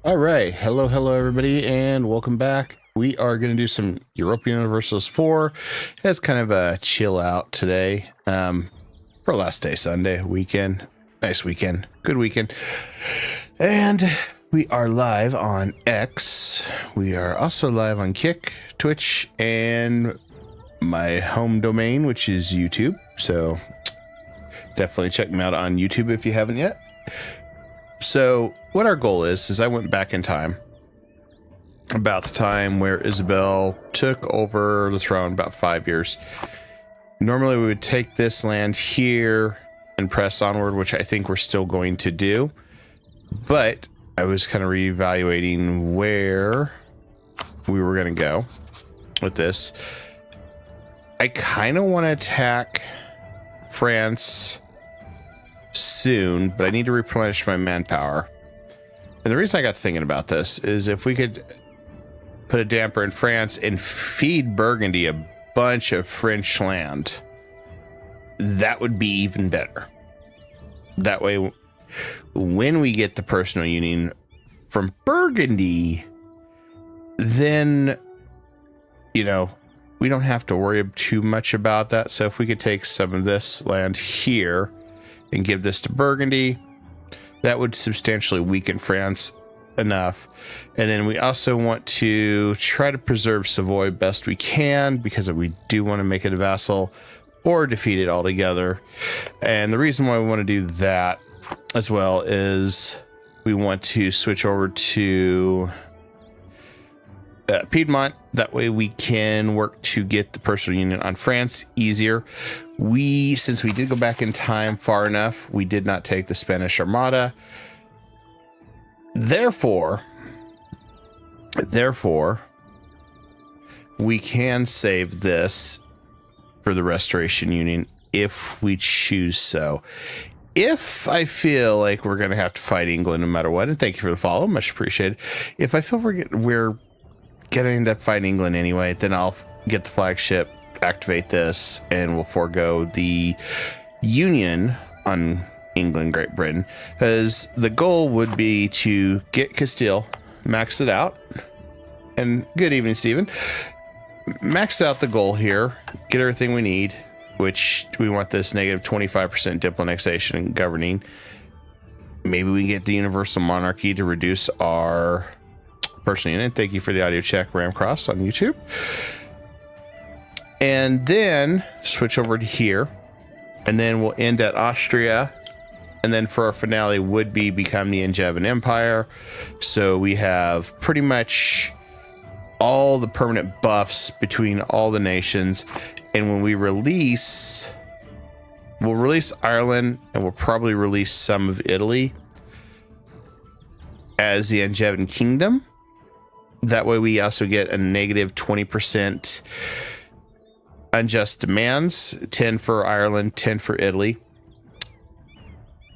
All right. Hello, everybody, and welcome back. We are going to do some European Universalist 4. It's kind of a chill out today for last day, Sunday, weekend. Nice weekend. Good weekend. And we are live on X. We are also live on Kick, Twitch, and my home domain, which is YouTube. So definitely check me out on YouTube if you haven't yet. So what our goal is I went back in time about the time where Isabel took over the throne, about 5 years. Normally we would take this land here and press onward, which I think we're still going to do. But I was kind of reevaluating where we were going to go with this. I kind of want to attack France soon, but I need to replenish my manpower. And the reason I got thinking about this is if we could put a damper in France and feed Burgundy a bunch of French land, that would be even better. That way, when we get the personal union from Burgundy, then, you know, we don't have to worry too much about that. So if we could take some of this land here and give this to Burgundy, that would substantially weaken France enough. And then we also want to try to preserve Savoy best we can, because we do want to make it a vassal or defeat it altogether. And the reason why we want to do that as well is we want to switch over to Piedmont. That way we can work to get the personal union on France easier. Since we did go back in time far enough, we did not take the Spanish Armada. Therefore, we can save this for the Restoration Union if we choose so. If I feel like we're going to have to fight England no matter what, and thank you for the follow, much appreciated. If I feel we're going to end up fighting England anyway, then I'll get the flagship, activate this, and we'll forego the Union on England, Great Britain, because the goal would be to get Castile, max it out, and good evening, Stephen. Max out the goal here, get everything we need, which we want this negative 25% diplo annexation and governing. Maybe we can get the universal monarchy to reduce our personal unit. Thank you for the audio check, Ramcross on YouTube. And then switch over to here, and then we'll end at Austria. And then for our finale would become the Angevin Empire. So we have pretty much all the permanent buffs between all the nations. And when we we'll release Ireland, and we'll probably release some of Italy as the Angevin Kingdom. That way we also get a negative 20% unjust demands, 10 for Ireland, 10 for Italy.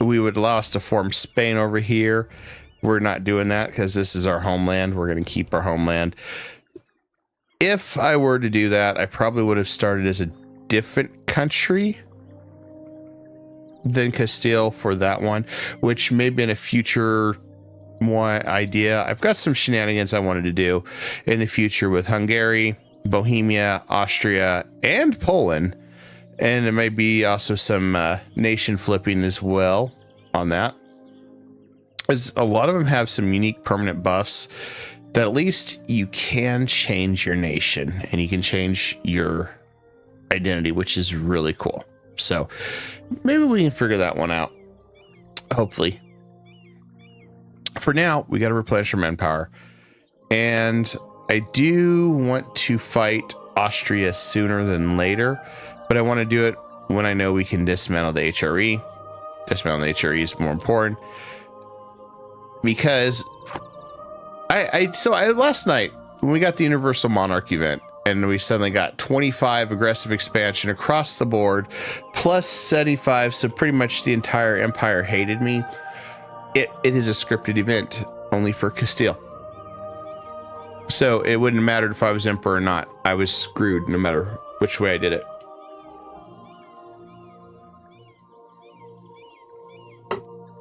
We would allow us to form Spain over here. We're not doing that because this is our homeland. We're going to keep our homeland. If I were to do that, I probably would have started as a different country than Castile for that one, which may have been a future idea. I've got some shenanigans I wanted to do in the future with Hungary, Bohemia, Austria, and Poland. And there may be also some nation flipping as well on that, as a lot of them have some unique permanent buffs that at least you can change your nation and you can change your identity, which is really cool. So maybe we can figure that one out, hopefully. For now, we got to replenish our manpower, and I do want to fight Austria sooner than later, but I want to do it when I know we can dismantle the HRE. Dismantle the HRE is more important, because I last night when we got the Universal Monarch event and we suddenly got 25 aggressive expansion across the board, plus 75, so pretty much the entire empire hated me. It is a scripted event only for Castile. So it wouldn't matter if I was emperor or not. I was screwed no matter which way I did it.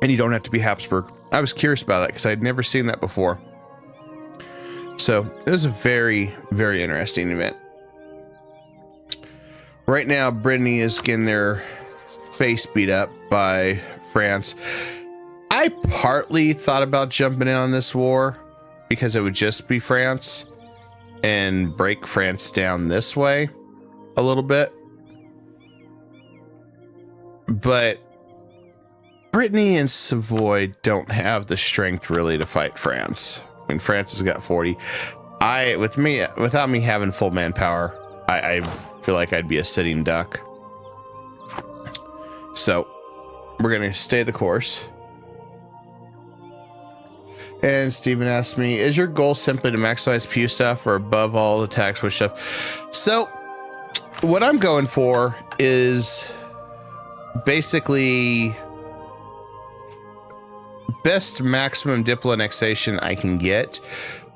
And you don't have to be Habsburg. I was curious about it because I'd never seen that before. So it was a very, very interesting event. Right now, Brittany is getting their face beat up by France. I partly thought about jumping in on this war because it would just be France and break France down this way a little bit. But Brittany and Savoy don't have the strength really to fight France. I mean, France has got 40. Without me having full manpower, I feel like I'd be a sitting duck. So we're going to stay the course. And Steven asked me, is your goal simply to maximize Pew stuff or above all attacks with stuff? So what I'm going for is basically best maximum Diplo annexation I can get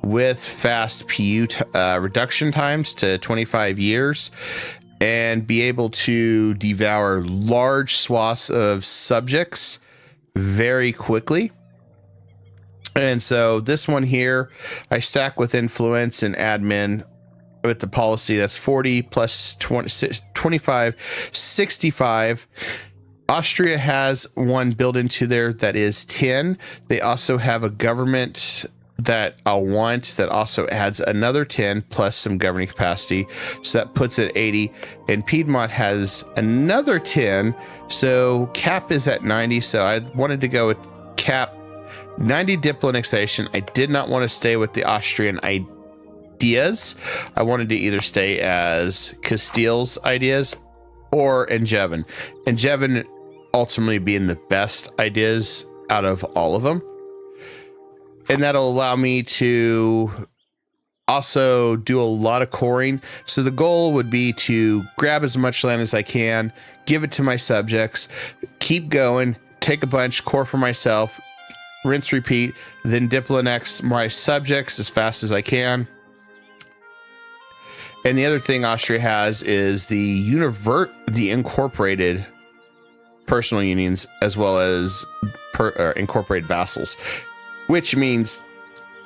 with fast PU reduction times to 25 years and be able to devour large swaths of subjects very quickly. And so this one here, I stack with influence and admin with the policy that's 40 plus 20, 25, 65. Austria has one built into there that is 10. They also have a government that I'll want that also adds another 10 plus some governing capacity. So that puts it 80. And Piedmont has another 10. So cap is at 90. So I wanted to go with cap 90 Diplo annexation. I did not want to stay with the Austrian ideas. I wanted to either stay as Castile's ideas or Angevin. Angevin ultimately being the best ideas out of all of them. And that'll allow me to also do a lot of coring. So the goal would be to grab as much land as I can, give it to my subjects, keep going, take a bunch, core for myself, rinse, repeat, then diplonex my subjects as fast as I can. And the other thing Austria has is the incorporated personal unions as well as incorporated vassals, which means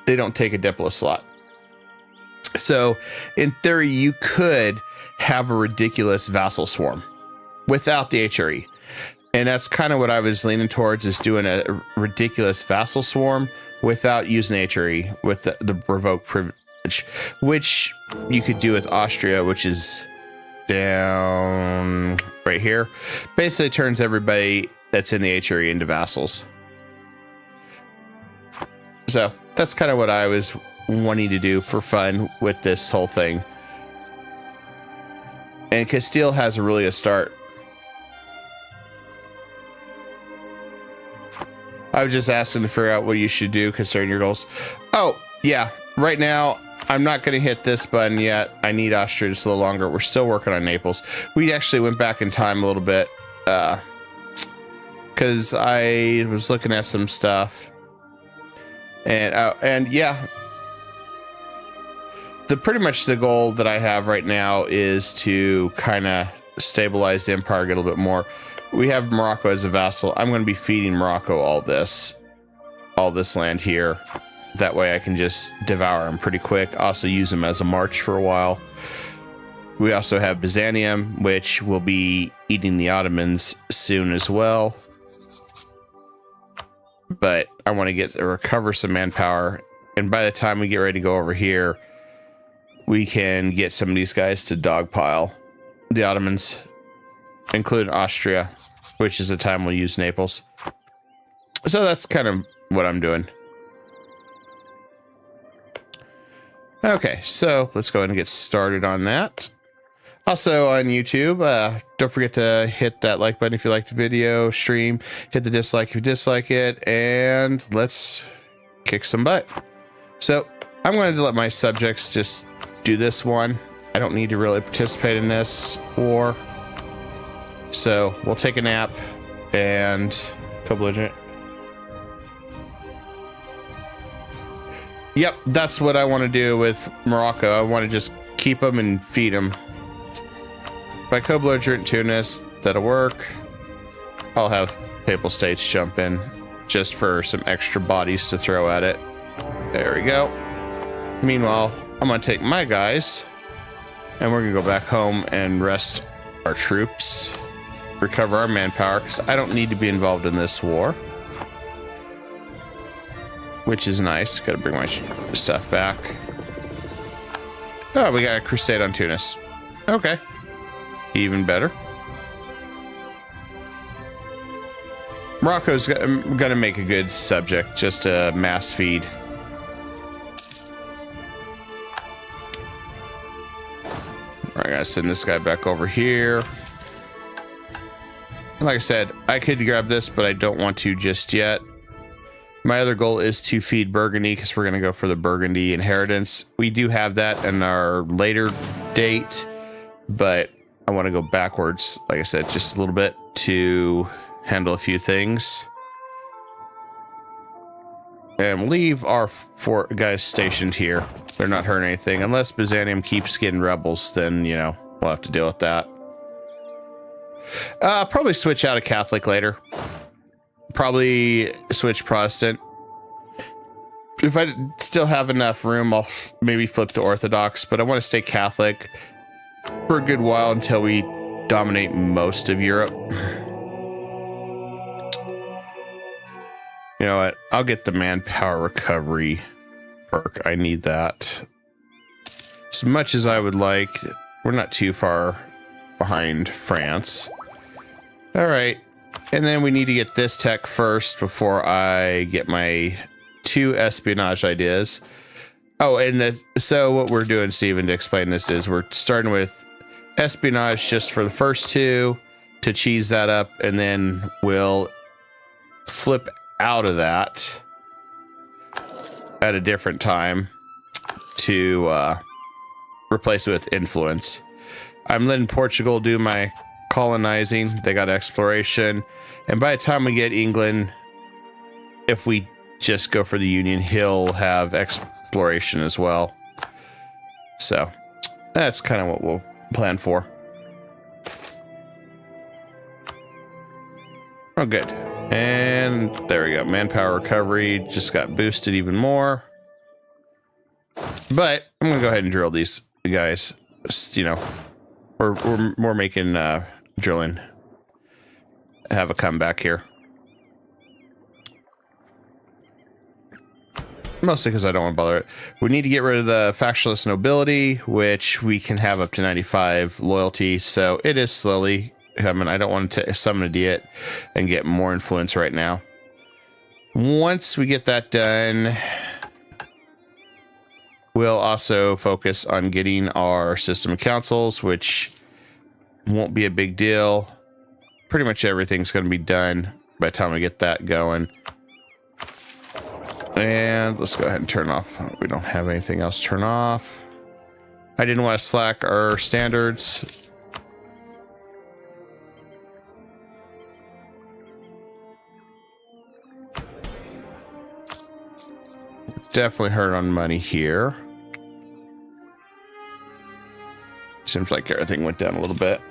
they don't take a diplo slot. So in theory, you could have a ridiculous vassal swarm without the HRE. And that's kind of what I was leaning towards, is doing a ridiculous vassal swarm without using HRE with the revoked privilege, which you could do with Austria, which is down right here. Basically turns everybody that's in the HRE into vassals. So that's kind of what I was wanting to do for fun with this whole thing. And Castile has a start. I was just asking to figure out what you should do concerning your goals. Oh, yeah. Right now, I'm not going to hit this button yet. I need Austria just a little longer. We're still working on Naples. We actually went back in time a little bit because I was looking at some stuff. And yeah, pretty much the goal that I have right now is to kind of stabilize the empire, get a little bit more. We have Morocco as a vassal. I'm going to be feeding Morocco all this land here. That way I can just devour them pretty quick. Also use them as a march for a while. We also have Byzantium, which will be eating the Ottomans soon as well. But I want to recover some manpower. And by the time we get ready to go over here, we can get some of these guys to dogpile the Ottomans, including Austria, which is the time we'll use Naples. So that's kind of what I'm doing. Okay, so let's go ahead and get started on that. Also on YouTube, don't forget to hit that like button if you like the video, stream, hit the dislike if you dislike it, and let's kick some butt. So I'm going to let my subjects just do this one. I don't need to really participate in this war. So we'll take a nap and co-belligerent. Yep, that's what I want to do with Morocco. I want to just keep them and feed them. By co-belligerent Tunis, that'll work. I'll have Papal States jump in just for some extra bodies to throw at it. There we go. Meanwhile, I'm gonna take my guys and we're gonna go back home and rest our troops, recover our manpower, because I don't need to be involved in this war, which is nice. Gotta bring my stuff back. Oh, we got a crusade on Tunis. Okay, even better. Morocco's gonna make a good subject, just a mass feed. I gotta send this guy back over here. And like I said, I could grab this, but I don't want to just yet. My other goal is to feed Burgundy, because we're gonna go for the Burgundy inheritance. We do have that in our later date, but I want to go backwards, like I said, just a little bit to handle a few things. And leave our 4 guys stationed here. They're not hurting anything. Unless Byzantium keeps getting rebels, then, you know, we'll have to deal with that. Probably switch out of Catholic later. Probably switch Protestant. If I still have enough room, I'll maybe flip to Orthodox, but I want to stay Catholic for a good while until we dominate most of Europe. You know what? I'll get the manpower recovery perk. I need that. As much as I would like, we're not too far behind France. All right. And then we need to get this tech first before I get my 2 espionage ideas. Oh, and so what we're doing, Stephen, to explain this is we're starting with espionage just for the first 2 to cheese that up, and then we'll flip out of that at a different time to replace it with influence. I'm letting Portugal do my colonizing. They got exploration, and by the time we get England, if we just go for the Union, he'll have exploration as well. So that's kind of what we'll plan for. Oh, good. And there we go. Manpower recovery just got boosted even more. But I'm gonna go ahead and drill these guys. You know, we're making drilling have a comeback here. Mostly because I don't want to bother it. We need to get rid of the factionless nobility, which we can have up to 95 loyalty. So it is slowly coming. I don't want to summon a diet and get more influence right now. Once we get that done, we'll also focus on getting our system of councils, which won't be a big deal. Pretty much everything's going to be done by the time we get that going. And let's go ahead and turn off. We don't have anything else to turn off. I didn't want to slack our standards. Definitely hurt on money here. Seems like everything went down a little bit.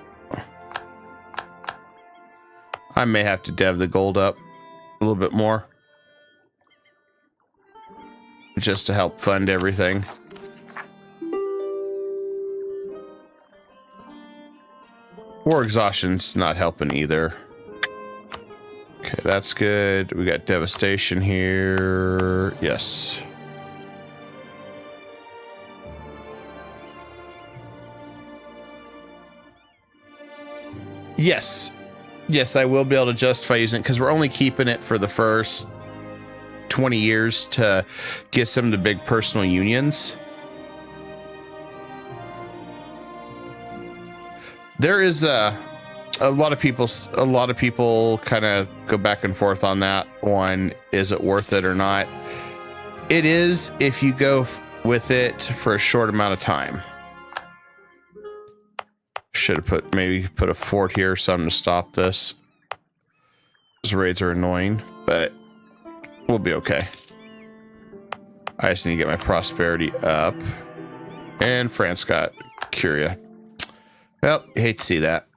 I may have to dev the gold up a little bit more, just to help fund everything. War exhaustion's not helping either. Okay, that's good. We got devastation here. Yes. Yes. Yes, I will be able to justify using it because we're only keeping it for the first 20 years to get some of the big personal unions. There is a lot of people kind of go back and forth on that one. Is it worth it or not? It is if you go with it for a short amount of time. Should have maybe put a fort here or something to stop this. These raids are annoying, but we'll be okay. I just need to get my prosperity up. And France got Curia. Well, hate to see that.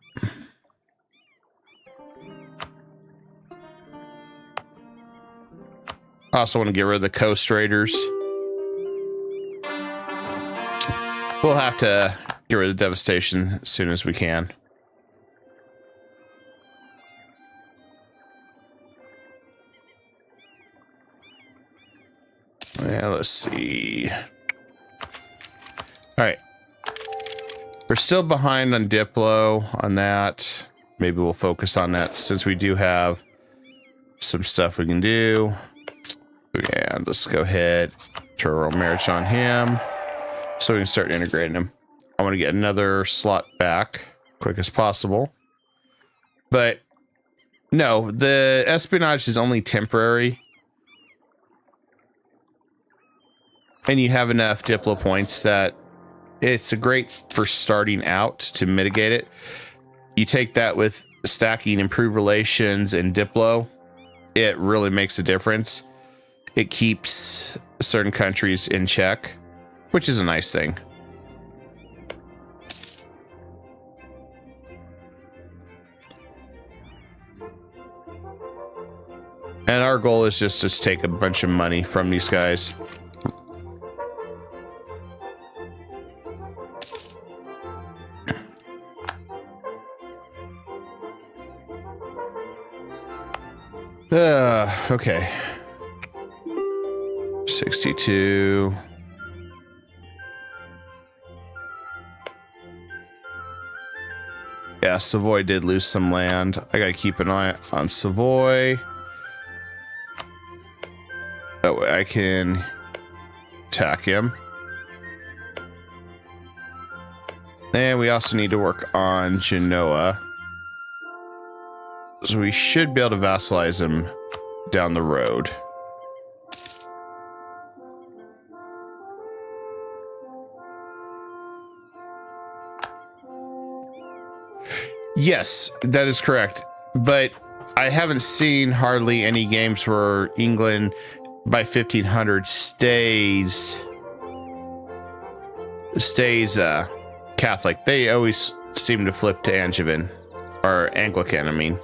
Also want to get rid of the Coast Raiders. We'll have to get rid of devastation as soon as we can. Yeah, let's see. All right. We're still behind on Diplo on that. Maybe we'll focus on that since we do have some stuff we can do. Yeah, let's go ahead. Turn royal marriage on him so we can start integrating him. I want to get another slot back quick as possible. But no, the espionage is only temporary. And you have enough Diplo points that it's a great for starting out to mitigate it. You take that with stacking improved relations and Diplo, it really makes a difference. It keeps certain countries in check, which is a nice thing. And our goal is just to take a bunch of money from these guys. Okay. 62. Yeah, Savoy did lose some land. I gotta keep an eye on Savoy. That way I can attack him. And we also need to work on Genoa. So we should be able to vassalize him down the road. Yes, that is correct. But I haven't seen hardly any games where England by 1500 stays Catholic. They always seem to flip to Angevin, or Anglican, I mean.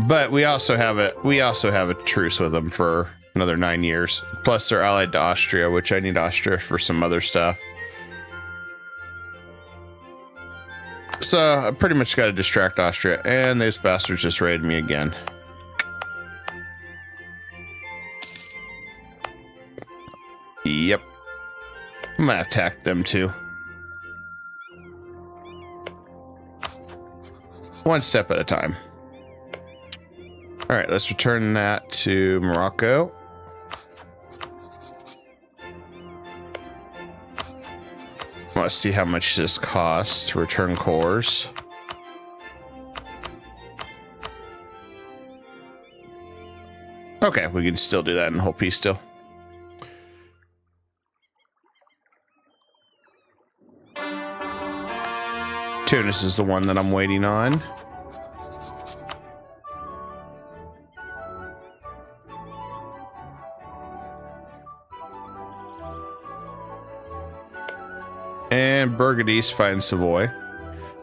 But we also have a truce with them for another 9 years. Plus they're allied to Austria, which I need Austria for some other stuff. So I pretty much got to distract Austria, and those bastards just raided me again. Yep. I'm gonna attack them too. One step at a time. All right, let's return that to Morocco. Let's see how much this costs to return cores. Okay, we can still do that in the whole piece still. Tunis is the one that I'm waiting on. And Burgundy's fighting Savoy.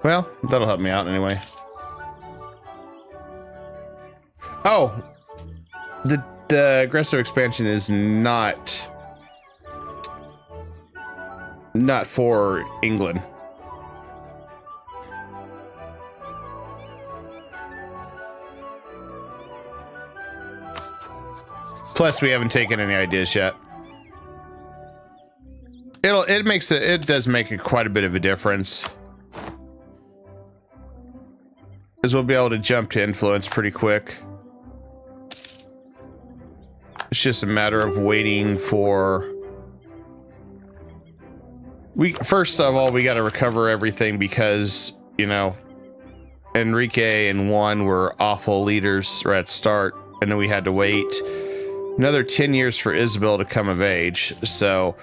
Well, that'll help me out anyway. Oh, the aggressive expansion is not for England. Plus, we haven't taken any ideas yet. It does make quite a bit of a difference, because we'll be able to jump to influence pretty quick. It's just a matter of waiting for. First of all, we got to recover everything because, you know, Enrique and Juan were awful leaders right at start, and then we had to wait another 10 years for Isabel to come of age. So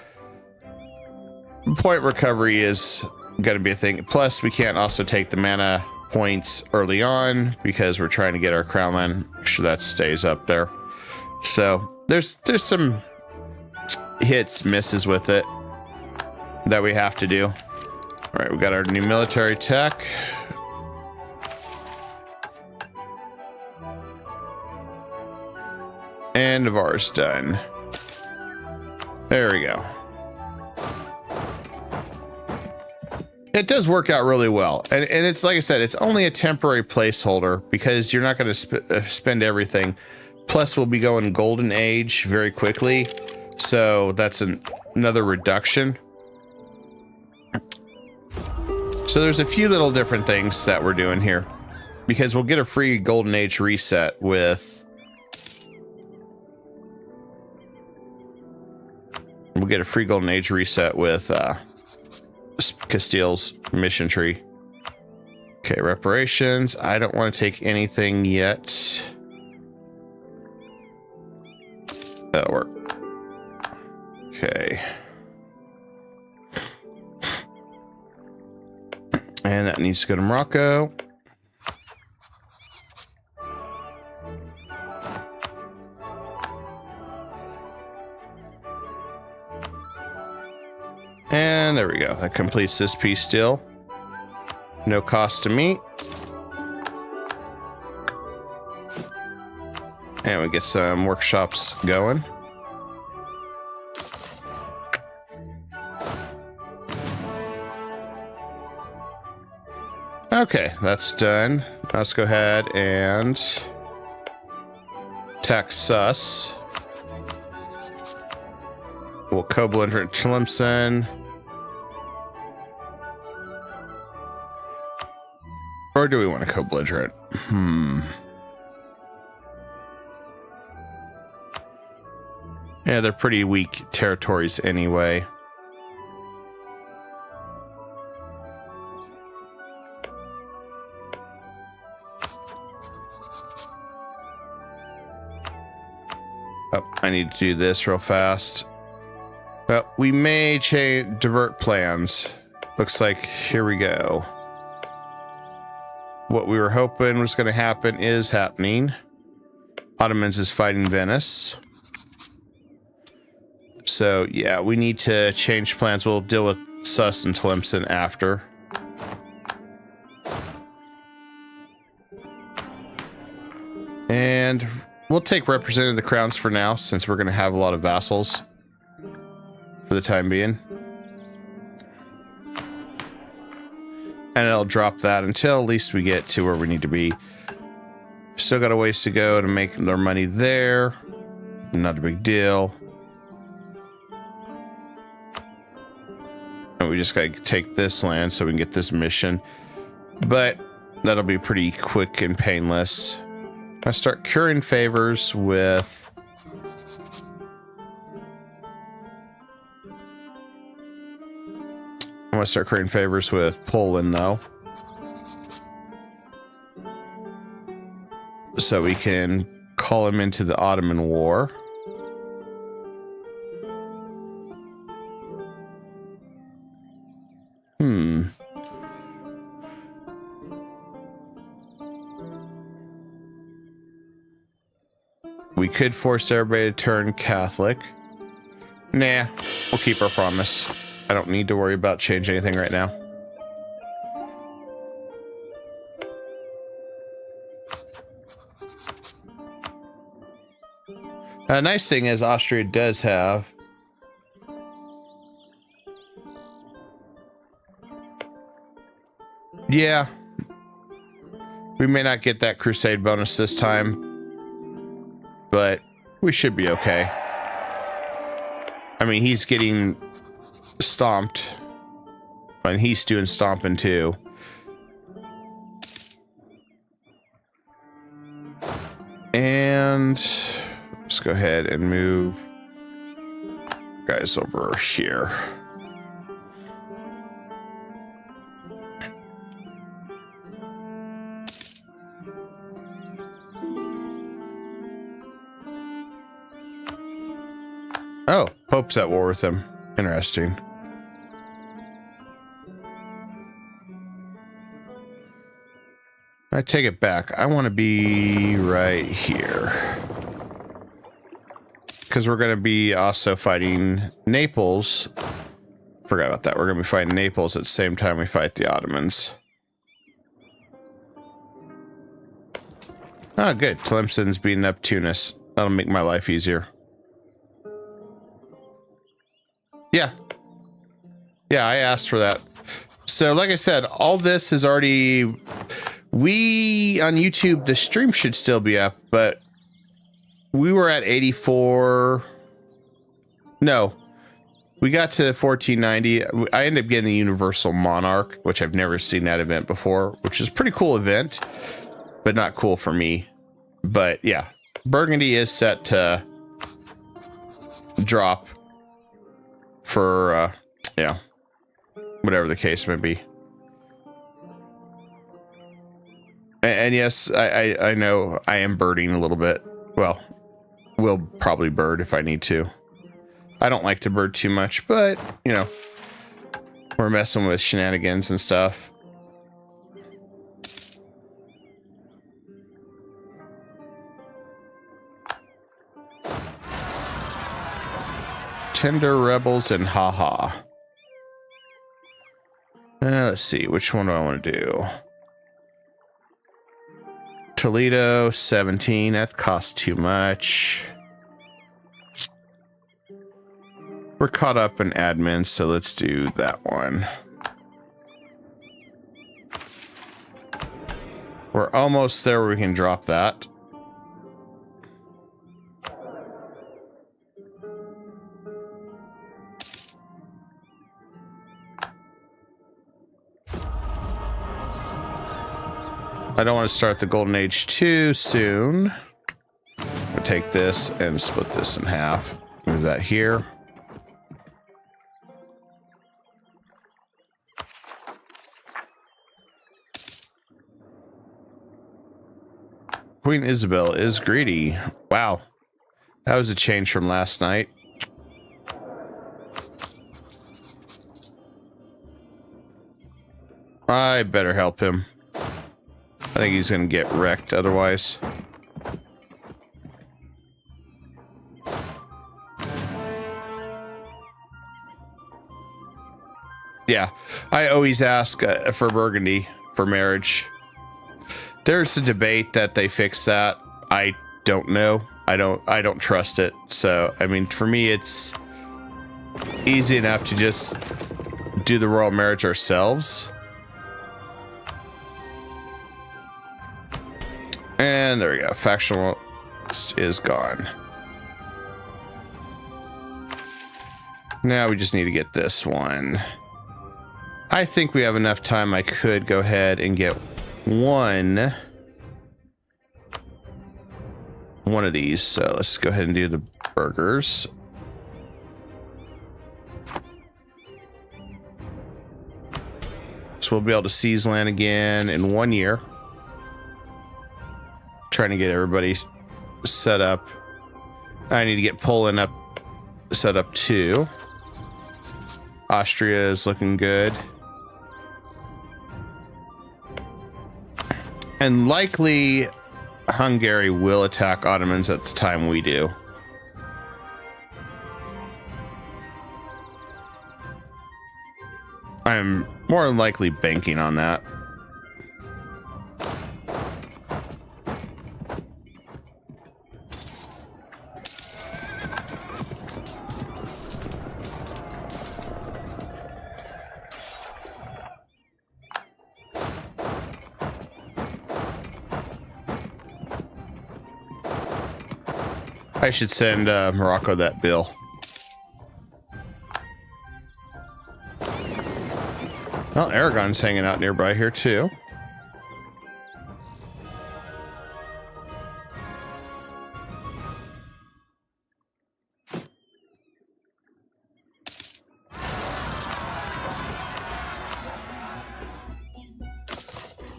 point recovery is going to be a thing. Plus, we can't also take the mana points early on because we're trying to get our crown land. Make sure that stays up there. So there's some hits, misses with it that we have to do. All right, we got our new military tech. And Navarre's done. There we go. It does work out really well. And it's like I said, it's only a temporary placeholder because you're not going to spend everything. Plus, we'll be going Golden Age very quickly. So that's another reduction. So there's a few little different things that we're doing here. Because we'll get a free Golden Age reset with... We'll get a free Golden Age reset with Castile's mission tree. Okay, reparations. I don't want to take anything yet. That'll work. Okay. And that needs to go to Morocco. And there we go. That completes this piece still. No cost to me. And we get some workshops going. Okay, that's done. Let's go ahead and tax sus. We'll co-belligerent Tlemcen. Or do we want to co-belligerent? Yeah, they're pretty weak territories anyway. Oh, I need to do this real fast. Well, we may divert plans. Looks like here we go. What we were hoping was going to happen is happening. Ottomans is fighting Venice. So, yeah, we need to change plans. We'll deal with Sus and Tlemcen after. And we'll take representative of the crowns for now, since we're going to have a lot of vassals for the time being. And it'll drop that until at least we get to where we need to be. Still got a ways to go to make their money there. Not a big deal. And we just got to take this land so we can get this mission. But that'll be pretty quick and painless. I start curing favors with... I'm going to start creating favors with Poland, though. So we can call him into the Ottoman War. We could force everybody to turn Catholic. Nah, we'll keep our promise. I don't need to worry about changing anything right now. A nice thing is Austria does have yeah, we may not get that crusade bonus this time, but we should be okay. I mean, he's getting stomped and he's doing stomping too. And let's go ahead and move guys over here. Oh, Pope's at war with him. Interesting. I take it back. I want to be right here. Because we're going to be also fighting Naples forgot about that. We're going to be fighting Naples at the same time we fight the Ottomans. Oh, good. Tlemcen's beating up Tunis. That'll make my life easier. Yeah. Yeah, I asked for that. So, like I said, all this is already... We, on YouTube, the stream should still be up, but we were at 84... No. We got to 1490. I ended up getting the Universal Monarch, which I've never seen that event before, which is a pretty cool event, but not cool for me. But, yeah. Burgundy is set to drop for, yeah, whatever the case may be. And yes, I know I am birding a little bit. Well, we'll probably bird if I need to. I don't like to bird too much, but, you know, we're messing with shenanigans and stuff. Tender Rebels and Haha. Let's see, which one do I want to do? Toledo, 17. That costs too much. We're caught up in admin, so let's do that one. We're almost there where we can drop that. I don't want to start the Golden Age too soon. I'll take this and split this in half. Move that here. Queen Isabel is greedy. Wow. That was a change from last night. I better help him. I think he's going to get wrecked otherwise. Yeah, I always ask for Burgundy for marriage. There's a debate that they fix that. I don't know. I don't trust it. So, I mean, for me, it's easy enough to just do the royal marriage ourselves. And there we go. Factional is gone. Now we just need to get this one. I think we have enough time. I could go ahead and get one of these. So let's go ahead and do the burgers. So we'll be able to seize land again in 1 year. Trying to get everybody set up. I need to get Poland up, set up too. Austria is looking good. And likely Hungary will attack Ottomans at the time we do. I'm more than likely banking on that. I should send Morocco that bill. Well, Aragon's hanging out nearby here too.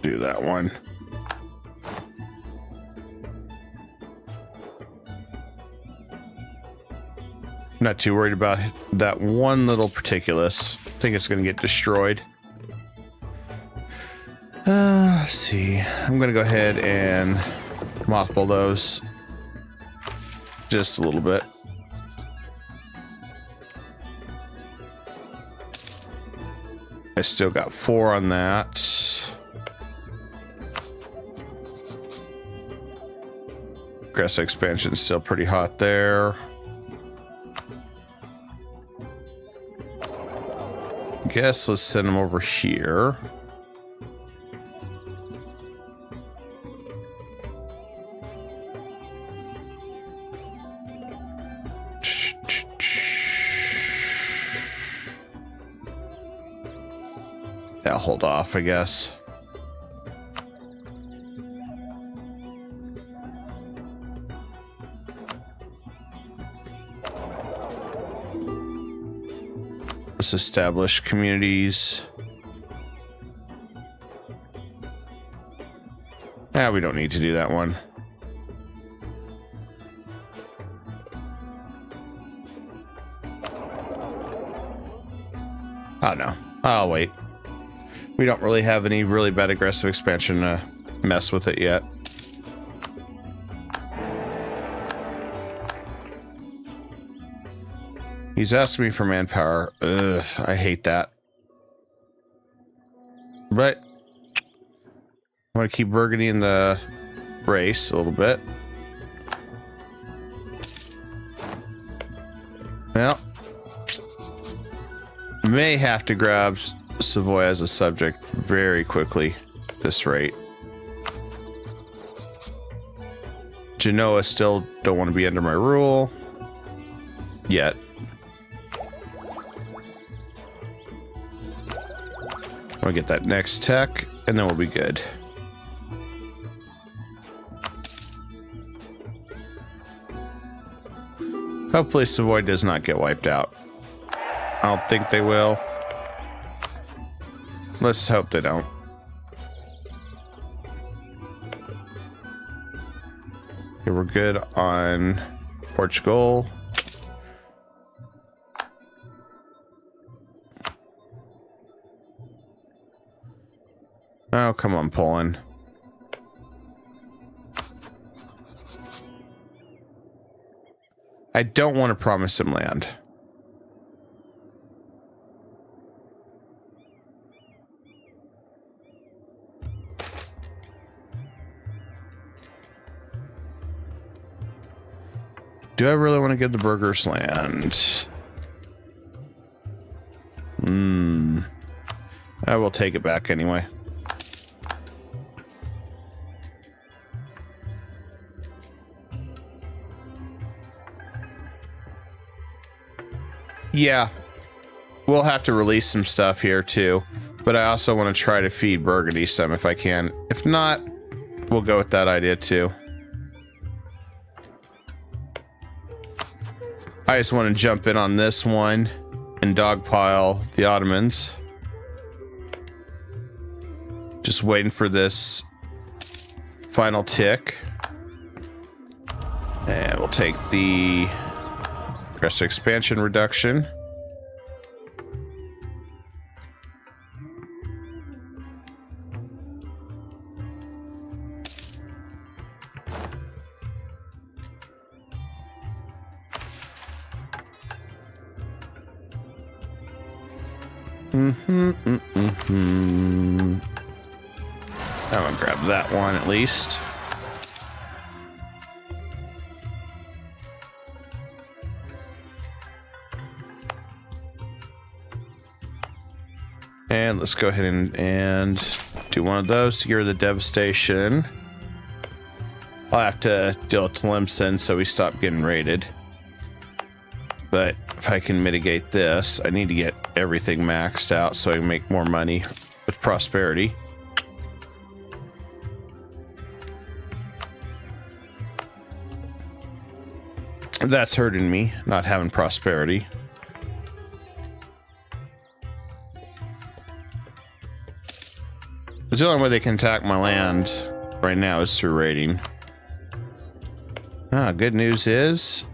Do that one. Not too worried about that one little particulus. I think it's going to get destroyed. Let's see. I'm going to go ahead and mothball those just a little bit. still got 4 on that. Aggressive expansion still pretty hot there. Guess let's send them over here. I'll hold off, I guess. Let's establish communities. We don't need to do that one. Oh no, I'll wait. We don't really have any really bad aggressive expansion to mess with it yet. He's asking me for manpower. Ugh, I hate that. But I want to keep Burgundy in the race a little bit. Well, may have to grab Savoy as a subject very quickly at this rate. Genoa still don't want to be under my rule yet. I'll get that next tech and then we'll be good. Hopefully Savoy does not get wiped out. I don't think they will. Let's hope they don't. Okay, we're good on Portugal. Oh, come on, Poland. I don't want to promise him land. Do I really want to give the burghers land? I will take it back anyway. Yeah, we'll have to release some stuff here too, but I also want to try to feed Burgundy some if I can. If not, we'll go with that idea too. I just want to jump in on this one and dogpile the Ottomans. Just waiting for this final tick. And we'll take the aggressive expansion reduction. I'm gonna grab that one at least. And let's go ahead and do one of those to get rid of the devastation. I'll have to deal with Tlemcen so we stop getting raided. But if I can mitigate this, I need to get everything maxed out so I can make more money with prosperity. That's hurting me, not having prosperity. The only way they can attack my land right now is through raiding. Good news is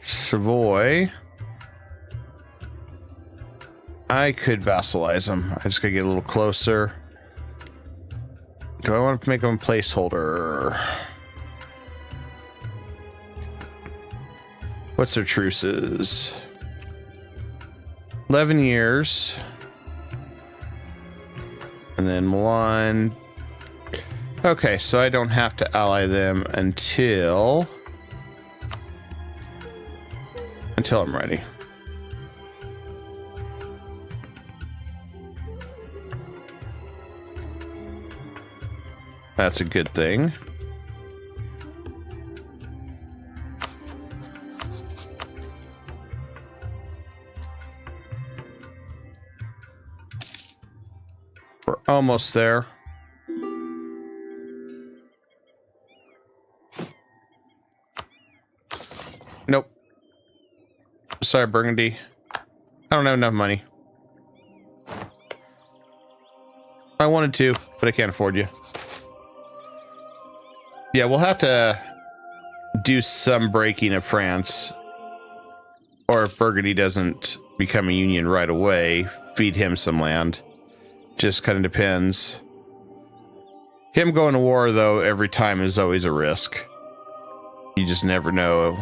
Savoy, I could vassalize them. I just gotta get a little closer. Do I want to make them a placeholder? What's their truces? 11 years. And then Milan. Okay, so I don't have to ally them until I'm ready. That's a good thing. We're almost there. Nope. Sorry, Burgundy. I don't have enough money. I wanted to, but I can't afford you. Yeah, we'll have to do some breaking of France. Or if Burgundy doesn't become a union right away, feed him some land. Just kind of depends. Him going to war, though, every time is always a risk. You just never know.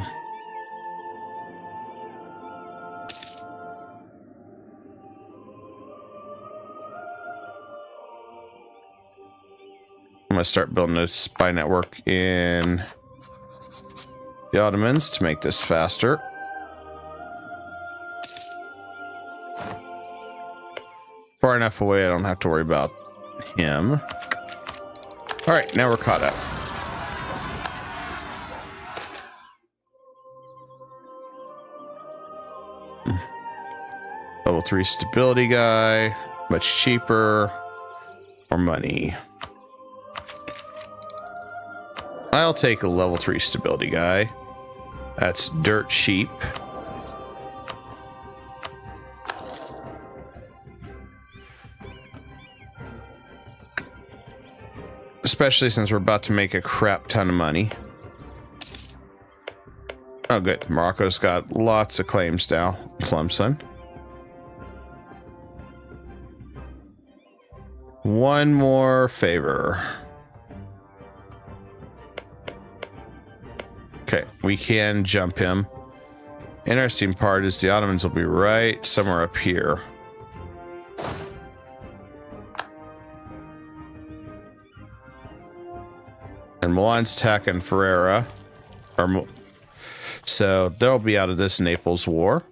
I'm going to start building a spy network in the Ottomans to make this faster. Far enough away, I don't have to worry about him. All right, now we're caught up. Level 3 stability guy, much cheaper. More money. I'll take a level 3 stability guy. That's dirt cheap. Especially since we're about to make a crap ton of money. Oh, good. Morocco's got lots of claims now. Tlemcen. One more favor. Okay, we can jump him. Interesting part is the Ottomans will be right somewhere up here. And Milan's attacking Ferrara. So they'll be out of this Naples war.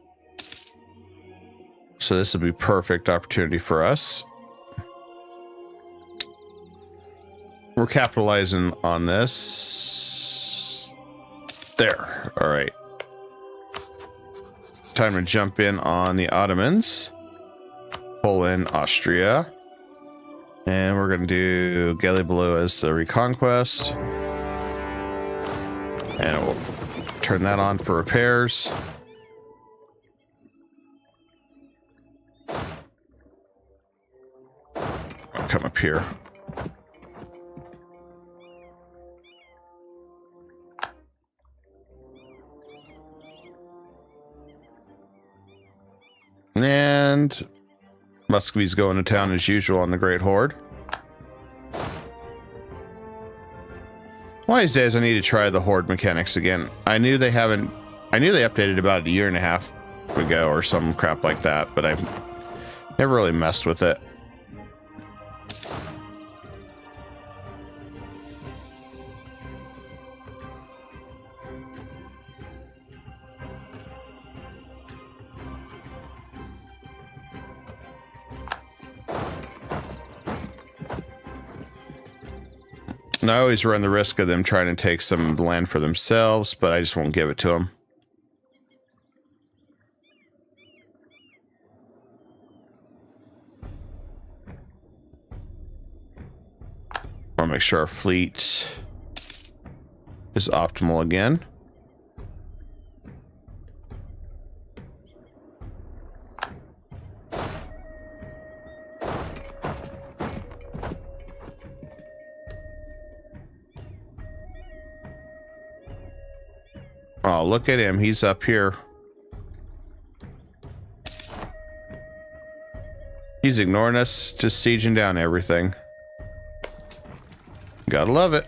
So this will be perfect opportunity for us. We're capitalizing on this. There. All right. Time to jump in on the Ottomans. Pull in Austria. And we're going to do Gallipoli as the reconquest. And we'll turn that on for repairs. I'll come up here. And Muscovy's going to town as usual on the Great Horde. One of these days I need to try the Horde mechanics again. I knew they updated about a year and a half ago or some crap like that, but I've never really messed with it. And I always run the risk of them trying to take some land for themselves, but I just won't give it to them. I want to make sure our fleet is optimal again. Oh, look at him. He's up here. He's ignoring us, just sieging down everything. Gotta love it.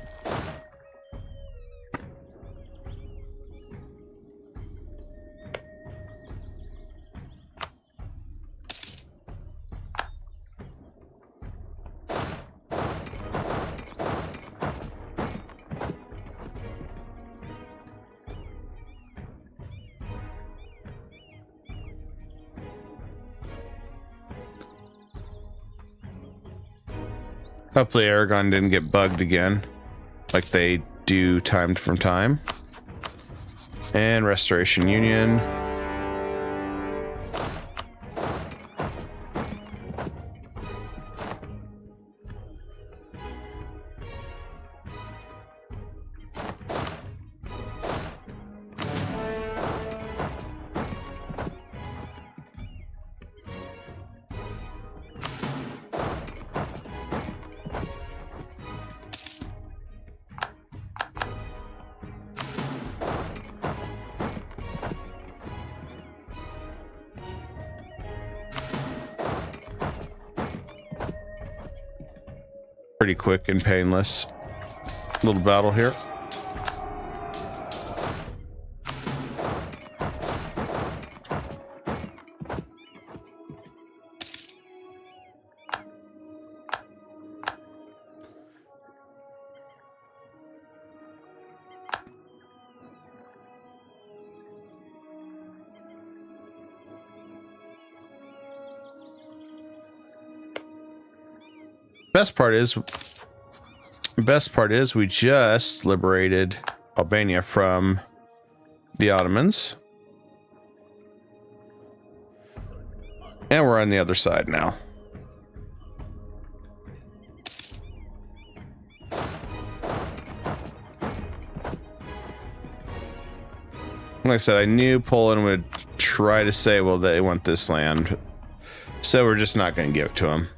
Hopefully Aragon didn't get bugged again, like they do time from time. And Restoration Union. Pretty quick and painless little battle here. Best part is we just liberated Albania from the Ottomans. And we're on the other side now. Like I said, I knew Poland would try to say, well, they want this land. So we're just not going to give it to them.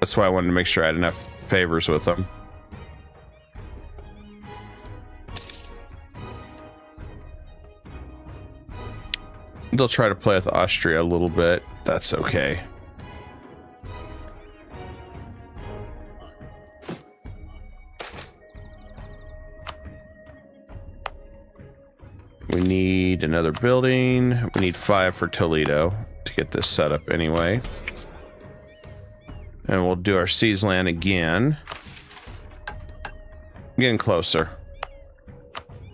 That's why I wanted to make sure I had enough favors with them. They'll try to play with Austria a little bit. That's okay. We need another building. We need 5 for Toledo to get this set up anyway. And we'll do our siege land again. Getting closer.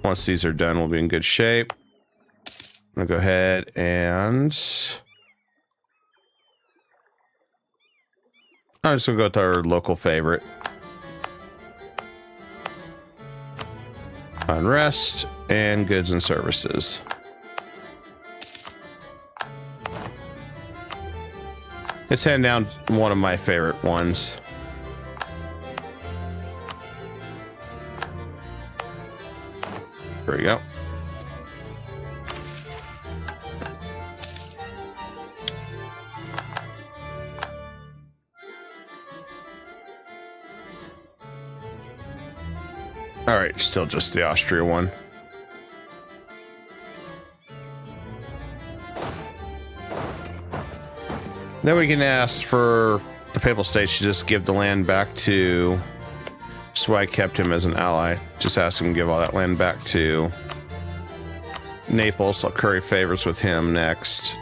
Once these are done, we'll be in good shape. I'm gonna go ahead and I'm just gonna go with our local favorite. Unrest and goods and services. It's hand down one of my favorite ones. There we go. All right, still just the Austria one. Then we can ask for the Papal States to just give the land back to... That's why I kept him as an ally. Just ask him to give all that land back to Naples. I'll curry favors with him next.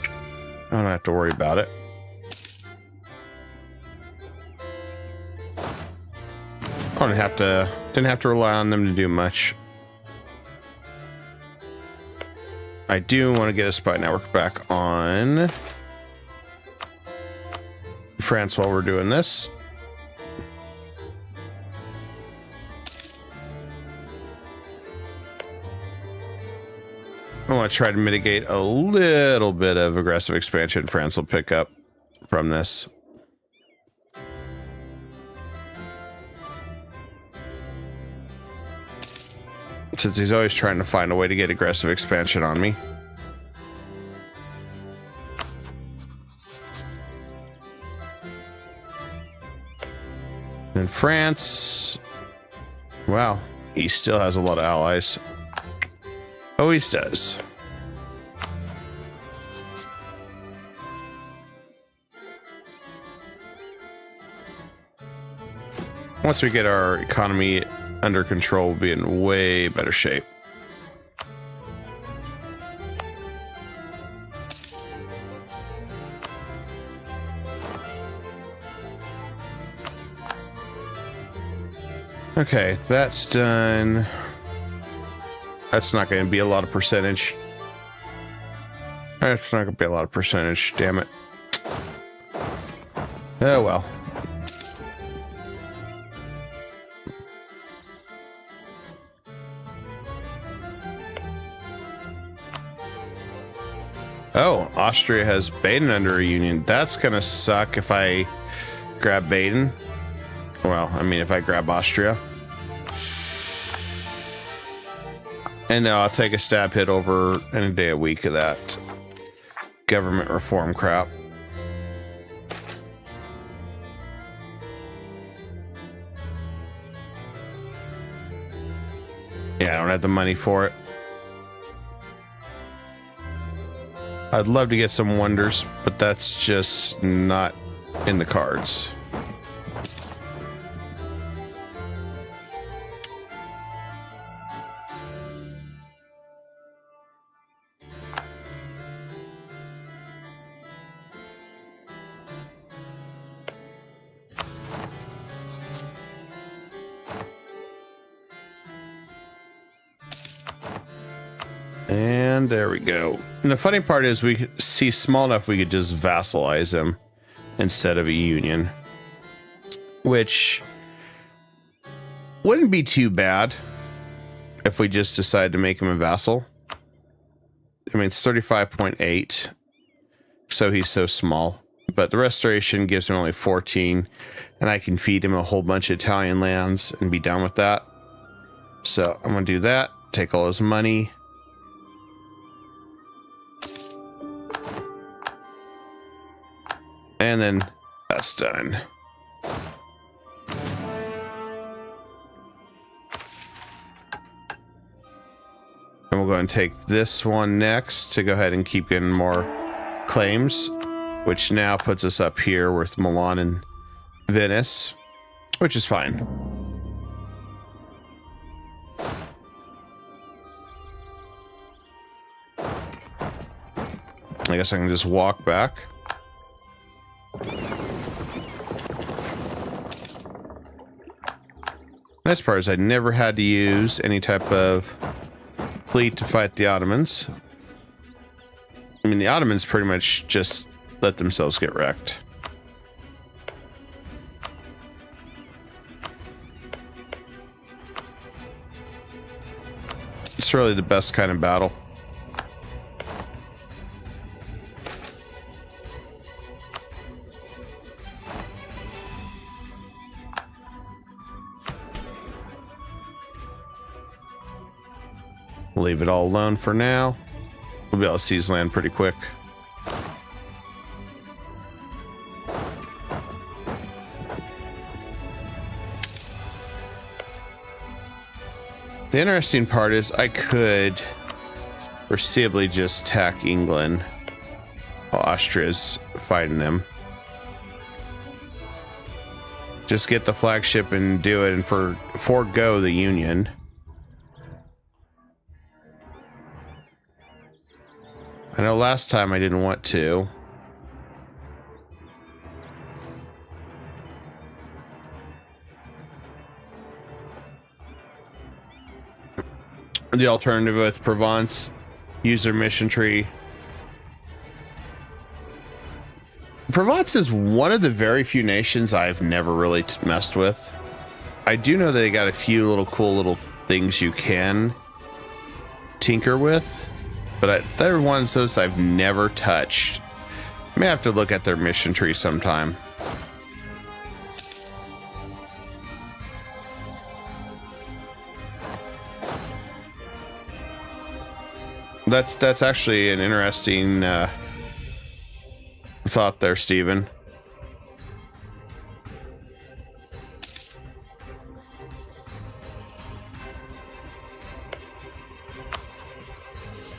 I don't have to worry about it. Didn't have to rely on them to do much. I do want to get a spy network back on France while we're doing this. I want to try to mitigate a little bit of aggressive expansion France will pick up from this. Since he's always trying to find a way to get aggressive expansion on me. And France, wow, he still has a lot of allies. Always does. Once we get our economy under control, we'll be in way better shape. Okay, that's done. That's not going to be a lot of percentage. That's not going to be a lot of percentage, damn it. Oh well. Oh, Austria has Baden under a union. That's gonna suck if I grab Baden. Well, I mean, if I grab Austria. And I'll take a stab hit over any day a week of that government reform crap. Yeah, I don't have the money for it. I'd love to get some wonders, but that's just not in the cards. And there we go. And the funny part is we see small enough we could just vassalize him instead of a union, which wouldn't be too bad if we just decide to make him a vassal. I mean, it's 35.8, so he's so small. But the restoration gives him only 14, and I can feed him a whole bunch of Italian lands and be done with that. So I'm going to do that, take all his money. And then that's done. And we'll go and take this one next to go ahead and keep getting more claims, which now puts us up here with Milan and Venice, which is fine. I guess I can just walk back. Nice part is I never had to use any type of fleet to fight the Ottomans. I mean, the Ottomans pretty much just let themselves get wrecked. It's really the best kind of battle. Leave it all alone for now. We'll be able to seize land pretty quick. The interesting part is I could foreseeably just attack England while Austria's fighting them. Just get the flagship and do it and forego the Union. I know last time I didn't want to. The alternative with Provence, use their mission tree. Provence is one of the very few nations I've never really messed with. I do know they got a few little cool little things you can tinker with. But they're ones those I've never touched. I may have to look at their mission tree sometime. That's actually an interesting thought there, Stephen.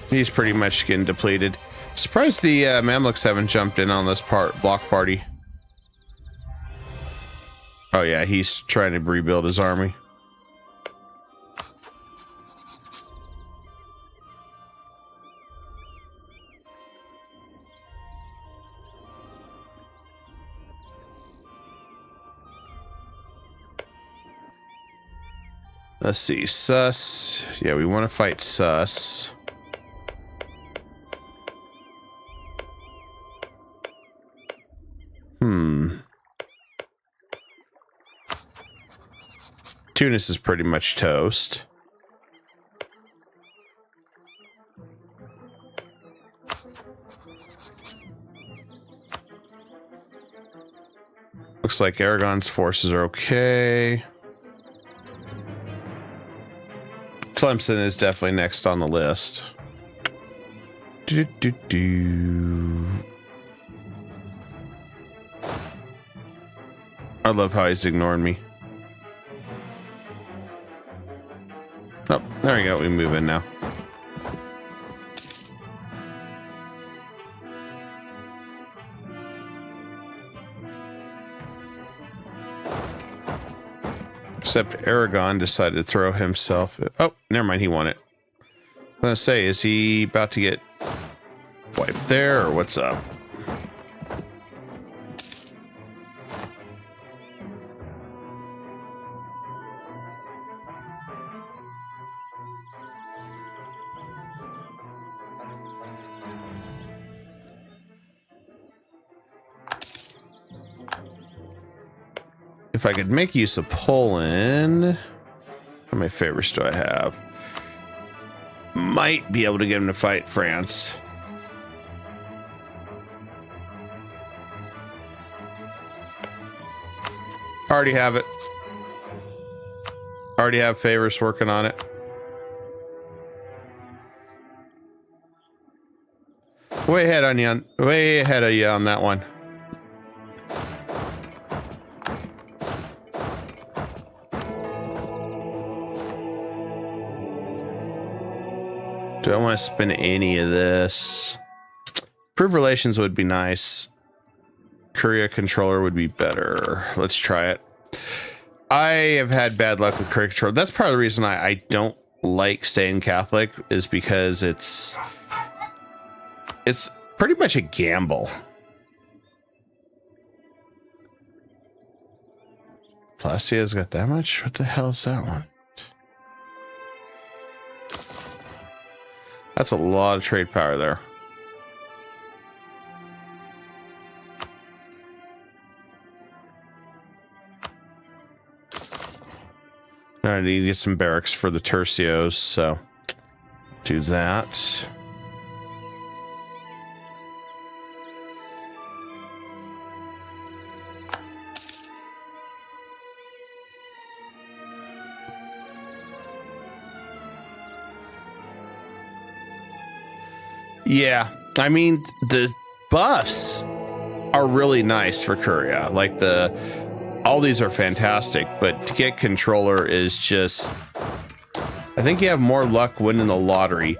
He's pretty much getting depleted. Surprised the Mamluks haven't jumped in on this block party. Oh yeah, he's trying to rebuild his army. Let's see, Sus. Yeah, we want to fight Sus. Tunis is pretty much toast. like Aragon's forces are okay. Tlemcen is definitely next on the list. I love how he's ignoring me. Oh, there we go. We move in now. Except Aragon decided to throw himself. Oh, never mind. He won it. I'm gonna say, is he about to get wiped there, or what's up? If I could make use of Poland, how many favors do I have? Might be able to get him to fight France. Already have it. Already have favors working on it. Way ahead on you. Way ahead of you on that one. Do I want to spin any of this? Improve relations would be nice. Korea controller would be better. Let's try it. I have had bad luck with Korea controller. That's part of the reason I don't like staying Catholic, is because it's pretty much a gamble. Placia's got that much? What the hell is that one? That's a lot of trade power there. I need to get some barracks for the tercios, so do that. Yeah, I mean, the buffs are really nice for Korea. Like all these are fantastic, but to get controller is just, I think you have more luck winning the lottery.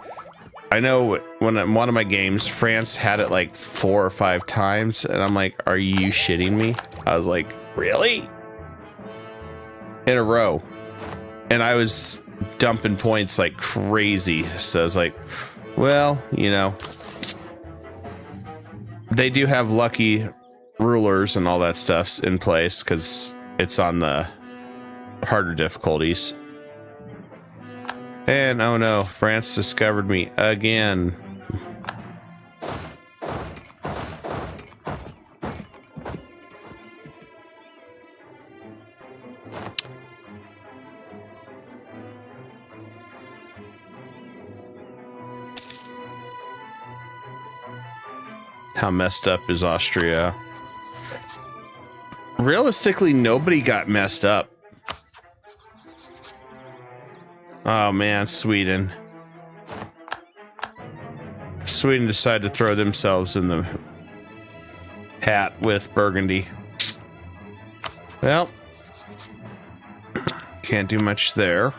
I know when in one of my games, France had it like 4 or 5 times, and I'm like, are you shitting me? I was like, really? In a row. And I was dumping points like crazy. So I was like, well, you know, they do have lucky rulers and all that stuff in place because it's on the harder difficulties. And oh no, France discovered me again. How messed up is Austria? Realistically, nobody got messed up. Oh man, Sweden. Sweden decided to throw themselves in the hat with Burgundy. Well, can't do much there.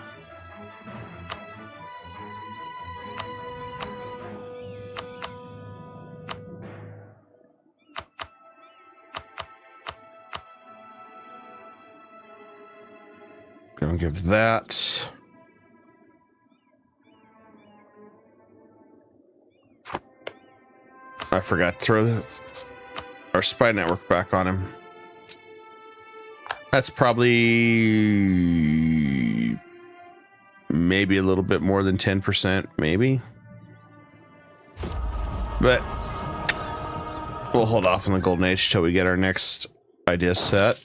Gonna give that. I forgot to throw our spy network back on him. That's probably maybe a little bit more than 10%, maybe. But we'll hold off on the Golden Age till we get our next idea set.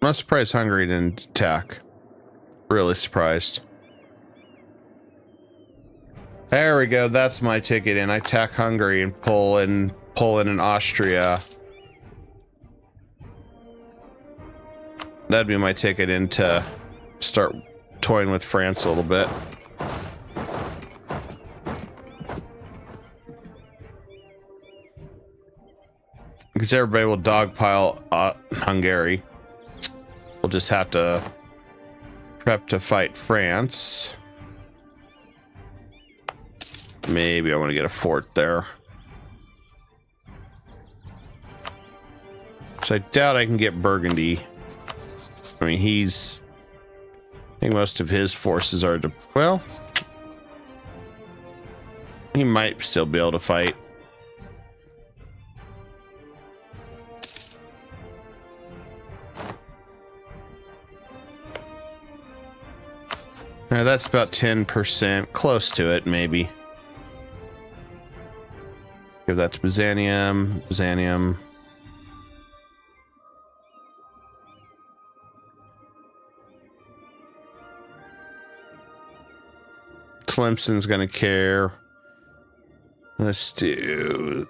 I'm surprised Hungary didn't attack. Really surprised. There we go. That's my ticket in. I attack Hungary and Poland and Austria. That'd be my ticket in to start toying with France a little bit. Because everybody will dogpile Hungary. We'll just have to prep to fight France. Maybe I want to get a fort there. So I doubt I can get Burgundy. I mean, I think most of his forces are well, he might still be able to fight. Now that's about 10%, close to it, maybe. Give that to Byzantium. Tlemcen's gonna care. Let's do...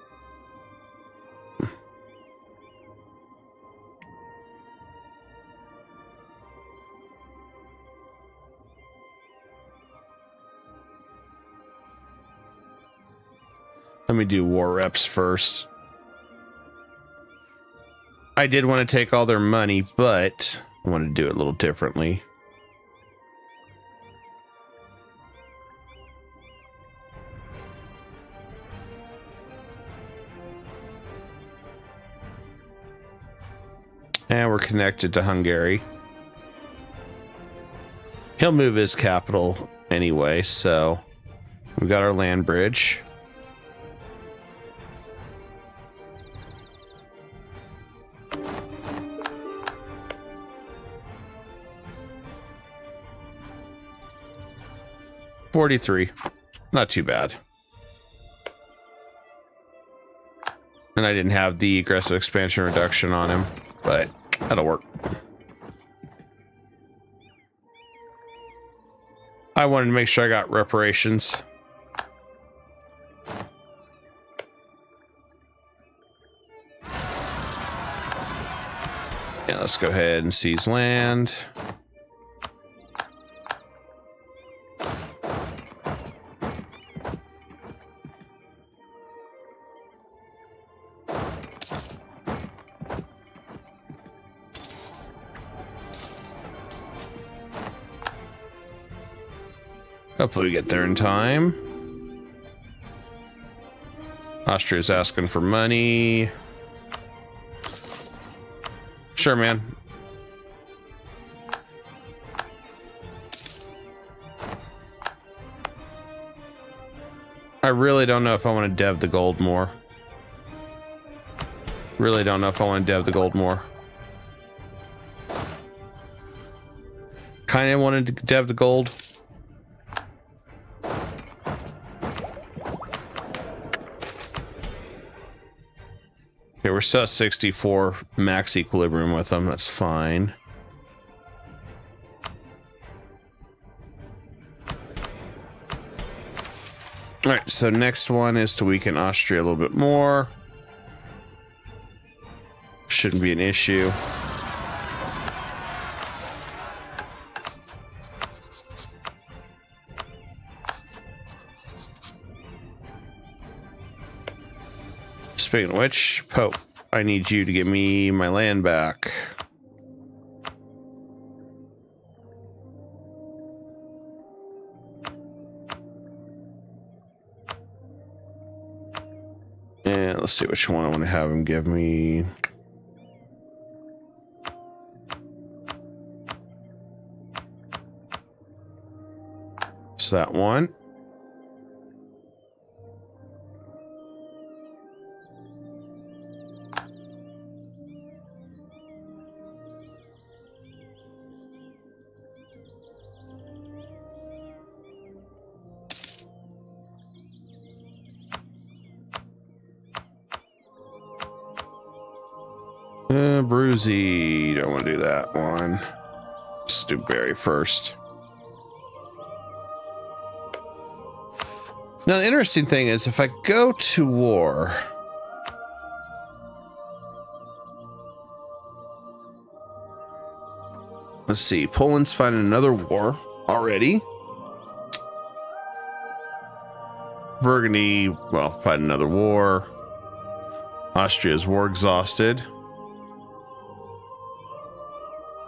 Let me do war reps first. I did want to take all their money, but I want to do it a little differently. And we're connected to Hungary. He'll move his capital anyway, so we got our land bridge. $43. Not too bad. And I didn't have the aggressive expansion reduction on him, but that'll work. I wanted to make sure I got reparations. Yeah, let's go ahead and seize land. Hopefully we get there in time. Austria's asking for money. Sure, man. I really don't know if I want to dev the gold more. Really don't know if I want to dev the gold more. Kind of wanted to dev the gold. Okay, we're still at 64 max equilibrium with them. That's fine. All right, so next one is to weaken Austria a little bit more. Shouldn't be an issue. Speaking of which, Pope, I need you to give me my land back. And let's see which one I want to have him give me. It's that one. Bruisey. Don't want to do that one. Let's do Barry first. Now, the interesting thing is if I go to war, let's see, Poland's fighting another war already. Burgundy, well, fight another war. Austria's war exhausted.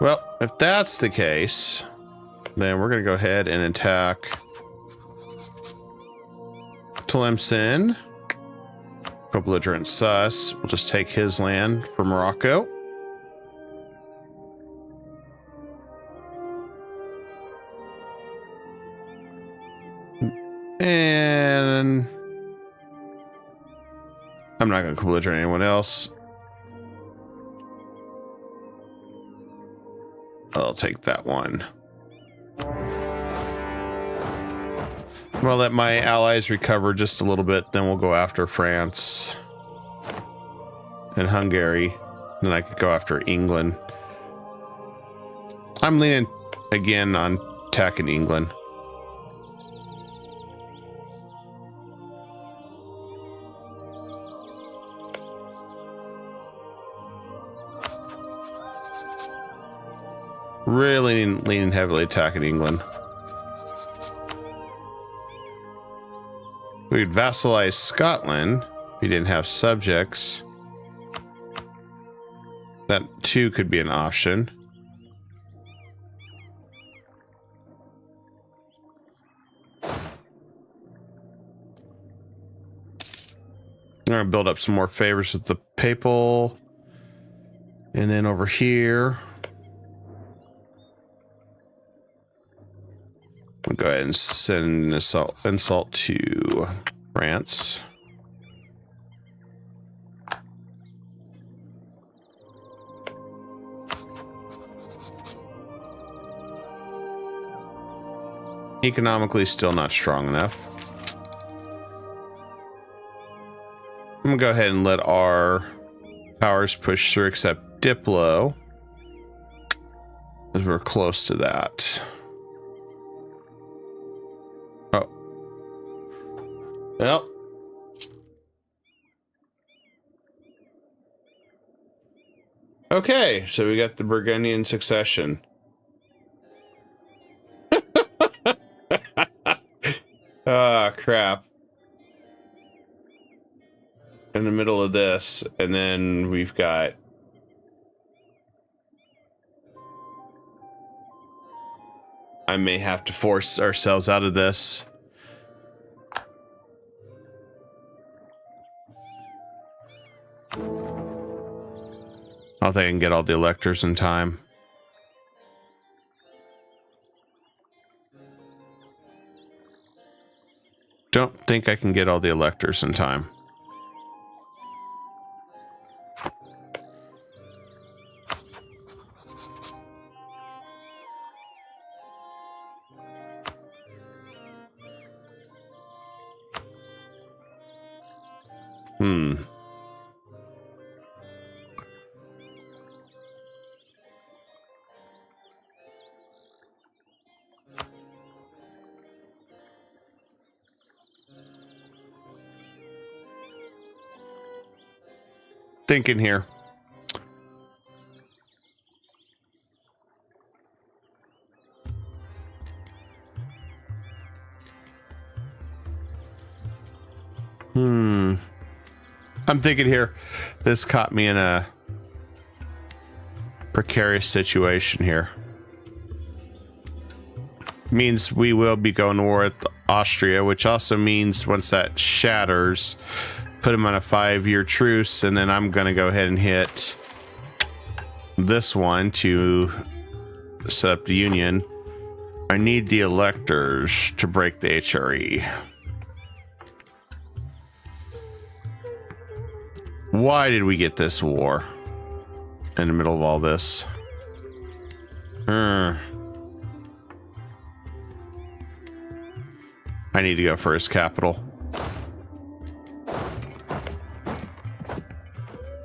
Well, if that's the case, then we're going to go ahead and attack Tlemcen. Co-belligerent sus. We'll just take his land for Morocco. And I'm not going to co-belligerent anyone else. I'll take that one. I'm gonna let my allies recover just a little bit, then we'll go after France and Hungary. Then I could go after England. I'm leaning again on attacking England. Really leaning heavily attacking England. We'd vassalize Scotland if we didn't have subjects. That too could be an option. I'm gonna build up some more favors with the papal. And then over here, we'll go ahead and send an insult to France. Economically, still not strong enough. I'm gonna go ahead and let our powers push through, except Diplo, as we're close to that. Oh. Well. Okay, so we got the Burgundian succession. Ah, crap. In the middle of this, and then we've got I may have to force ourselves out of this. I don't think I can get all the electors in time. Don't think I can get all the electors in time. Thinking here. I'm thinking here. This caught me in a precarious situation here. Means we will be going to war with Austria, which also means once that shatters, put him on a 5-year truce, and then I'm gonna go ahead and hit this one to set up the union. I need the electors to break the HRE. Why did we get this war in the middle of all this? I need to go for his capital.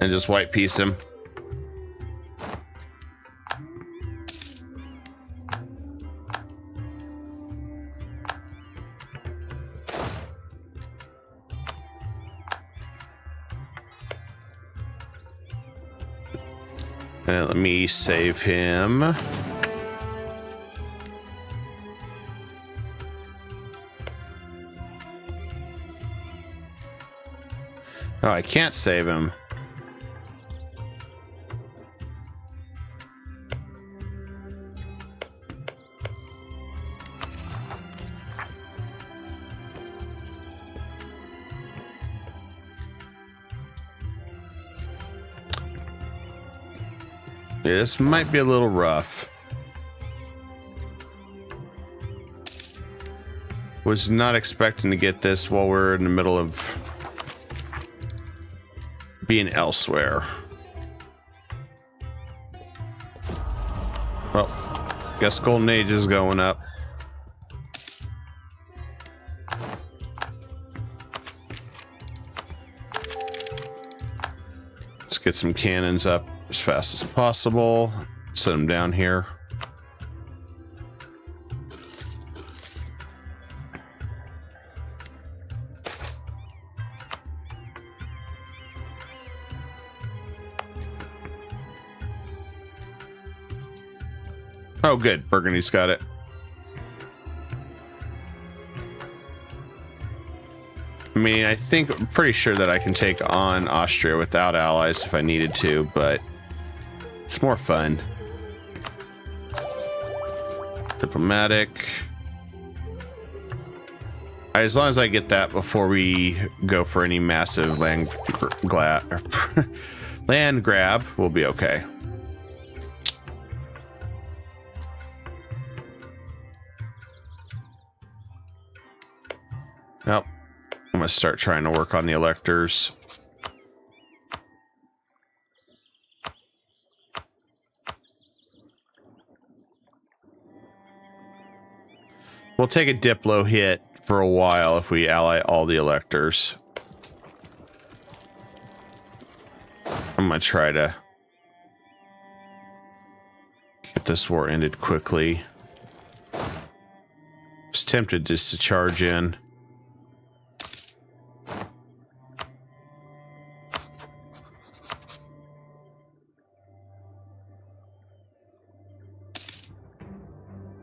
And just white piece him. And let me save him. Oh, I can't save him. Yeah, this might be a little rough. Was not expecting to get this while we're in the middle of being elsewhere. Well, guess Golden Age is going up. Let's get some cannons up as fast as possible. Set them down here. Oh, good. Burgundy's got it. I mean, I think I'm pretty sure that I can take on Austria without allies if I needed to, but it's more fun. Diplomatic. As long as I get that before we go for any massive land grab, we'll be okay. Nope. I'm gonna start trying to work on the electors. We'll take a Diplo hit for a while if we ally all the electors. I'm gonna try to get this war ended quickly. Was tempted just to charge in.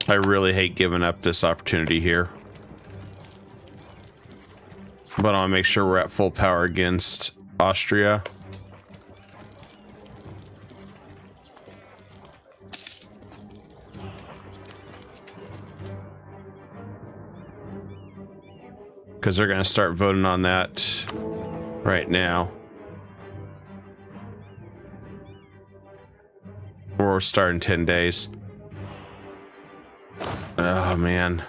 I really hate giving up this opportunity here. But I'll make sure we're at full power against Austria. Because they're going to start voting on that right now. We're starting 10 days. Oh, man.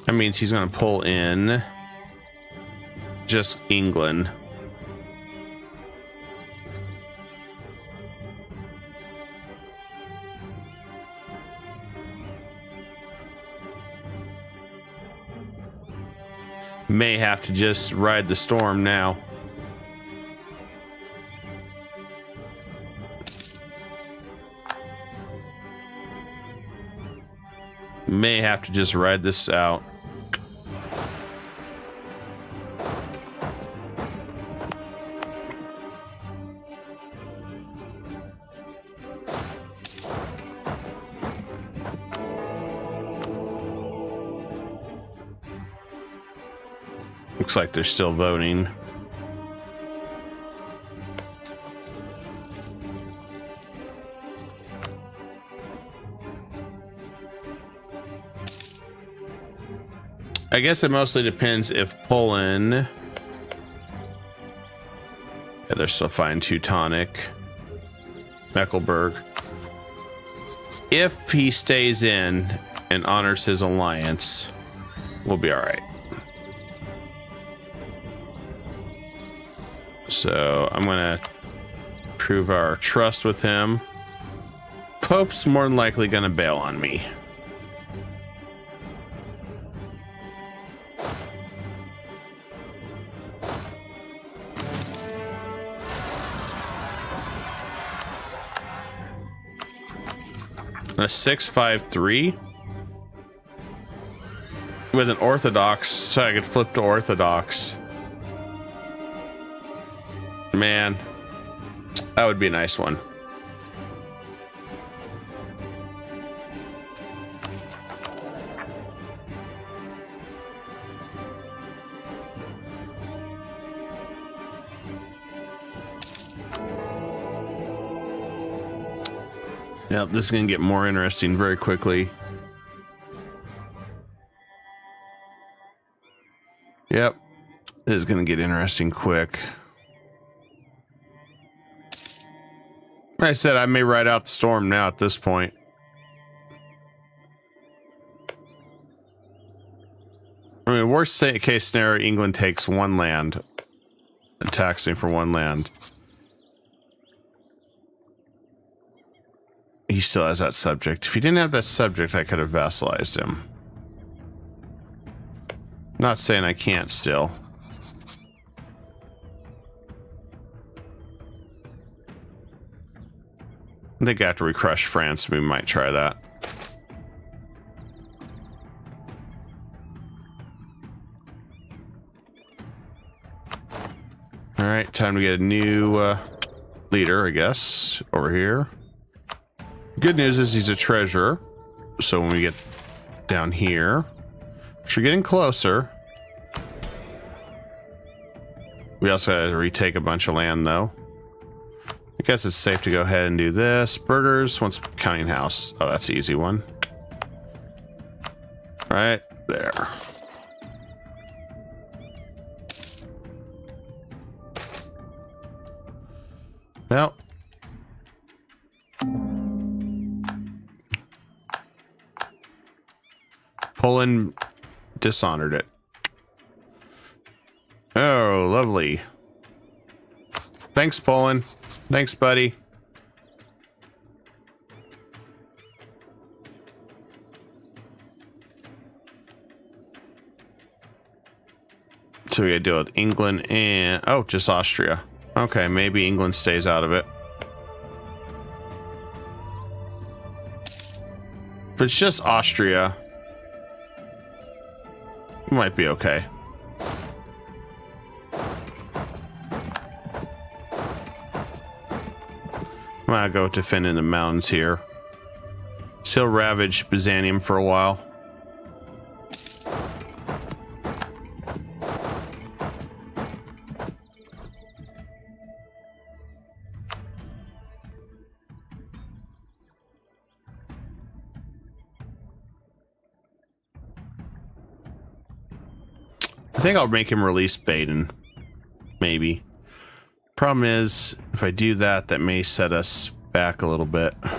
That means he's going to pull in just England. May have to just ride the storm now. May have to just ride this out. Looks like they're still voting. I guess it mostly depends if Poland... Yeah, they're still fine. Teutonic. Mecklenburg. If he stays in and honors his alliance, we'll be all right. So I'm gonna prove our trust with him. Pope's more than likely gonna bail on me. A 653. with an Orthodox, so I could flip to Orthodox. Man, that would be a nice one. Yep, this is going to get more interesting very quickly. Yep, this is going to get interesting quick. I said I may ride out the storm now at this point. I mean, worst case scenario, England takes one land. Attacks me for one land. He still has that subject. If he didn't have that subject, I could have vassalized him. Not saying I can't still. I think after we crush France, we might try that. All right, time to get a new leader, I guess, over here. Good news is he's a treasurer, so when we get down here, which we're getting closer. We also have to retake a bunch of land, though. I guess it's safe to go ahead and do this. Burgers, once counting house. Oh, that's the easy one. Right there. Well. Poland dishonored it. Oh, lovely. Thanks, Poland. Thanks, buddy. So we gotta deal with England and... oh, just Austria. Okay, maybe England stays out of it. If it's just Austria... might be okay. I'm gonna go defend in the mountains here. Still ravage Byzantium for a while. I think I'll make him release Baden. Maybe. Problem is, if I do that, that may set us back a little bit. I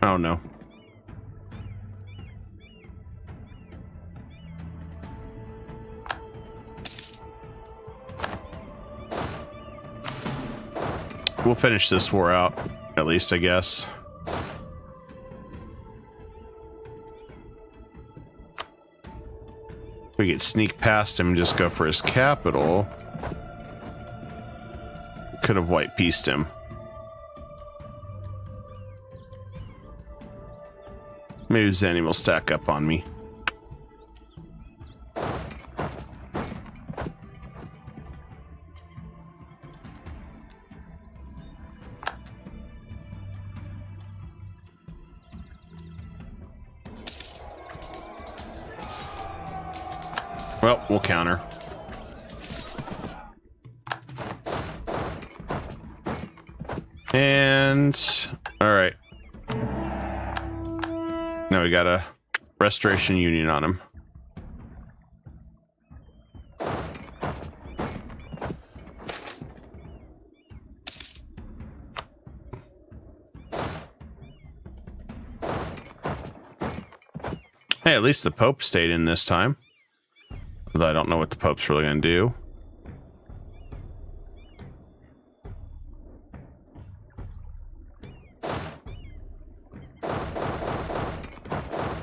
don't know. We'll finish this war out, at least, I guess. We could sneak past him and just go for his capital. Could have white pieced him. Maybe Byzantium will stack up on me. Well, we'll counter. And all right. Now we got a restoration union on him. Hey, at least the Pope stayed in this time. Although I don't know what the Pope's really going to do.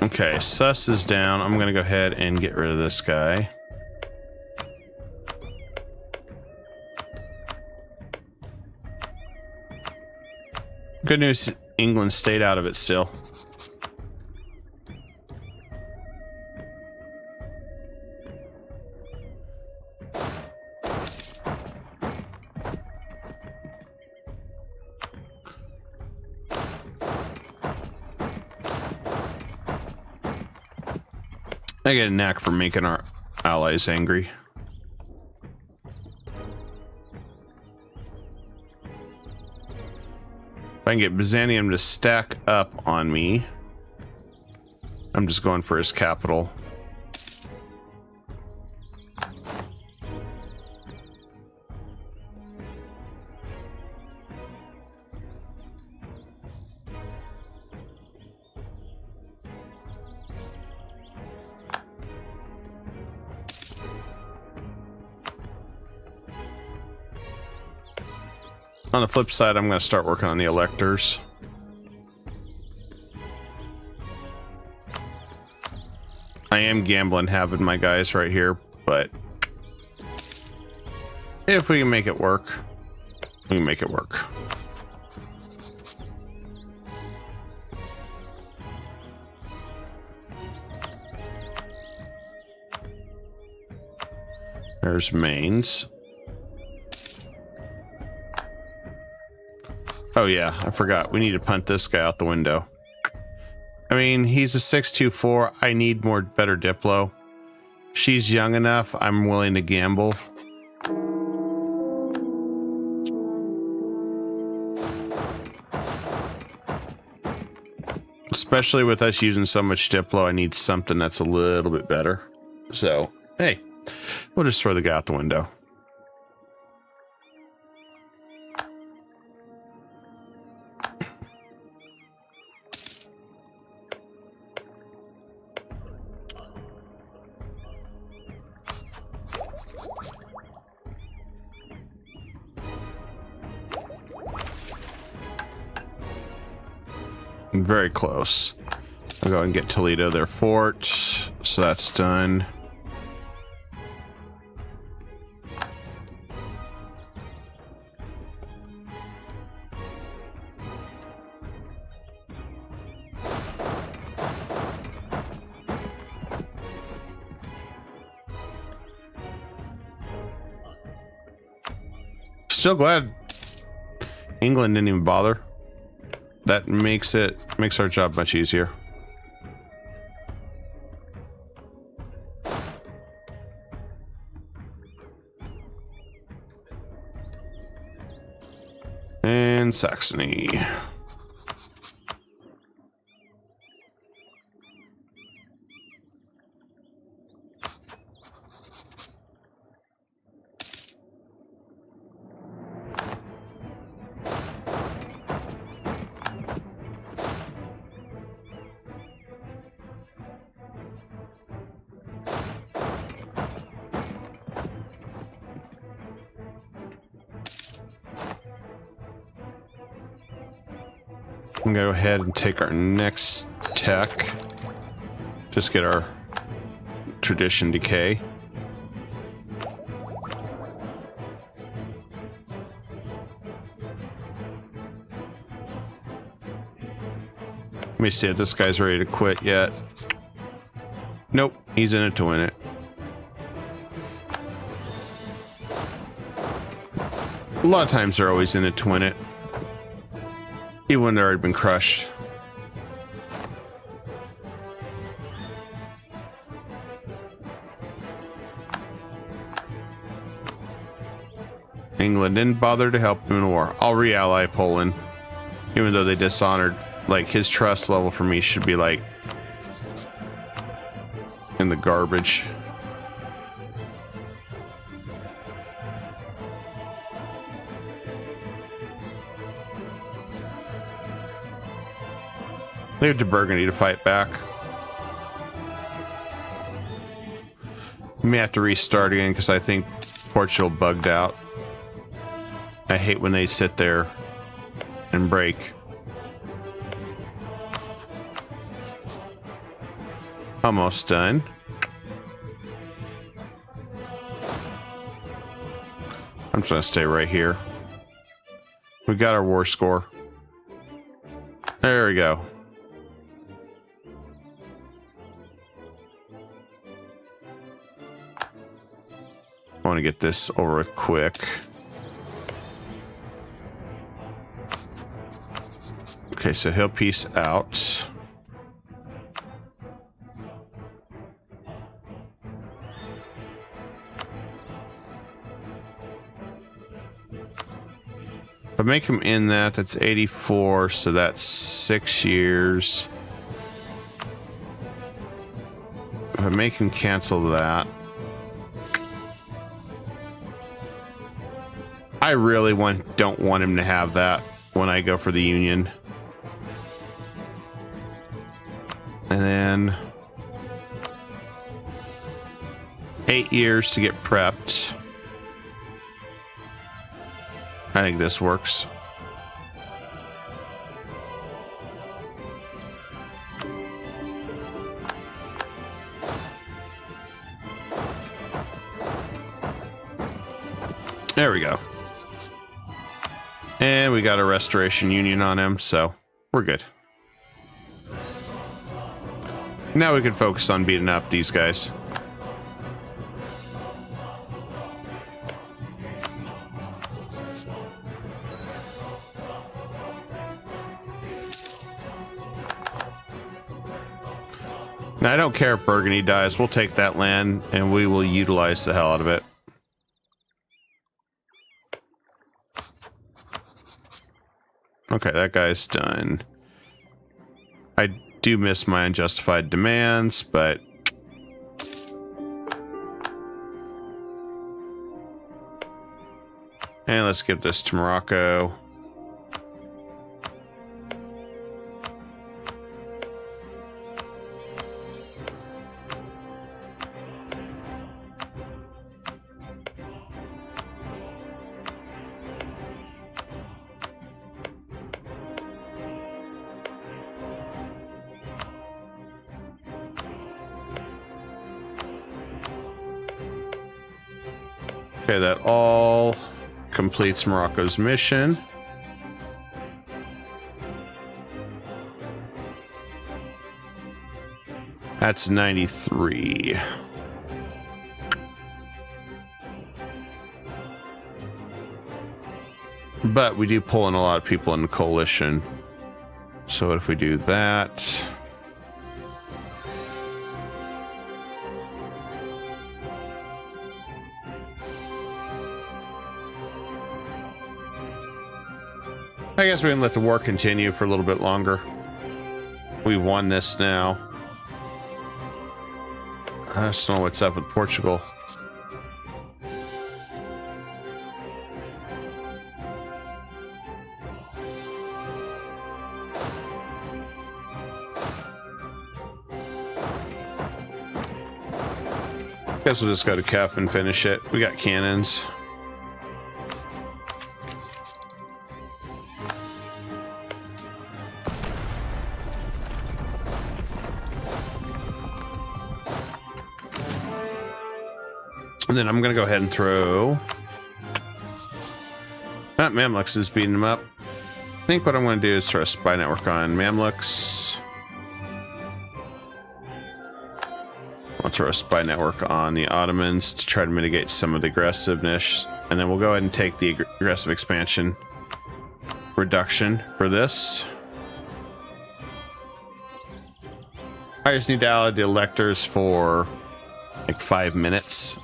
Okay, sus is down. I'm going to go ahead and get rid of this guy. Good news, England stayed out of it still. I get a knack for making our allies angry. If I can get Byzantium to stack up on me, I'm just going for his capital. On the flip side, I'm going to start working on the electors. I am gambling having my guys right here, but if we can make it work, we can make it work. There's mains. Oh yeah, I forgot. We need to punt this guy out the window. I mean, he's a 624. I need better Diplo. She's young enough. I'm willing to gamble. Especially with us using so much Diplo, I need something that's a little bit better. So, hey, we'll just throw the guy out the window. Very close. I'll go and get Toledo their fort. So that's done. Still glad England didn't even bother. That makes our job much easier. And Saxony. I'm gonna go ahead and take our next tech. Just get our tradition decay. Let me see if this guy's ready to quit yet. Nope, he's in it to win it. A lot of times they're always in it to win it. Even when they've already been crushed. England didn't bother to help him in the war. I'll re-ally Poland. Even though they dishonored, like, his trust level for me should be like in the garbage. Leave it to Burgundy to fight back. We may have to restart again because I think Portugal bugged out. I hate when they sit there and break. Almost done. I'm just gonna stay right here. We got our war score. There we go. I want to get this over with quick. Okay, so he'll peace out. If I make him in that, that's 84, so that's 6 years. If I make him cancel that, I really don't want him to have that when I go for the union. And then 8 years to get prepped. I think this works. There we go. And we got a restoration union on him, so we're good. Now we can focus on beating up these guys. Now, I don't care if Burgundy dies. We'll take that land and we will utilize the hell out of it. Okay, that guy's done. I do miss my unjustified demands, but and let's give this to Morocco. Okay, that all completes Morocco's mission. That's 93. But we do pull in a lot of people in the coalition. So what if we do that? I guess we can let the war continue for a little bit longer. We won this now. I just don't know what's up with Portugal. Guess we'll just go to Kef and finish it. We got cannons. And then I'm going to go ahead and throw... Mamluks is beating them up. I think what I'm going to do is throw a spy network on Mamluks. I'll throw a spy network on the Ottomans to try to mitigate some of the aggressiveness. And then we'll go ahead and take the aggressive expansion reduction for this. I just need to ally the electors for like 5 minutes.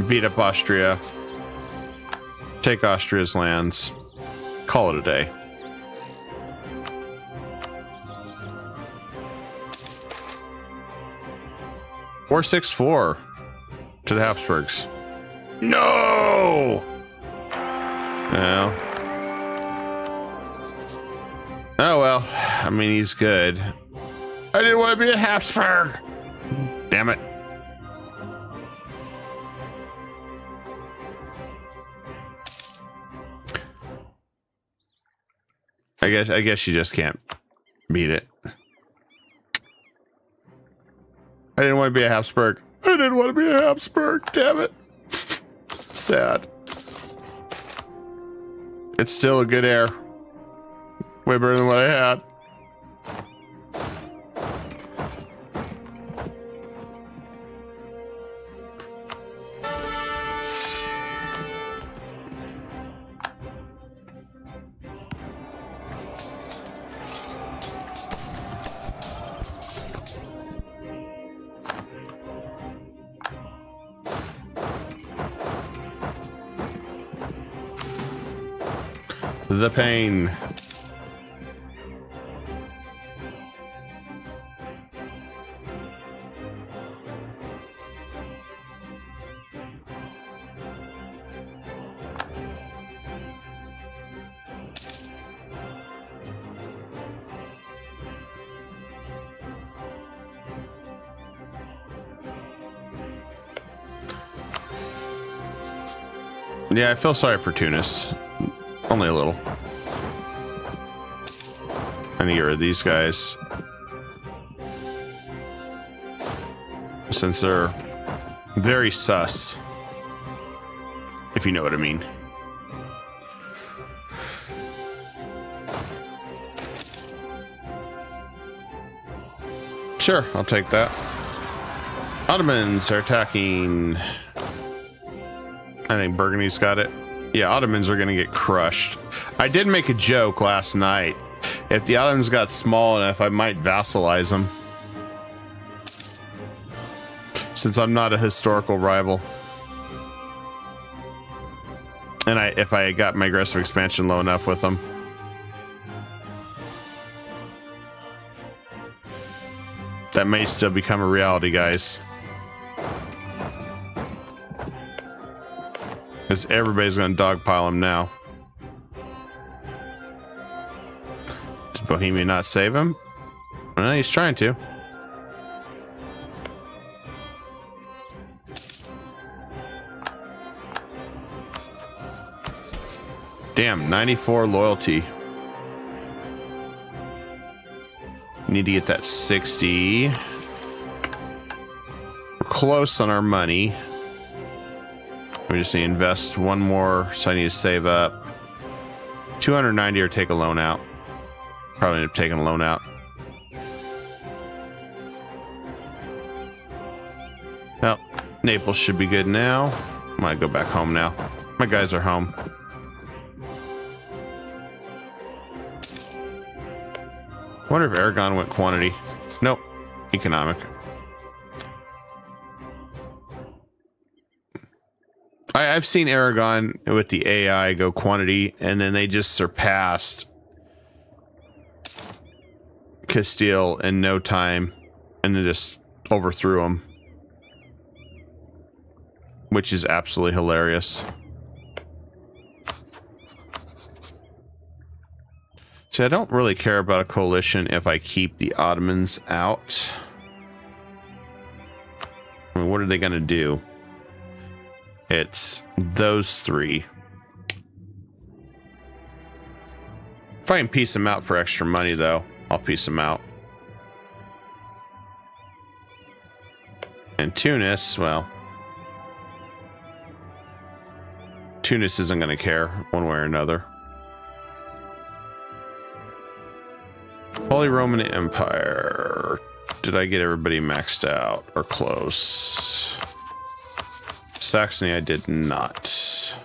Beat up Austria, take Austria's lands, call it a day. (464) to the Habsburgs. No. No. Oh well. I mean, he's good. I didn't want to be a Habsburg. Damn it. I guess you just can't beat it. I didn't want to be a Habsburg. I didn't want to be a Habsburg. Damn it. Sad. It's still a good heir. Way better than what I had. the pain. Yeah, I feel sorry for Tunis. Only a little. I need to get rid of these guys. Since they're very sus. If you know what I mean. Sure, I'll take that. Ottomans are attacking. I think Burgundy's got it. Yeah, Ottomans are going to get crushed. I did make a joke last night. If the Ottomans got small enough, I might vassalize them. Since I'm not a historical rival. And if I got my aggressive expansion low enough with them. That may still become a reality, guys. Because everybody's going to dogpile him now. Did Bohemia not save him? Well, he's trying to. Damn, 94 loyalty. Need to get that 60. We're close on our money. We just need to invest one more, so I need to save up 290 or take a loan out. Probably end up taking a loan out. Well, Naples should be good now. I might go back home now. My guys are home. I wonder if Aragon went quantity. Nope. Economic. I've seen Aragon with the AI go quantity, and then they just surpassed Castile in no time, and then just overthrew them. Which is absolutely hilarious. So I don't really care about a coalition if I keep the Ottomans out. I mean, what are they going to do? It's those three. If I can piece them out for extra money, though, I'll piece them out. And Tunis, well, Tunis isn't going to care one way or another. Holy Roman Empire. Did I get everybody maxed out or close? Saxony, I did not.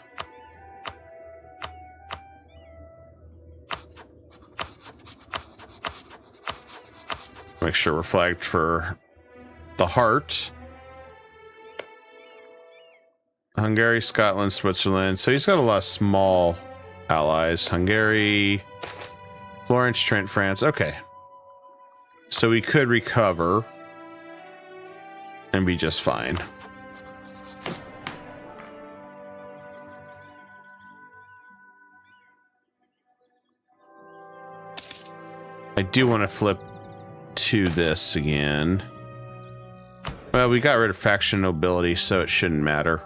Make sure we're flagged for the heart. Hungary, Scotland, Switzerland. So he's got a lot of small allies. Hungary, Florence, Trent, France. Okay. So we could recover and be just fine. I do want to flip to this again. Well, we got rid of faction nobility, so it shouldn't matter.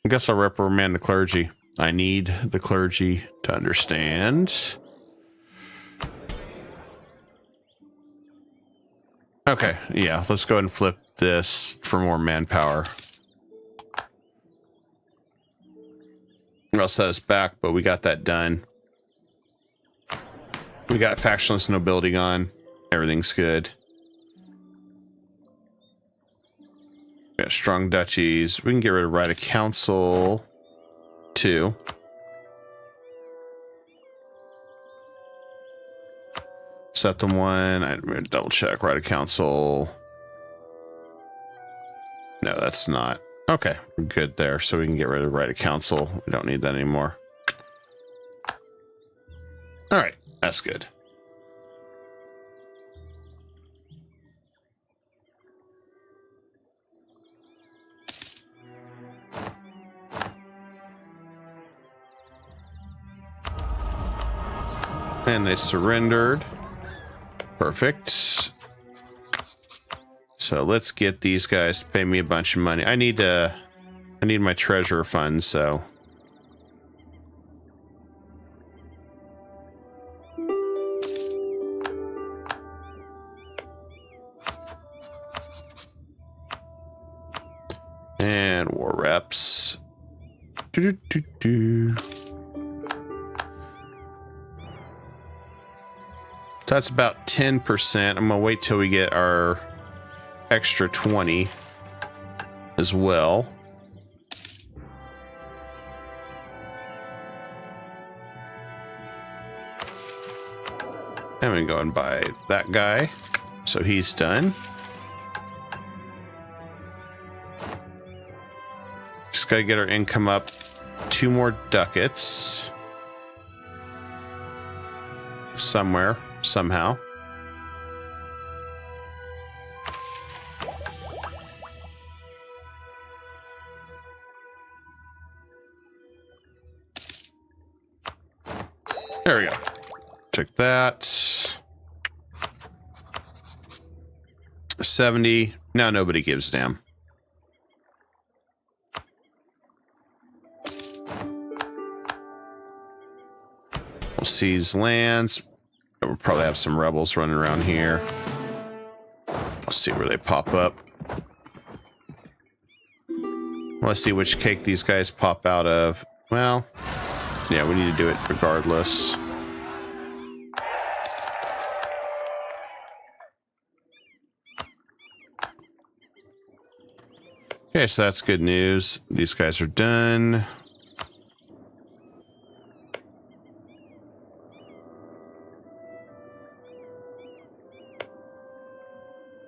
I guess I'll reprimand the clergy. I need the clergy to understand. Okay, yeah, let's go ahead and flip this for more manpower. I'll set us back, but we got that done. We got factionless nobility gone. Everything's good. We got strong duchies. We can get rid of right of council too. Set them one. I'm going to double check right of council. No, that's not. Okay, we're good there. So we can get rid of right of council. We don't need that anymore. All right, that's good. And they surrendered. Perfect. So let's get these guys to pay me a bunch of money. I need my treasure fund, so. And war reps. That's about 10%. I'm gonna wait till we get our extra 20 as well. I'm gonna go and buy that guy, so he's done. Just gotta get our income up 2 more ducats somewhere, somehow. There we go. Took that. 70. Now nobody gives a damn. We'll seize lands. We'll probably have some rebels running around here. Let's see where they pop up. Let's see which cake these guys pop out of. Well, yeah, we need to do it regardless. Okay, so that's good news. These guys are done.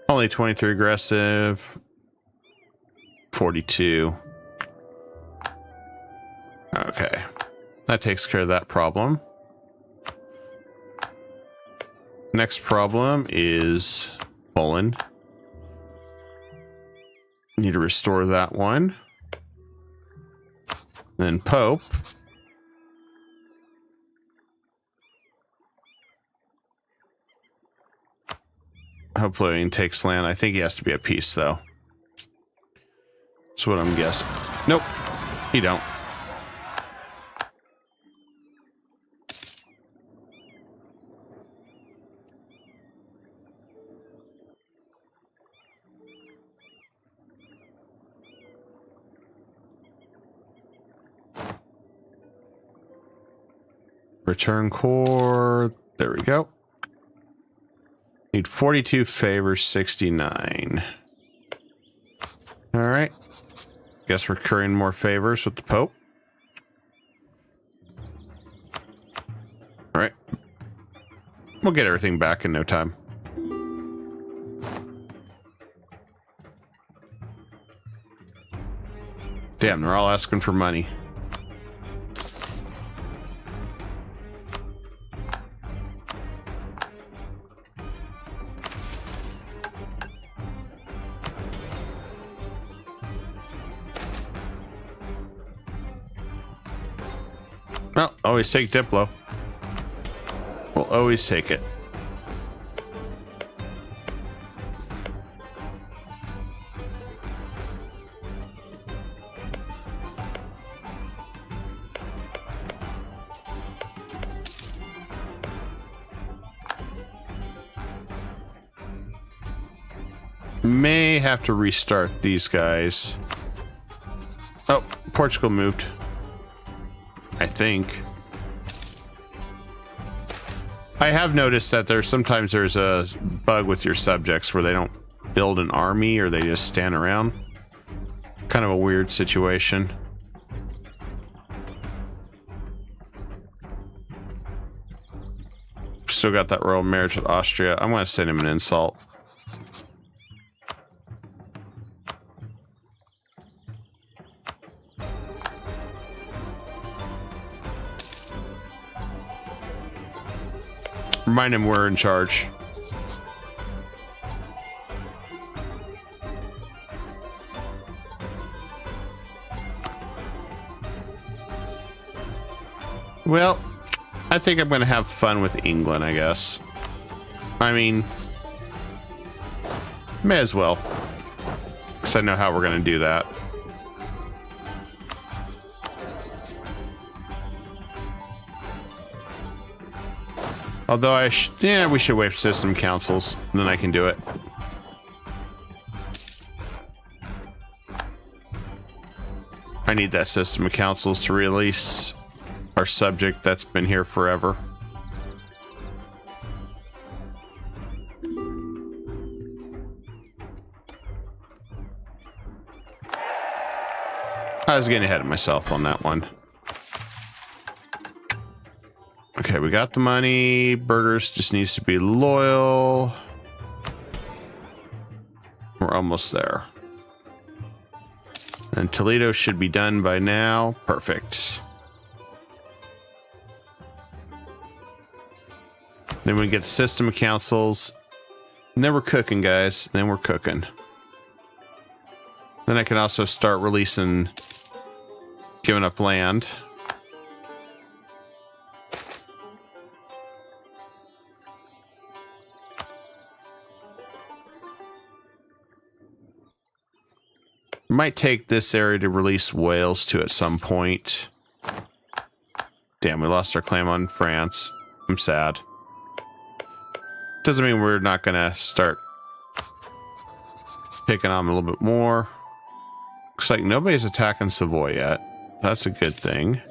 Only 23 aggressive. 42. Okay. That takes care of that problem. Next problem is Poland. Need to restore that one. Then Pope. Hopefully he takes land. I think he has to be at peace, though. That's what I'm guessing. Nope. He don't. Return core. There we go. Need 42 favors, 69. All right. Guess we're currying more favors with the Pope. All right. We'll get everything back in no time. Damn, they're all asking for money. Well, always take Diplo. We'll always take it. May have to restart these guys. Oh, Portugal moved. I think. I have noticed that sometimes there's a bug with your subjects where they don't build an army or they just stand around. Kind of a weird situation. Still got that royal marriage with Austria. I'm going to send him an insult. Remind him we're in charge. Well, I think I'm going to have fun with England, I guess. I mean, may as well. Because I know how we're going to do that. Although we should wait for system councils, and then I can do it. I need that system of councils to release our subject that's been here forever. I was getting ahead of myself on that one. Okay, we got the money. Burgers just needs to be loyal. We're almost there. And Toledo should be done by now. Perfect. Then we get the system of councils. And then we're cooking, guys. Then we're cooking. Then I can also start releasing, giving up land. Might take this area to release Wales to at some point. Damn, we lost our claim on France. I'm sad. Doesn't mean we're not gonna start picking on them a little bit more. Looks like nobody's attacking Savoy yet. That's a good thing.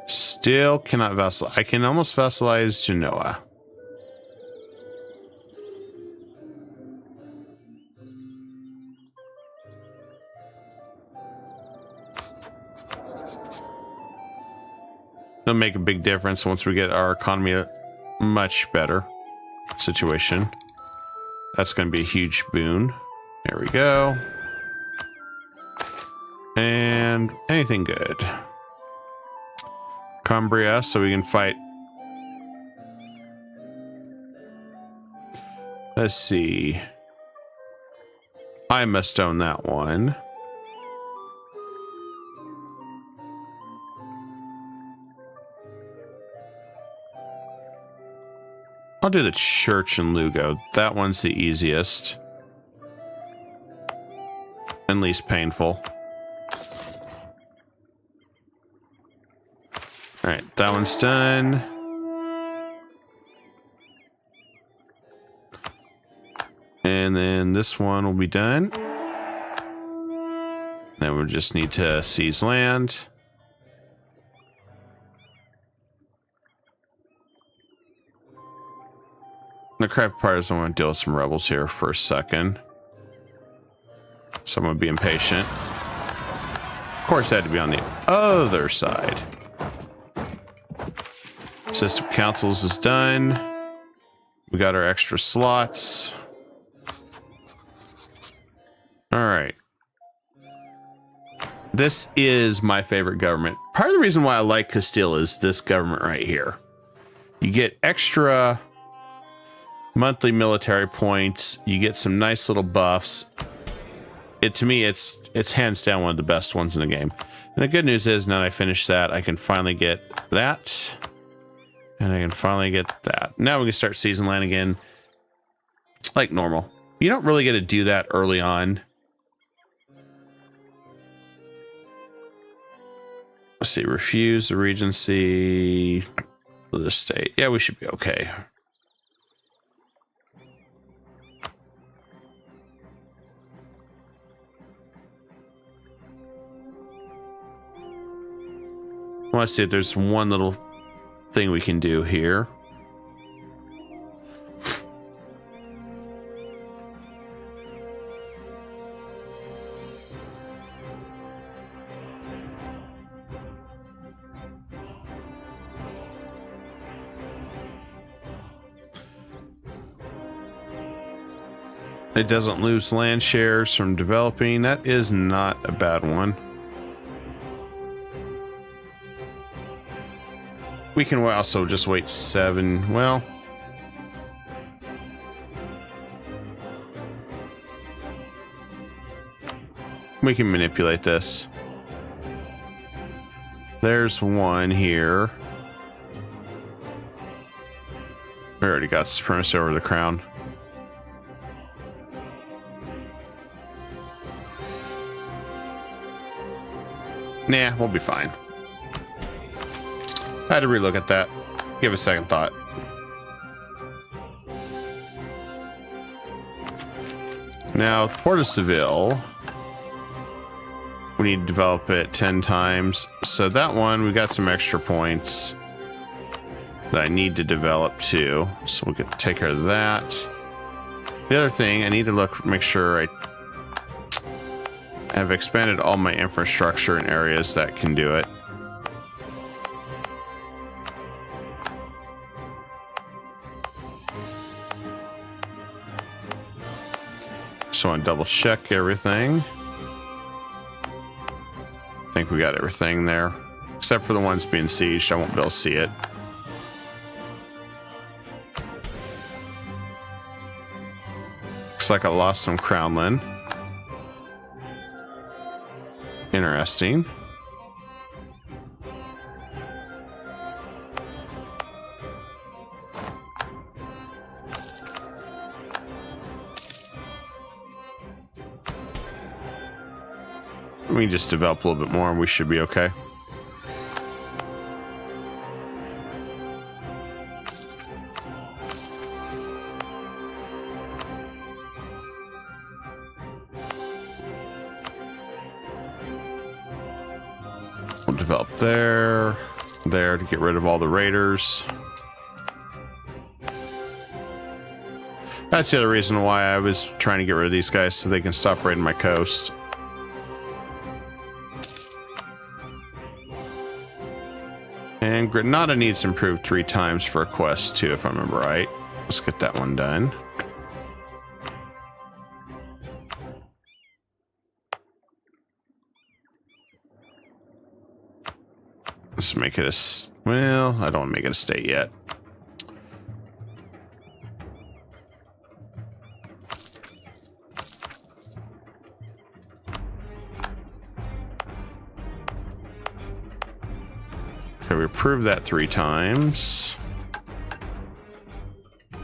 Still cannot vassal. I can almost vassalize Genoa. It'll make a big difference once we get our economy a much better situation. That's going to be a huge boon. There we go. And anything good. Cumbria, so we can fight. Let's see. I must own that one. I'll do the church in Lugo. That one's the easiest. And least painful. Alright, that one's done. And then this one will be done. Then we'll just need to seize land. The crap part is I want to deal with some rebels here for a second. So I'm going to be impatient. Of course, I had to be on the other side. System councils is done. We got our extra slots. All right. This is my favorite government. Part of the reason why I like Castile is this government right here. You get extra monthly military points. You get some nice little buffs. To me, it's hands down one of the best ones in the game. And the good news is now that I finish that, I can finally get that. And I can finally get that. Now we can start season land again like normal. You don't really get to do that early on. Let's see, refuse the regency of the state. Yeah, we should be okay. Let's see if there's one little thing we can do here. It doesn't lose land shares from developing. That is not a bad one. we can also just wait 7. Well, we can manipulate this. There's one here. We already got supremacy over the crown. Nah, we'll be fine. I had to relook at that. Give it a second thought. Now, Port of Seville. We need to develop it 10 times. So that one, we got some extra points that I need to develop too. So we can take care of that. The other thing, I need to make sure I have expanded all my infrastructure in areas that can do it. Just want to double check everything. I think we got everything there, except for the ones being sieged. I won't be able to see it. Looks like I lost some crownland. Interesting. We can just develop a little bit more and we should be okay. We'll develop there to get rid of all the raiders. That's the other reason why I was trying to get rid of these guys, so they can stop raiding my coast. And Granada needs improved 3 times for a quest too, if I remember right. Let's get that one done. Let's make it a... well, I don't want to make it a state yet. Okay, we approved that 3 times. All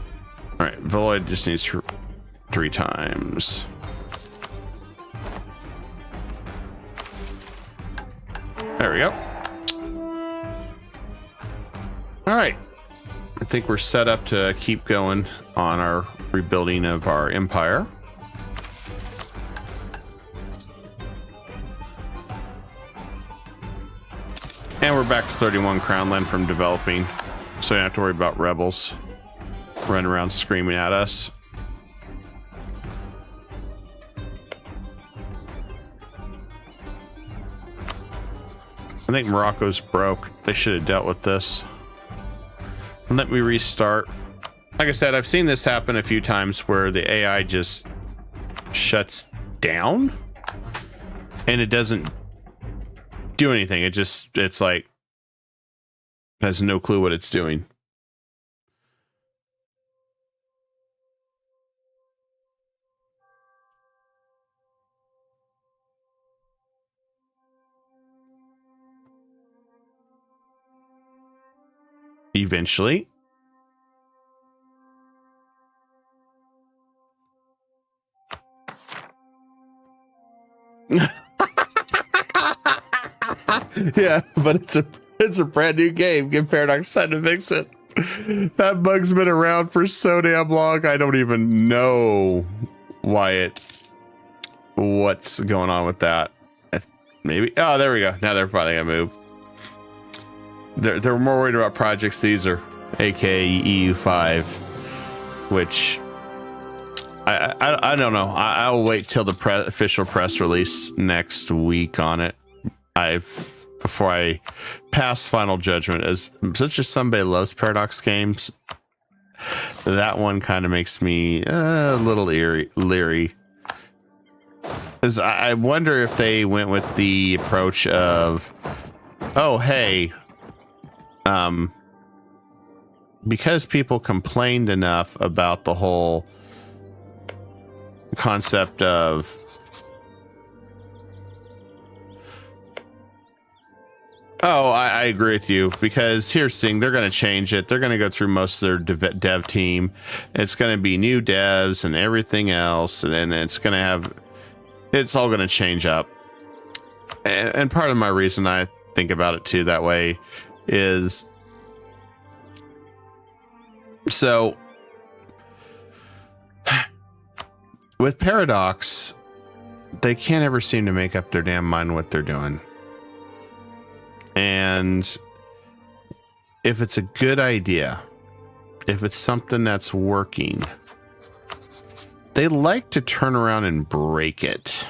right, Void just needs 3 times. There we go. All right, I think we're set up to keep going on our rebuilding of our empire. And we're back to 31 crown land from developing, so you don't have to worry about rebels running around screaming at us. I think Morocco's broke. They should have dealt with this. Let me restart. Like I said, I've seen this happen a few times where the AI just shuts down and it doesn't do anything. It's like has no clue what it's doing. Eventually. Yeah, but it's a brand new game. Give Paradox time to fix it. That bug's been around for so damn long. I don't even know what's going on with that. Maybe. Oh, there we go. Now they're finally gonna move. They're more worried about Project Caesar, aka EU5, which I don't know. I'll wait till the official press release next week on it. Before I pass final judgment, as such as somebody loves Paradox games, that one kind of makes me a little leery. Because I wonder if they went with the approach of, oh hey, because people complained enough about the whole concept of I agree with you, because here's the thing, they're going to change it. They're going to go through most of their dev team. It's going to be new devs and everything else, and then it's all going to change up. And part of my reason I think about it too that way is, so with Paradox, they can't ever seem to make up their damn mind what they're doing. And if it's a good idea, if it's something that's working, they like to turn around and break it.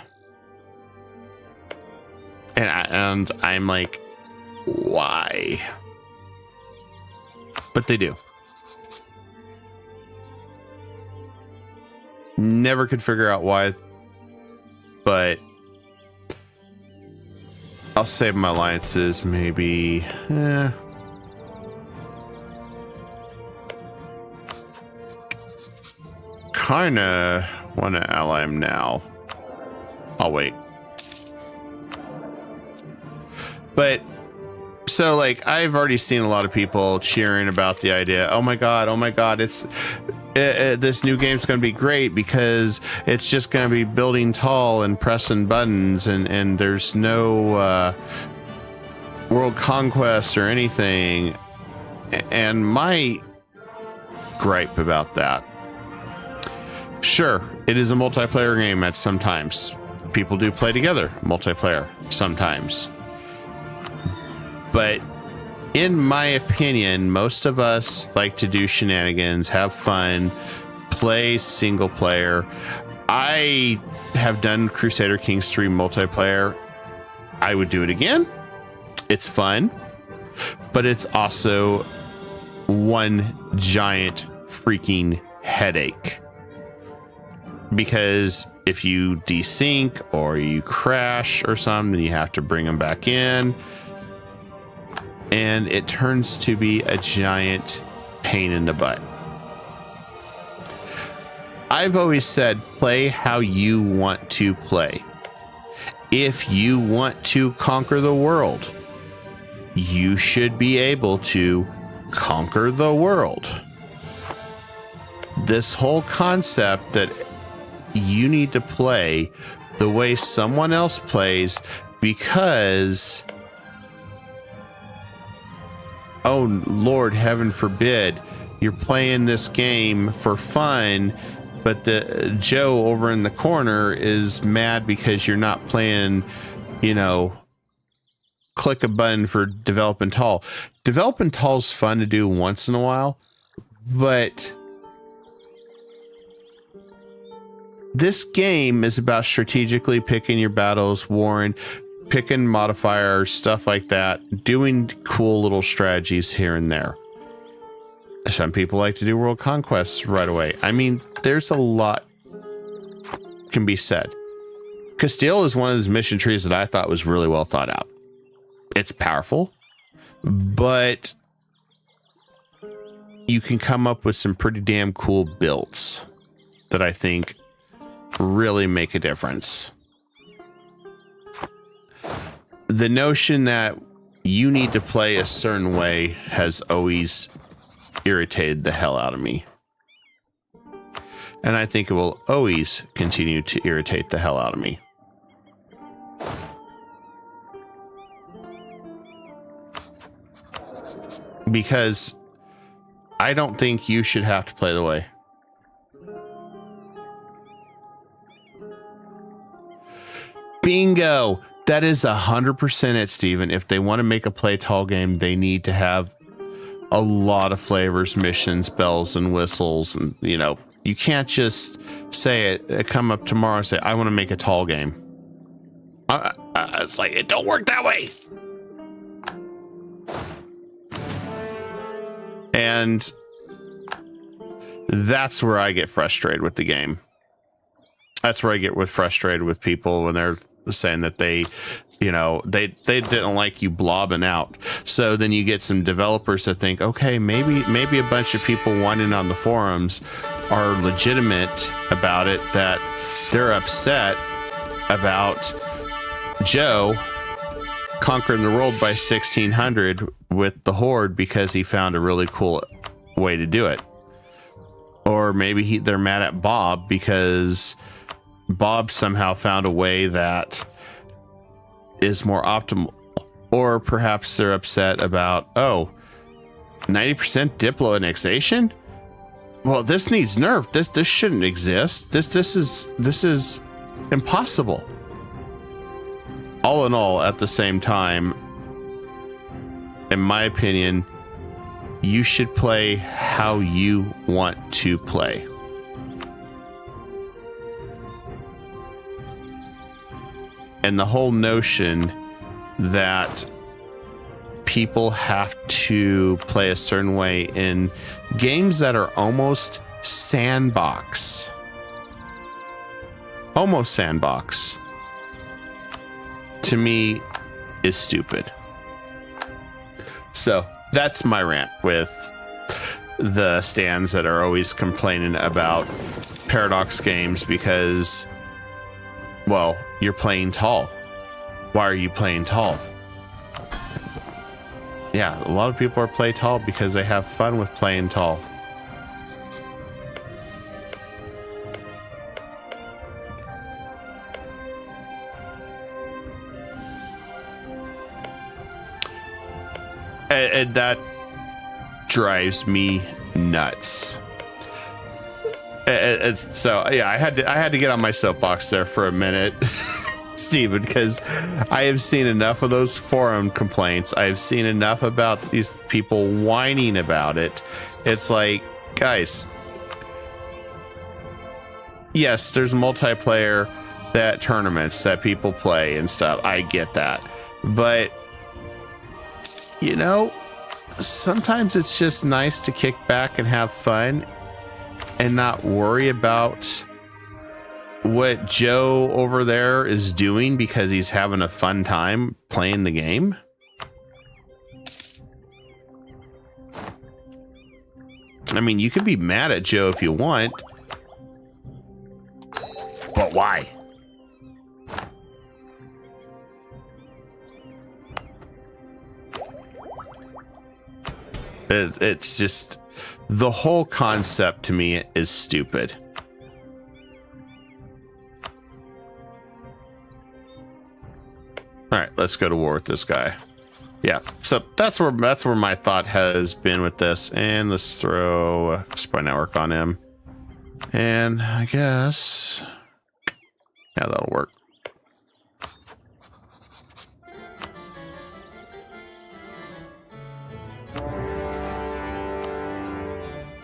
And I'm like, why? But they do. Never could figure out why, but I'll save my alliances, maybe. Kinda want to ally him now. I'll wait. But so, like, I've already seen a lot of people cheering about the idea. Oh my god, it's this new game's going to be great because it's just going to be building tall and pressing buttons, and there's no world conquest or anything. And my gripe about that, sure, it is a multiplayer game at sometimes. People do play together, multiplayer, sometimes. But in my opinion, most of us like to do shenanigans, have fun, play single player. I have done Crusader Kings 3 multiplayer. I would do it again. It's fun, but it's also one giant freaking headache. Because if you desync or you crash or something, you have to bring them back in. And it turns to be a giant pain in the butt. I've always said, play how you want to play. If you want to conquer the world, you should be able to conquer the world. This whole concept that you need to play the way someone else plays because, oh Lord, heaven forbid, you're playing this game for fun, but the Joe over in the corner is mad because you're not playing, click a button for developing tall. Developing tall is fun to do once in a while, but this game is about strategically picking your battles, warring, picking modifiers, stuff like that, doing cool little strategies here and there. Some people like to do world conquests right away. I mean, there's a lot can be said. Castile is one of those mission trees that I thought was really well thought out. It's powerful, but you can come up with some pretty damn cool builds that I think really make a difference. The notion that you need to play a certain way has always irritated the hell out of me. And I think it will always continue to irritate the hell out of me. Because I don't think you should have to play the way. Bingo! That is 100% it, Steven. If they want to make a play tall game, they need to have a lot of flavors, missions, bells and whistles. And, you can't just say it, come up tomorrow and say, I want to make a tall game. It's like, it don't work that way. And that's where I get frustrated with the game. That's where I get frustrated with people when they're saying that they didn't like you blobbing out. So then you get some developers that think, okay, maybe a bunch of people whining on the forums are legitimate about it, that they're upset about Joe conquering the world by 1600 with the Horde because he found a really cool way to do it. Or maybe they're mad at Bob because Bob somehow found a way that is more optimal. Or perhaps they're upset about, 90% Diplo annexation? Well, this needs nerf. This shouldn't exist. This is impossible. All in all, at the same time, in my opinion, you should play how you want to play. And the whole notion that people have to play a certain way in games that are almost sandbox, to me is stupid. So that's my rant with the stands that are always complaining about Paradox games because, well, you're playing tall. Why are you playing tall? Yeah, a lot of people are play tall because they have fun with playing tall. And that drives me nuts. So yeah, I had to get on my soapbox there for a minute, Steven, because I have seen enough of those forum complaints. I've seen enough about these people whining about it. It's like, guys, yes, there's multiplayer that tournaments that people play and stuff. I get that, but you know, sometimes it's just nice to kick back and have fun and not worry about what Joe over there is doing because he's having a fun time playing the game. I mean, you can be mad at Joe if you want, but why? It's just, the whole concept to me is stupid. All right, let's go to war with this guy. Yeah, so that's where my thought has been with this. And let's throw a spy network on him. And I guess, yeah, that'll work.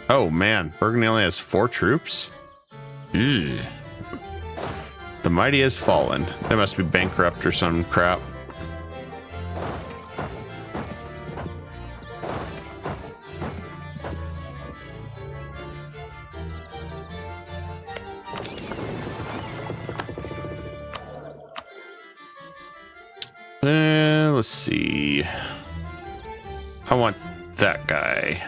Oh man, Burgundy only has 4 troops? Ew. The mighty has fallen. They must be bankrupt or some crap. Let's see. I want that guy.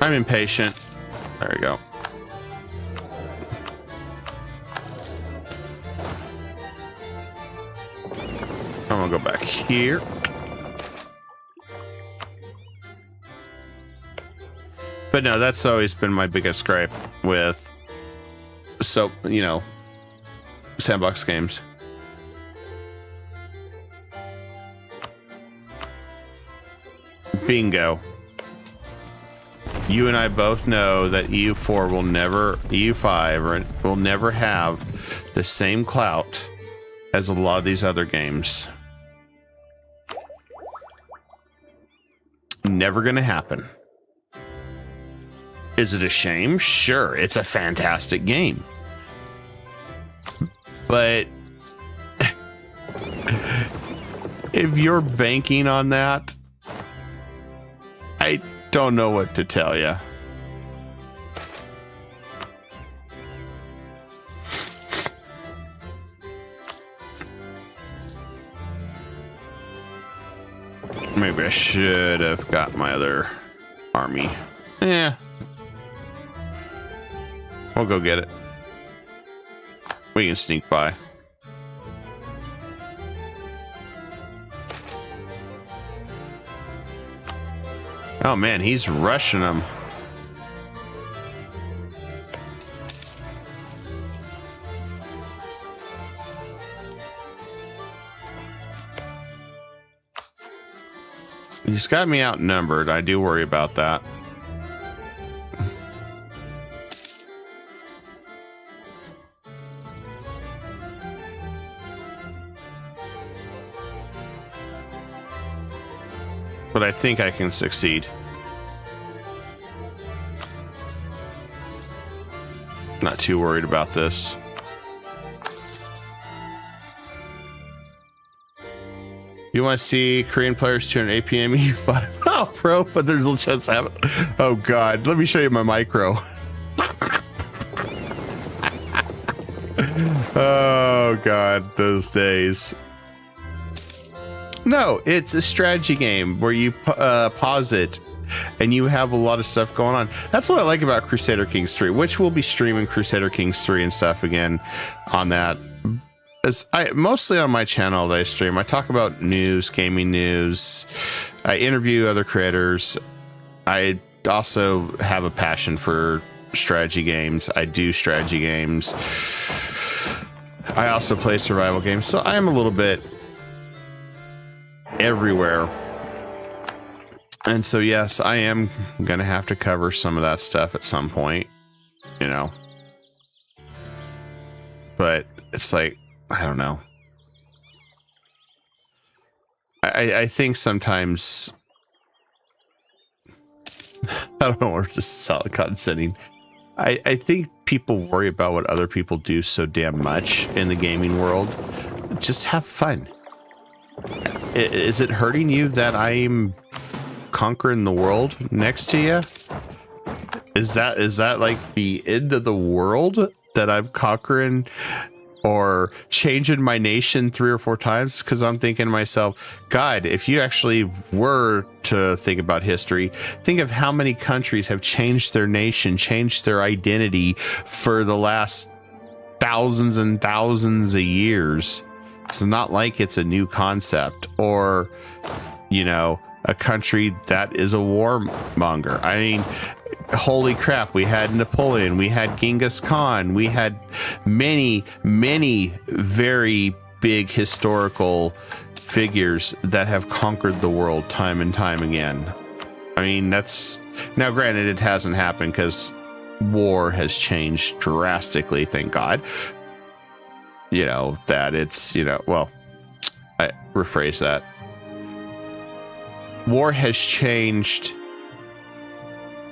I'm impatient. There we go. I'm gonna go back here. But no, that's always been my biggest gripe with, so, you know, sandbox games. Bingo. You and I both know that EU4 will never, EU5 will never have the same clout as a lot of these other games. Never gonna happen. Is it a shame? Sure, it's a fantastic game. But if you're banking on that, don't know what to tell you. Maybe I should have got my other army. Yeah. We'll go get it. We can sneak by. Oh man, he's rushing them. He's got me outnumbered. I do worry about that. But I think I can succeed. Not too worried about this. You want to see Korean players turn APM E5? Oh, bro, but there's a little chance to have it. Oh, God. Let me show you my micro. Oh, God. Those days. No, it's a strategy game where you pause it and you have a lot of stuff going on. That's what I like about Crusader Kings 3, which we'll be streaming Crusader Kings 3 and stuff again on that. Mostly on my channel that I stream. I talk about news, gaming news. I interview other creators. I also have a passion for strategy games. I do strategy games. I also play survival games. So I am a little bit everywhere. And so, yes, I am going to have to cover some of that stuff at some point, you know. But it's like, I don't know. I think sometimes I don't know, we're just solid condescending. I think people worry about what other people do so damn much in the gaming world. Just have fun. Is it hurting you that I'm conquering the world next to you? Is that like the end of the world that I'm conquering or changing my nation 3 or 4 times? Because I'm thinking to myself, God, if you actually were to think about history, think of how many countries have changed their nation, changed their identity for the last thousands and thousands of years. It's not like it's a new concept or, you know, a country that is a warmonger. I mean, holy crap, we had Napoleon, we had Genghis Khan, we had many, many very big historical figures that have conquered the world time and time again. I mean, that's, now granted, it hasn't happened because war has changed drastically, thank God. You know, that it's, you know, well, I rephrase that. War has changed,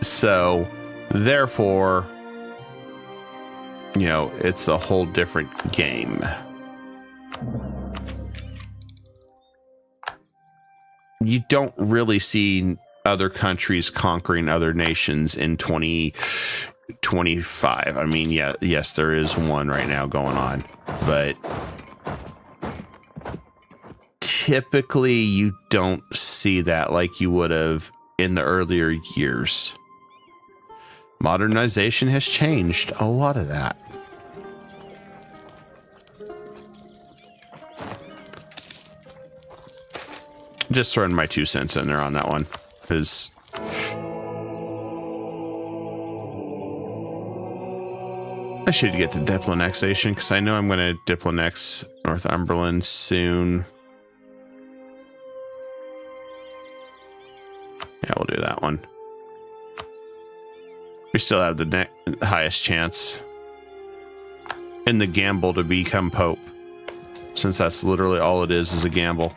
so therefore, you know, it's a whole different game. You don't really see other countries conquering other nations in 2025. I mean, yeah, yes, there is one right now going on, but typically you don't see that like you would have in the earlier years. Modernization has changed a lot of that. Just throwing my 2 cents in there on that one, because I should get the Diplonexation, because I know I'm going to Diplonex Northumberland soon. Yeah, we'll do that one. We still have the highest chance in the gamble to become Pope, since that's literally all it is a gamble.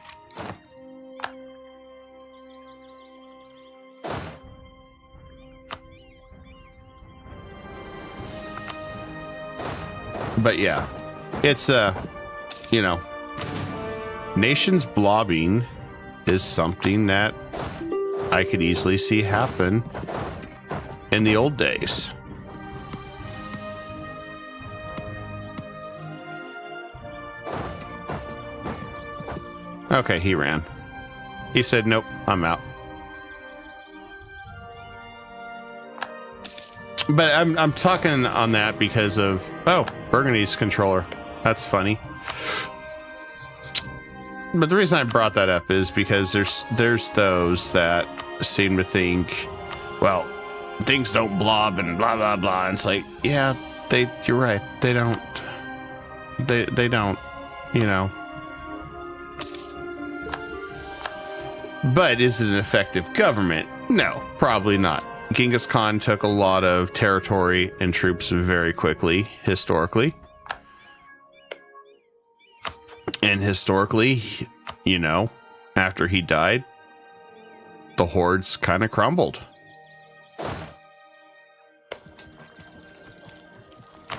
But yeah, it's you know, nations blobbing is something that I could easily see happen in the old days. Okay, he ran. He said, nope, I'm out. But I'm talking on that because of, oh, Burgundy's controller. That's funny. But the reason I brought that up is because there's those that seem to think, well, things don't blob and blah, blah, blah. And it's like, yeah, you're right. They don't, you know. But is it an effective government? No, probably not. Genghis Khan took a lot of territory and troops very quickly, historically. And historically, you know, after he died, the hordes kind of crumbled.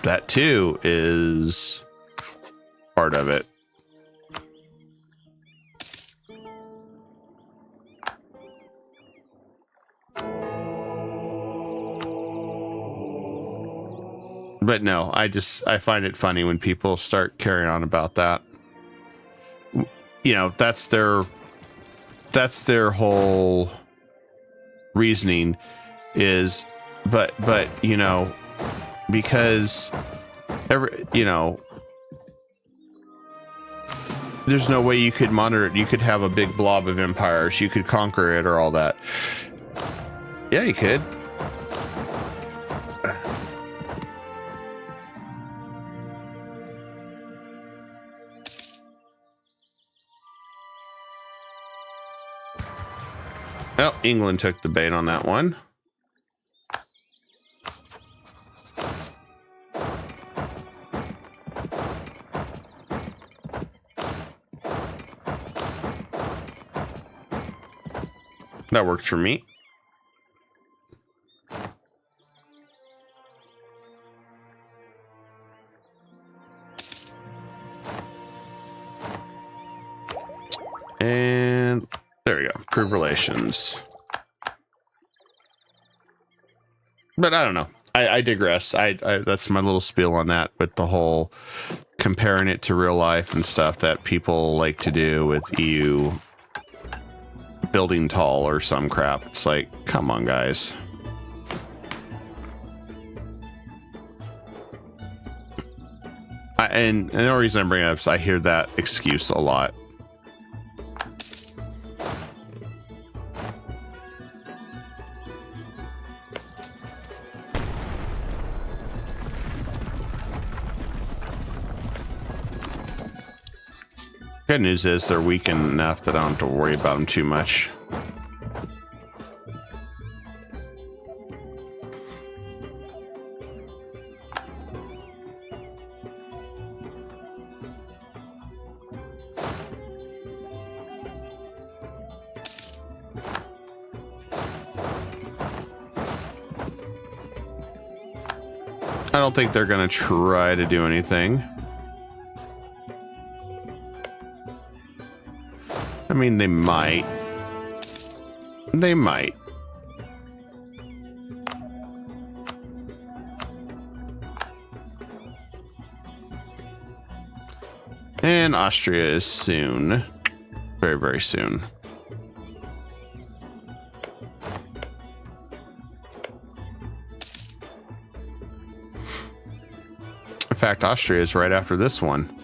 That too is part of it. But no, I find it funny when people start carrying on about that. You know, that's their whole reasoning is, but you know, because you know, there's no way you could monitor it. You could have a big blob of empires. You could conquer it or all that. Yeah, you could. Well, England took the bait on that one. That worked for me. And there we go. Improve relations. But I don't know. I digress. I that's my little spiel on that, with the whole comparing it to real life and stuff that people like to do with EU building tall or some crap. It's like, come on, guys. And the only reason I bring it up is I hear that excuse a lot. Good news is they're weakened enough that I don't have to worry about them too much. I don't think they're going to try to do anything. I mean, they might. They might. And Austria is soon. Very, very soon. In fact, Austria is right after this one.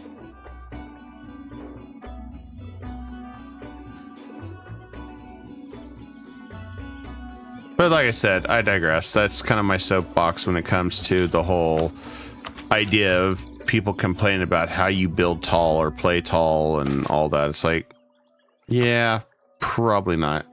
But like I said, I digress. That's kind of my soapbox when it comes to the whole idea of people complaining about how you build tall or play tall and all that. It's like, yeah, probably not.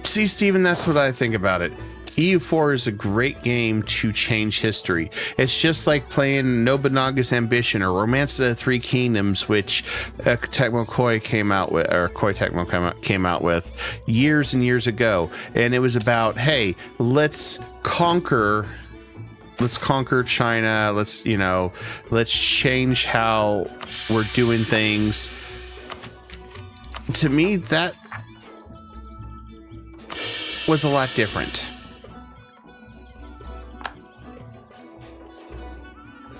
See, Steven, that's what I think about it. EU4 is a great game to change history. It's just like playing Nobunaga's Ambition or Romance of the Three Kingdoms, which Tecmo Koei came out with, or Koei Tecmo came out with years and years ago. And it was about, hey, let's conquer let's conquer China. Let's change how we're doing things. To me, that was a lot different.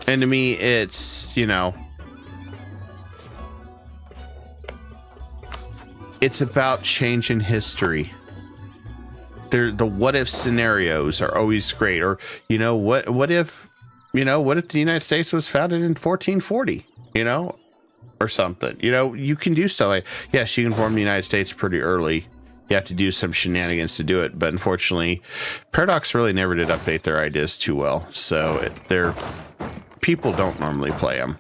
And to me, it's, it's about changing history. The what if scenarios are always great. Or, what if the United States was founded in 1440, or something. You can do stuff like, yes, you can form the United States pretty early. You have to do some shenanigans to do it. But unfortunately, Paradox really never did update their ideas too well. So people don't normally play them.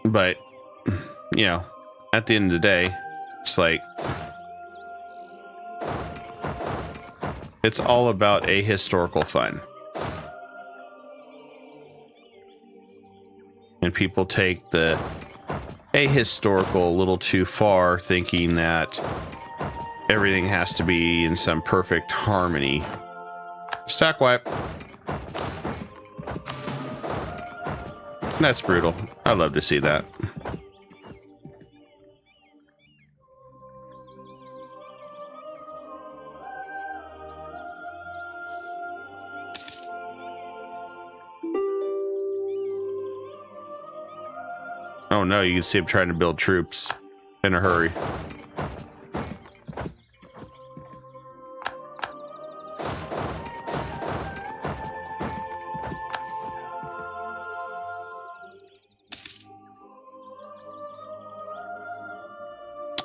But, at the end of the day, it's like, it's all about ahistorical fun. And people take the ahistorical a little too far, thinking that everything has to be in some perfect harmony. Stack wipe. That's brutal. I love to see that. Oh no, you can see him trying to build troops in a hurry.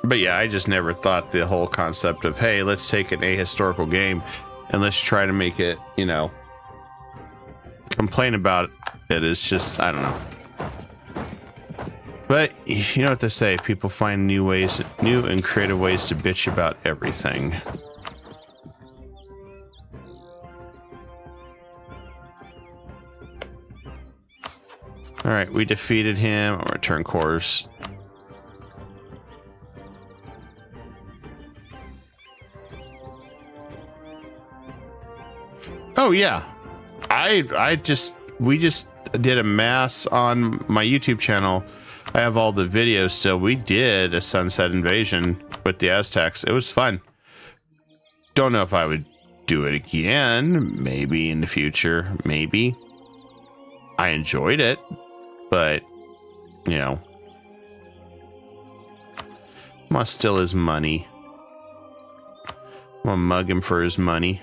But yeah, I just never thought the whole concept of, hey, let's take an ahistorical game and let's try to make it, complain about it is just, I don't know. But you know what they say, people find new and creative ways to bitch about everything. All right, we defeated him. I'll return course. Oh yeah, we just did a mass on my YouTube channel. I have all the videos still. We did a sunset invasion with the Aztecs. It was fun. Don't know if I would do it again. Maybe in the future. Maybe. I enjoyed it, but I'm gonna steal his money. I'm gonna mug him for his money.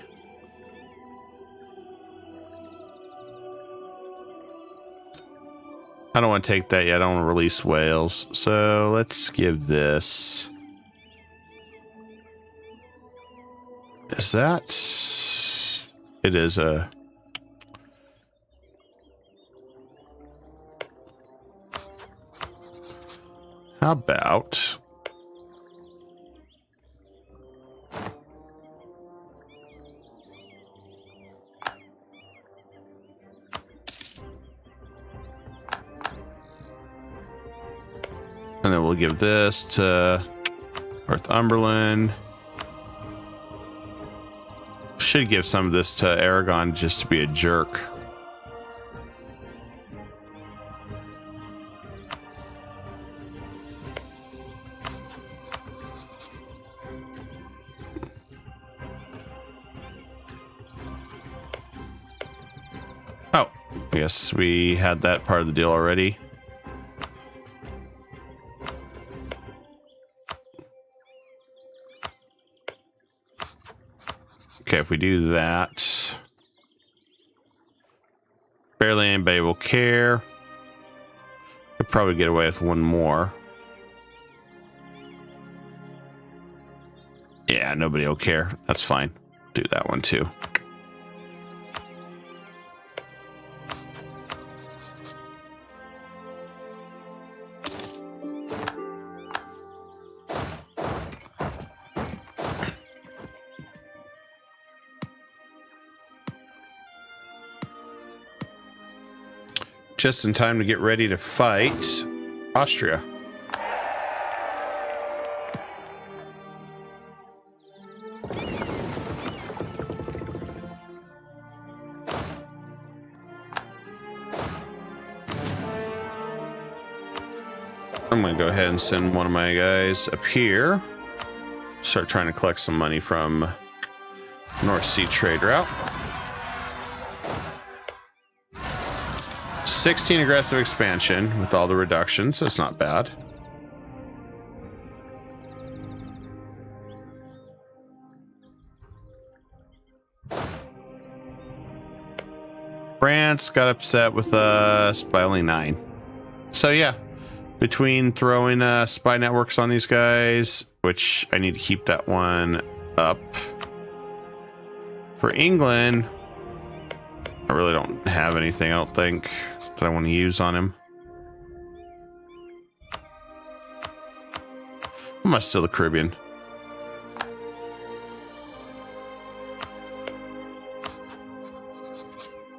I don't want to take that yet. I don't want to release whales. So let's give this. Is that? It is a. How about? And then we'll give this to Northumberland. Should give some of this to Aragon just to be a jerk. Oh, I guess we had that part of the deal already. Okay, if we do that, barely anybody will care. Could probably get away with one more. Yeah, nobody will care. That's fine. Do that one too. Just in time to get ready to fight Austria. I'm going to go ahead and send one of my guys up here. Start trying to collect some money from North Sea trade route. 16 aggressive expansion with all the reductions. That's not bad. France got upset with us by only 9. So yeah, between throwing spy networks on these guys, which I need to keep that one up. For England, I really don't have anything, I don't think, that I want to use on him. I must steal the Caribbean.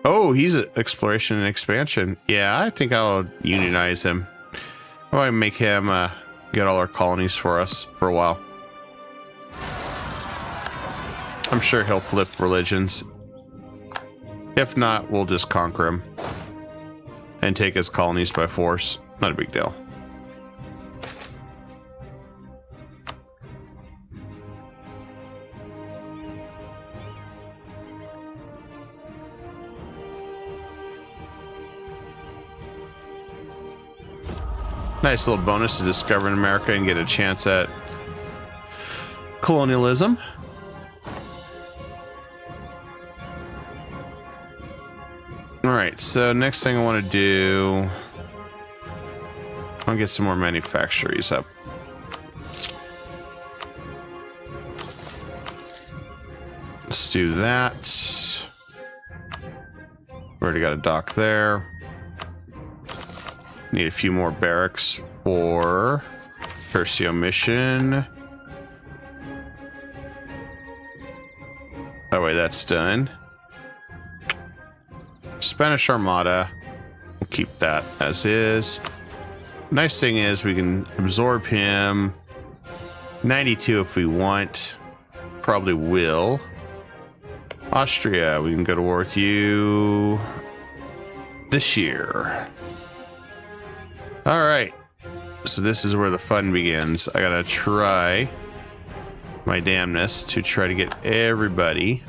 Oh, he's an exploration and expansion. Yeah, I think I'll unionize him. I might make him get all our colonies for us for a while. I'm sure he'll flip religions. If not, we'll just conquer him and take his colonies by force. Not a big deal. Nice little bonus to discover in America and get a chance at colonialism. All right, so next thing I want to do, I'll get some more manufactories up. Let's do that. We already got a dock there. Need a few more barracks for Tercio mission. That way that's done. Spanish Armada. We'll keep that as is. Nice thing is we can absorb him. 92 if we want. Probably will. Austria, we can go to war with you this year. All right, so this is where the fun begins. I gotta try my damnness to try to get everybody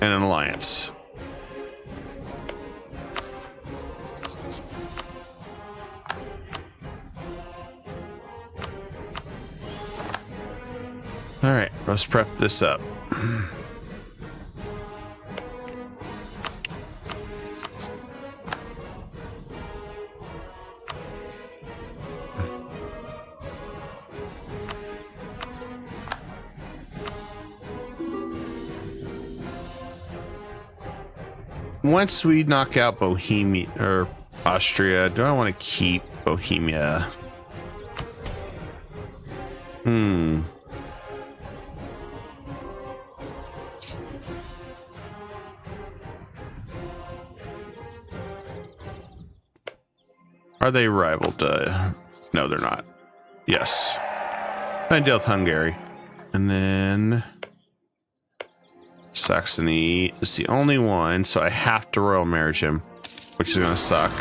in an alliance. All right, let's prep this up. Once we knock out Bohemia or Austria, do I want to keep Bohemia? Are they rival to... No, they're not. Yes. I deal with Hungary. And then... Saxony is the only one, so I have to royal marriage him, which is going to suck.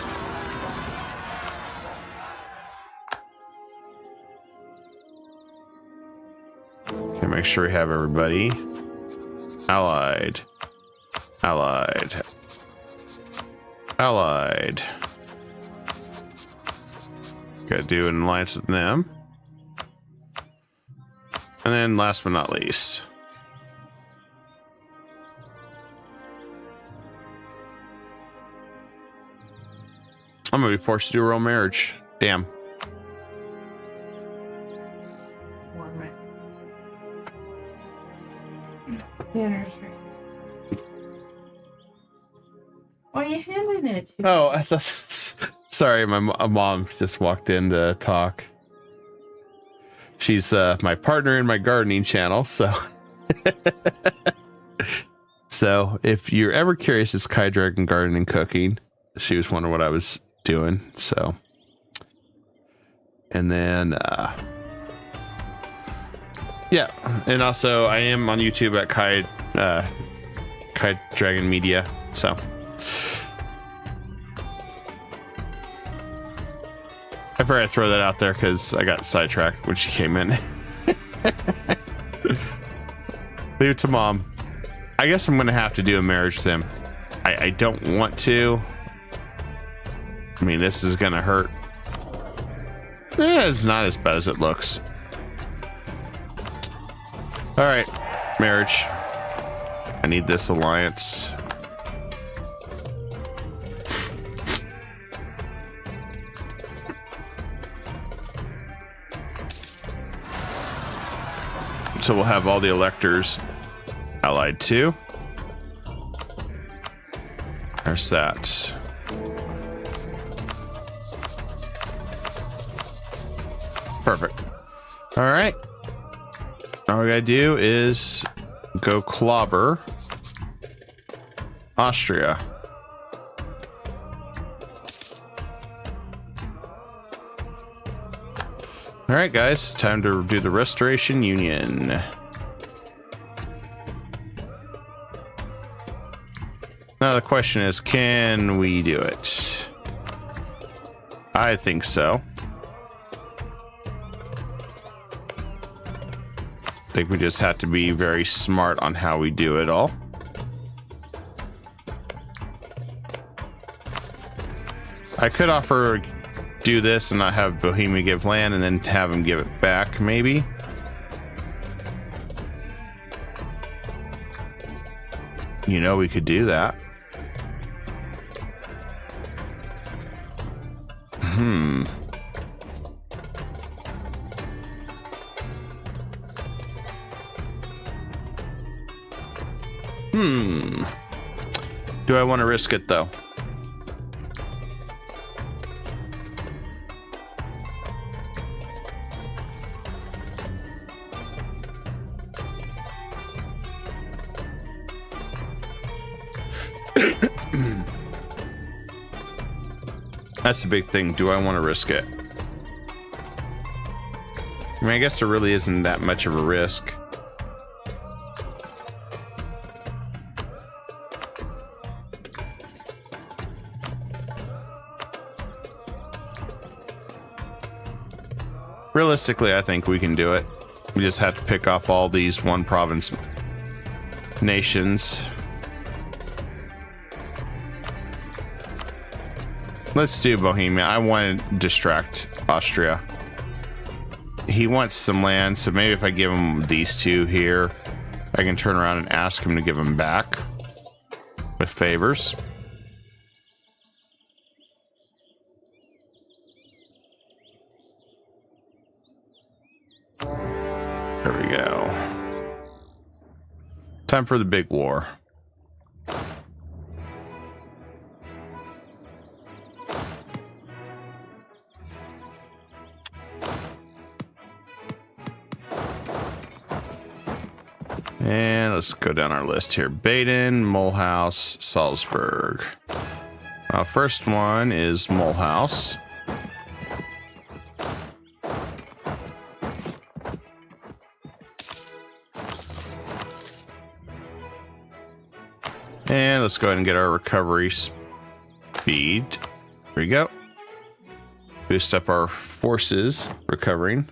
Okay, make sure we have everybody. Allied. Allied. Allied. Gotta do an alliance with them. And then last but not least... I'm gonna be forced to do a royal marriage. Damn. Why are you handing it to? Oh, I thought. Sorry, my mom just walked in to talk. She's my partner in my gardening channel, so. So, if you're ever curious, it's Kai Dragon Gardening and Cooking. She was wondering what I was doing, so. And then, yeah, and also I am on YouTube at Kai Dragon Media, so. figured I'd throw that out there because I got sidetracked when she came in. Leave it to mom. I guess I'm gonna have to do a marriage sim. I don't want to. I mean, this is gonna hurt. It's not as bad as it looks. All right, marriage. I need this alliance. So we'll have all the electors allied too. There's that. Perfect. All right. All we gotta do is go clobber Austria. All right, guys, time to do the Restoration Union. Now the question is, can we do it? I think so. I think we just have to be very smart on how we do it all. I could offer do this and not have Bohemia give land and then have him give it back, maybe. You know, we could do that. Do I want to risk it though? That's the big thing. Do I want to risk it? I mean, I guess there really isn't that much of a risk. Realistically, I think we can do it. We just have to pick off all these one province nations. Let's do Bohemia. I want to distract Austria. He wants some land, so maybe if I give him these two here, I can turn around and ask him to give them back with favors. There we go. Time for the big war. And let's go down our list here. Baden, Mulhouse, Salzburg. First one is Mulhouse. And let's go ahead and get our recovery speed. There we go. Boost up our forces recovering.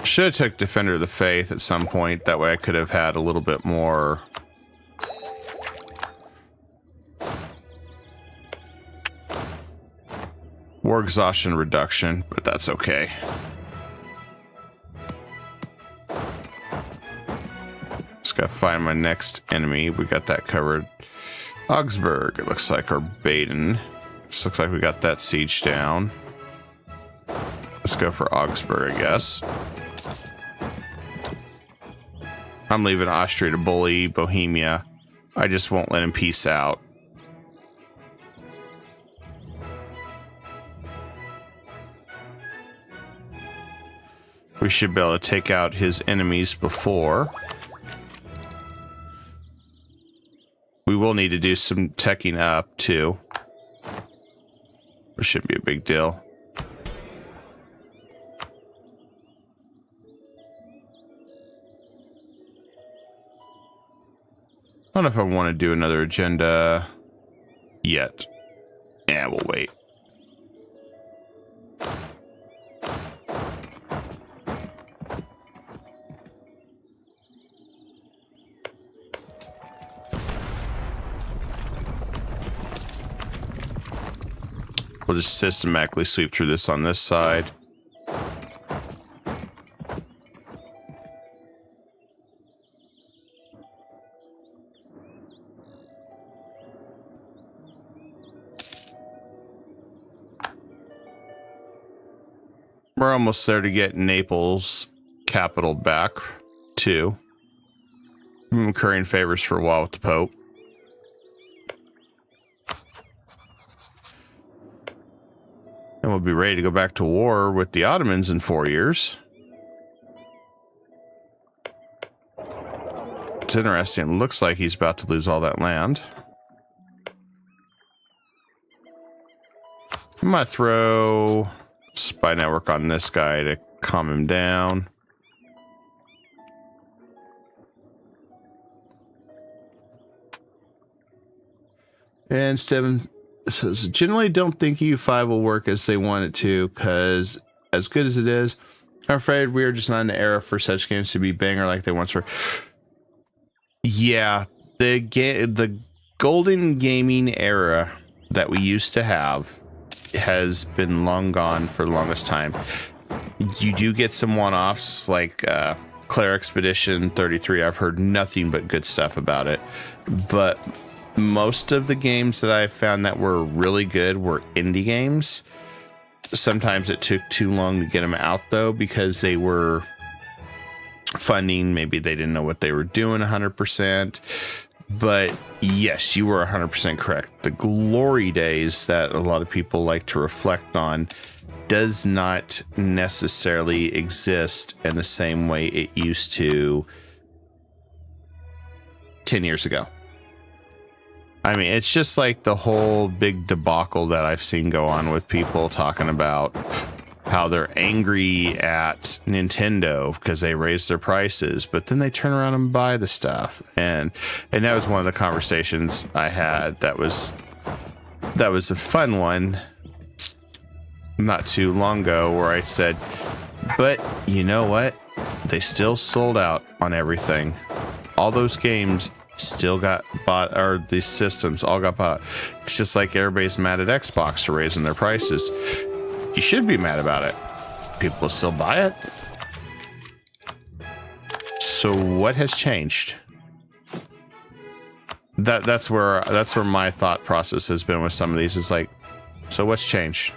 Should have took Defender of the Faith at some point. That way I could have had a little bit more war exhaustion reduction, but that's okay. Just gotta find my next enemy. We got that covered. Augsburg, it looks like, or Baden. This looks like we got that siege down. Let's go for Augsburg, I guess. I'm leaving Austria to bully Bohemia. I just won't let him peace out. We should be able to take out his enemies before. We will need to do some teching up too. It shouldn't be a big deal. don't know if I want to do another agenda yet. Yeah, we'll wait. We'll just systematically sweep through this on this side. We're almost there to get Naples capital back, too. I'm currying favors for a while with the Pope. And we'll be ready to go back to war with the Ottomans in 4 years. It's interesting. It looks like he's about to lose all that land. I'm going to throw spy network on this guy to calm him down. And Steven says, generally don't think EU5 will work as they want it to, because as good as it is, I'm afraid we are just not in the era for such games to be banger like they once were. Yeah, the golden gaming era that we used to have has been long gone for the longest time. You do get some one-offs like Claire Expedition 33. I've heard nothing but good stuff about it, but most of the games that I found that were really good were indie games. Sometimes it took too long to get them out, though, because they were funding. Maybe they didn't know what they were doing 100%. But yes, you were 100% correct. The glory days that a lot of people like to reflect on does not necessarily exist in the same way it used to 10 years ago. I mean, it's just like the whole big debacle that I've seen go on with people talking about how they're angry at Nintendo because they raised their prices, but then they turn around and buy the stuff. And that was one of the conversations I had that was a fun one not too long ago, where I said, but you know what? They still sold out on everything. All those games still got bought, or these systems all got bought. It's just like everybody's mad at Xbox for raising their prices. You should be mad about it. People will still buy it. So what has changed? That's where my thought process has been with some of these. Is like, so what's changed?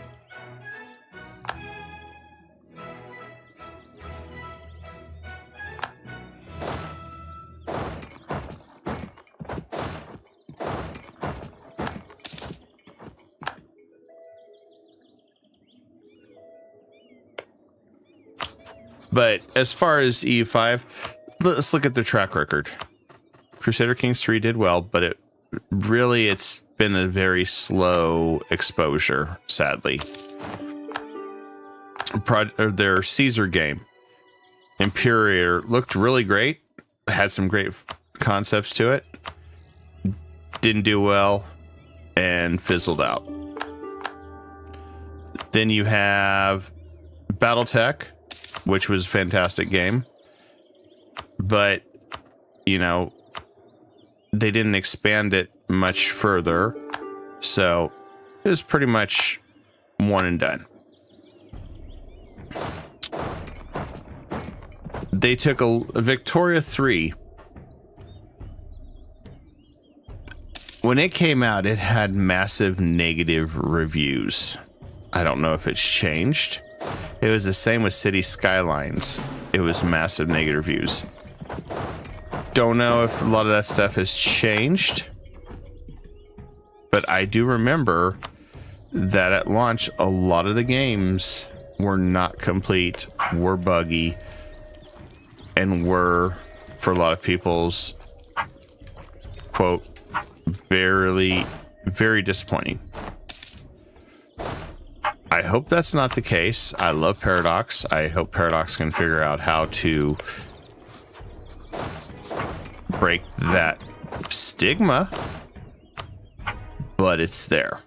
But as far as EU5, let's look at their track record. Crusader Kings 3 did well, but it's been a very slow exposure, sadly. Their Caesar game, Imperior, looked really great, had some great concepts to it, didn't do well, and fizzled out. Then you have Battletech, which was a fantastic game, but you know, they didn't expand it much further, so it was pretty much one and done. They took a Victoria 3. When it came out, it had massive negative reviews. I don't know if it's changed. It was the same with City Skylines. It was massive negative reviews. Don't know if a lot of that stuff has changed, but I do remember that at launch, a lot of the games were not complete, were buggy, and were, for a lot of people's quote, very, very disappointing. I hope that's not the case. I love Paradox. I hope Paradox can figure out how to break that stigma, but it's there.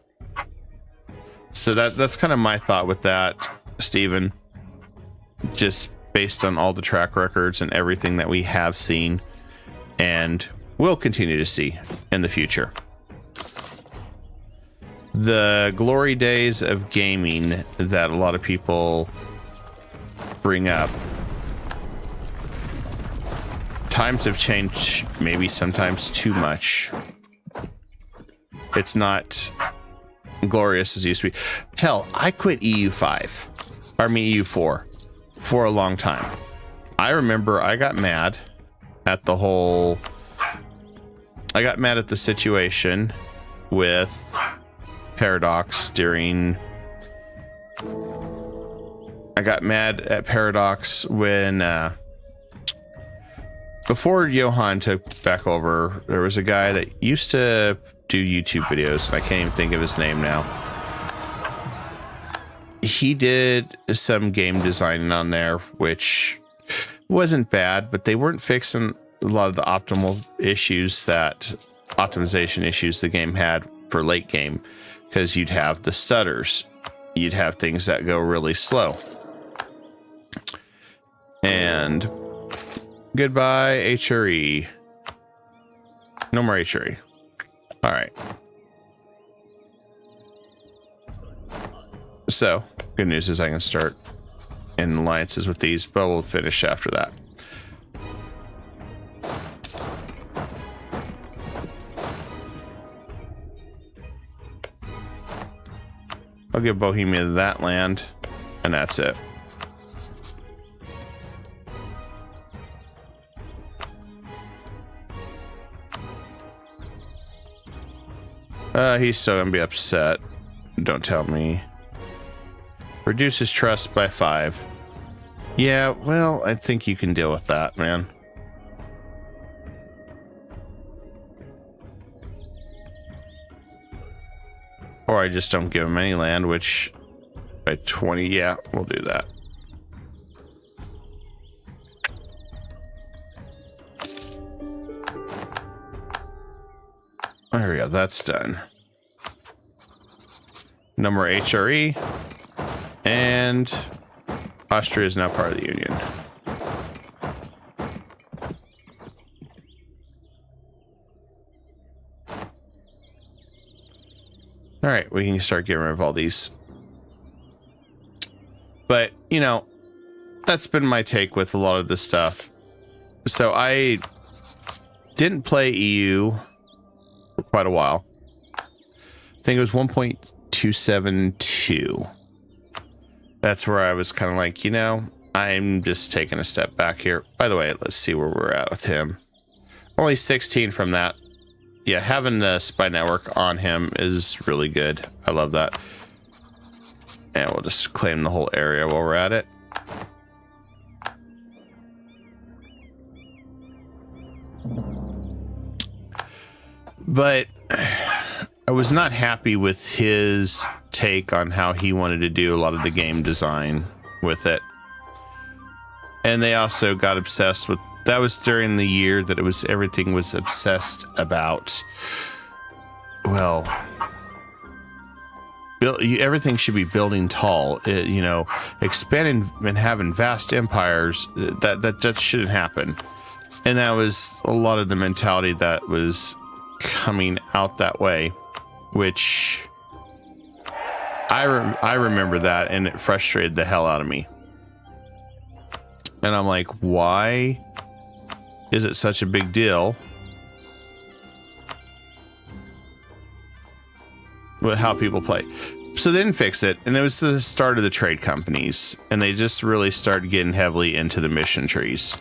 So that's kind of my thought with that, Steven. Just based on all the track records and everything that we have seen and will continue to see in the future. The glory days of gaming that a lot of people bring up, times have changed, maybe sometimes too much. It's not glorious as it used to be. Hell, I quit EU4 for a long time. I remember I got mad at the situation with Paradox I got mad at Paradox when before Johan took back over. There was a guy that used to do YouTube videos, and I can't even think of his name now. He did some game designing on there, which wasn't bad, but they weren't fixing a lot of the optimization issues the game had for late game, because you'd have the stutters, you'd have things that go really slow. And goodbye HRE. No more HRE. All right. So good news is I can start in alliances with these, but we'll finish after that. I'll give Bohemia that land, and that's it. He's still gonna be upset. Don't tell me. Reduces trust by 5. Yeah, well, I think you can deal with that, man. Or I just don't give him any land, which by 20, yeah, we'll do that. There we go, that's done. No more HRE, and Austria is now part of the Union. All right, we can start getting rid of all these. But, you know, that's been my take with a lot of this stuff. So I didn't play EU for quite a while. I think it was 1.272. That's where I was kind of like, you know, I'm just taking a step back here. By the way, let's see where we're at with him. Only 16 from that. Yeah, having the spy network on him is really good. I love that. And we'll just claim the whole area while we're at it. But I was not happy with his take on how he wanted to do a lot of the game design with it. And they also got obsessed with, that was during the year that it was, everything was obsessed about, well, everything should be building tall, you know, expanding and having vast empires. That shouldn't happen. And that was a lot of the mentality that was coming out that way, which I remember that, and it frustrated the hell out of me. And I'm like, why is it such a big deal with how people play? So they didn't fix it, and it was the start of the trade companies, and they just really started getting heavily into the mission trees.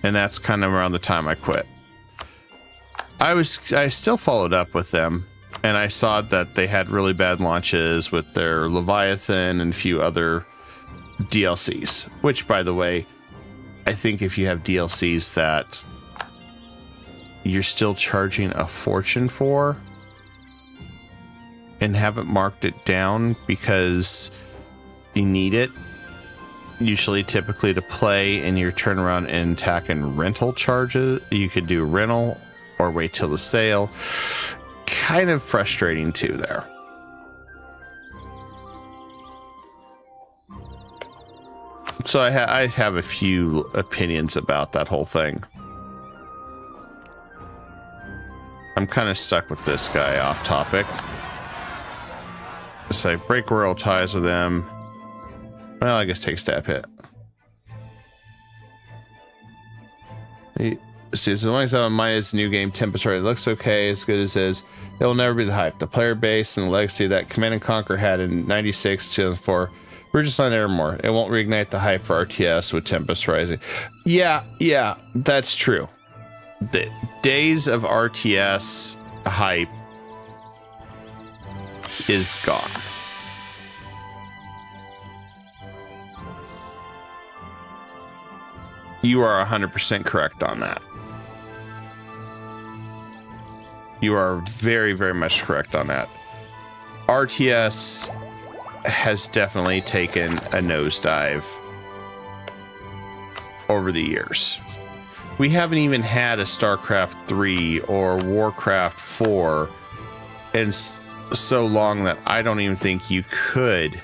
And that's kind of around the time I quit. I still followed up with them, and I saw that they had really bad launches with their Leviathan and a few other DLCs, which, by the way, I think if you have DLCs that you're still charging a fortune for and haven't marked it down because you need it, usually typically to play, and you turn around and tack in rental charges, you could do rental or wait till the sale. Kind of frustrating too there. So I have a few opinions about that whole thing. I'm kind of stuck with this guy off topic. It's like break royal ties with him. Well, I guess take a stab hit. See, as long as I'm on Maya's new game, Tempest already looks okay, as good as is. It will never be the hype. The player base and the legacy that Command and Conquer had in 96, 2004. We're just not there anymore. It won't reignite the hype for RTS with Tempest Rising. Yeah, that's true. The days of RTS hype is gone. You are 100% correct on that. You are very, very much correct on that. RTS has definitely taken a nosedive over the years. We haven't even had a StarCraft 3 or Warcraft 4 in so long that I don't even think you could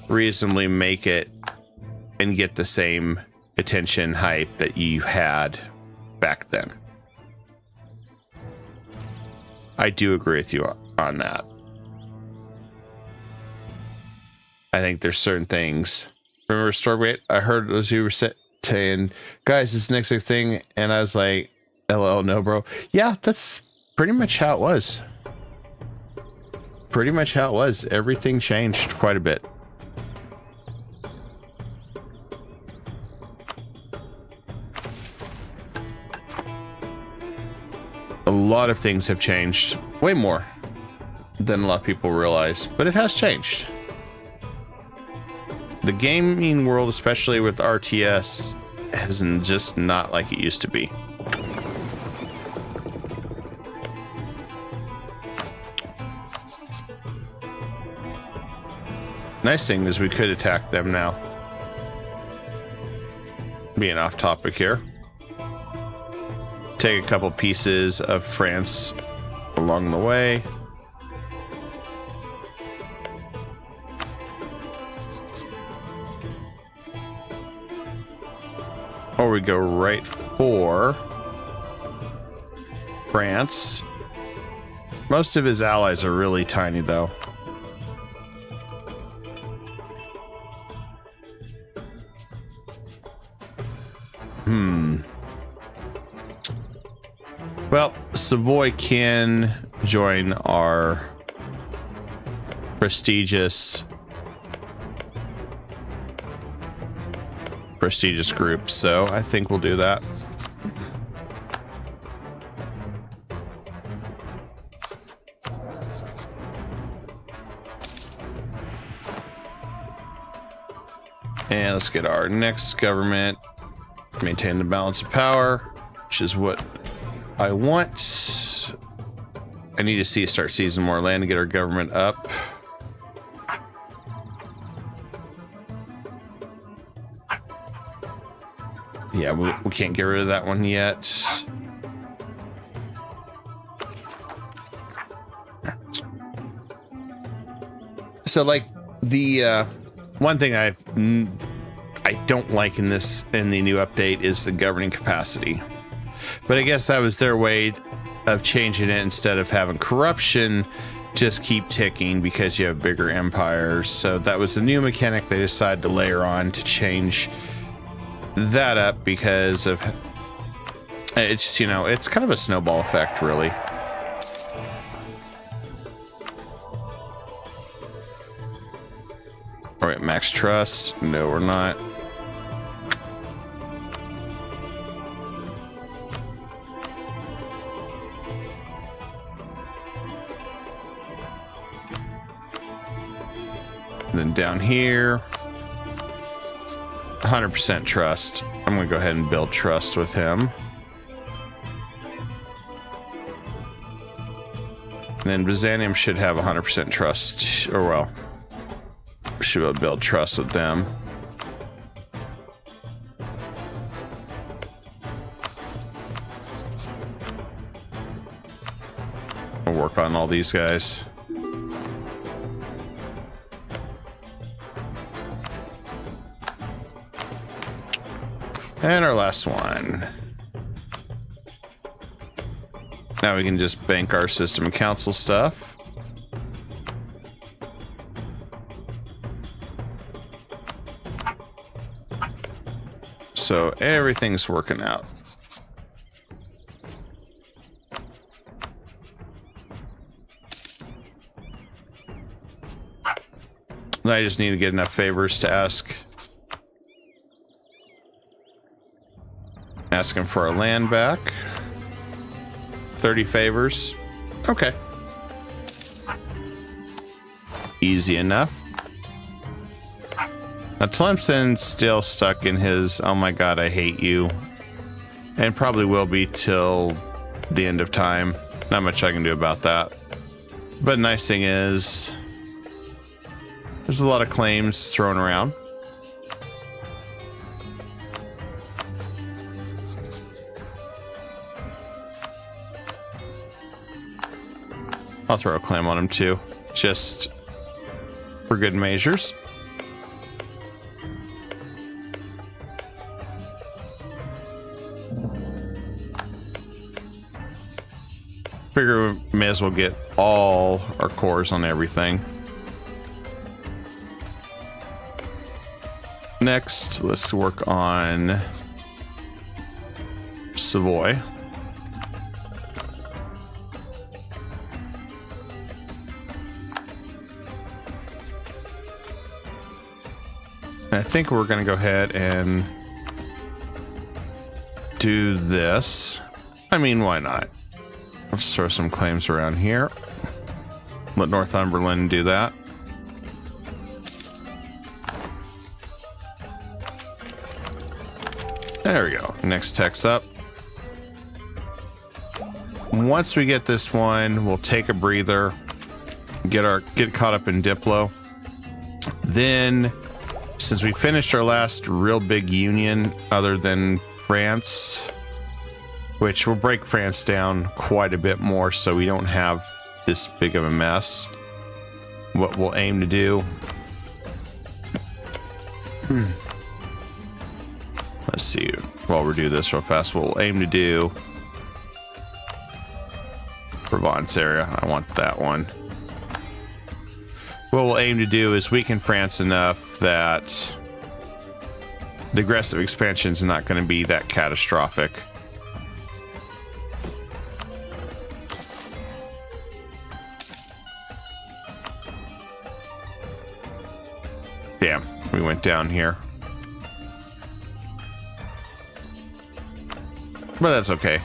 reasonably make it and get the same attention hype that you had back then. I do agree with you on that. I think there's certain things. Remember Stormgate? I heard as you were saying, guys, this next big thing, and I was like, LL, no, bro. Yeah, that's pretty much how it was. Pretty much how it was. Everything changed quite a bit. A lot of things have changed, way more than a lot of people realize, but it has changed. The gaming world, especially with RTS, is just not like it used to be. Nice thing is we could attack them now. Being off topic here. Take a couple pieces of France along the way. Or we go right for France. Most of his allies are really tiny, though. Well, Savoy can join our prestigious group, so I think we'll do that. And let's get our next government. Maintain the balance of power, which is what I want. I need to start seizing more land to get our government up. Yeah, we can't get rid of that one yet. So, like, the one thing I don't like in the new update is the governing capacity. But I guess that was their way of changing it. Instead of having corruption just keep ticking because you have bigger empires. So that was a new mechanic they decided to layer on to change that up because of it's, you know, it's kind of a snowball effect, really. All right, max trust. No, we're not. And then down here, 100% trust. I'm going to go ahead and build trust with him. And then Byzantium should have 100% trust, or well, should be able to build trust with them. We'll work on all these guys. And our last one. Now we can just bank our system council stuff. So everything's working out. I just need to get enough favors to ask him for our land back. 30 favors. Okay. Easy enough. Now Tlemcen's still stuck in his, oh my god, I hate you. And probably will be till the end of time. Not much I can do about that. But nice thing is, there's a lot of claims thrown around. I'll throw a claim on him too, just for good measures. Figure we may as well get all our cores on everything. Next, let's work on Savoy. And I think we're going to go ahead and do this. I mean, why not? Let's throw some claims around here. Let Northumberland do that. There we go. Next tech's up. Once we get this one, we'll take a breather, get caught up in Diplo. Then, since we finished our last real big union other than France, which will break France down quite a bit more so we don't have this big of a mess. What we'll aim to do. Let's see, while we do this real fast, we'll aim to do Provence area. I want that one. What we'll aim to do is weaken France enough that the aggressive expansion is not going to be that catastrophic. Damn, we went down here. But that's okay.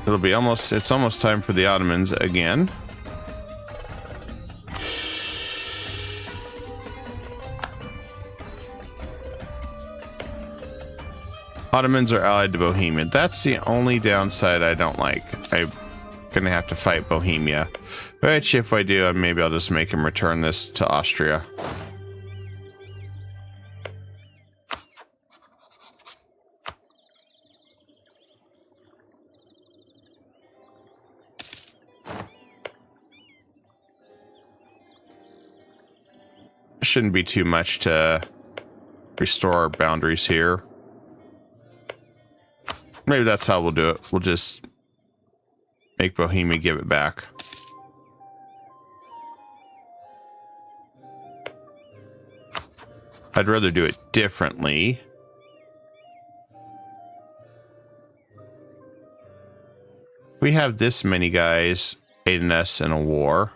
It's almost time for the Ottomans again. Ottomans are allied to Bohemia. That's the only downside I don't like. I'm gonna have to fight Bohemia. Which, if I do, maybe I'll just make him return this to Austria. Shouldn't be too much to restore our boundaries here. Maybe that's how we'll do it. We'll just make Bohemia give it back. I'd rather do it differently. We have this many guys aiding us in a war.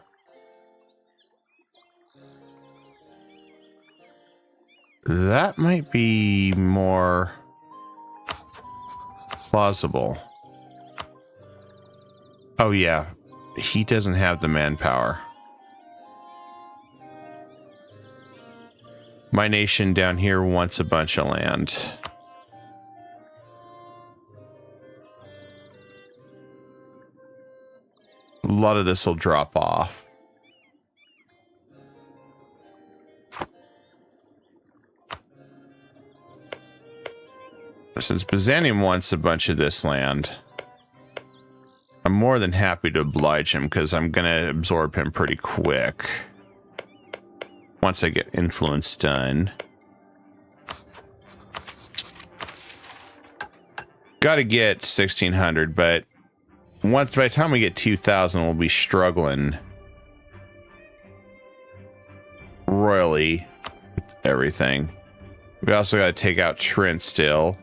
That might be more plausible. Oh yeah, he doesn't have the manpower. My nation down here wants a bunch of land. A lot of this will drop off. since Byzantium wants a bunch of this land, I'm more than happy to oblige him because I'm going to absorb him pretty quick once I get influence done. Got to get 1600, but by the time we get 2000, we'll be struggling royally with everything. We also got to take out Trent still.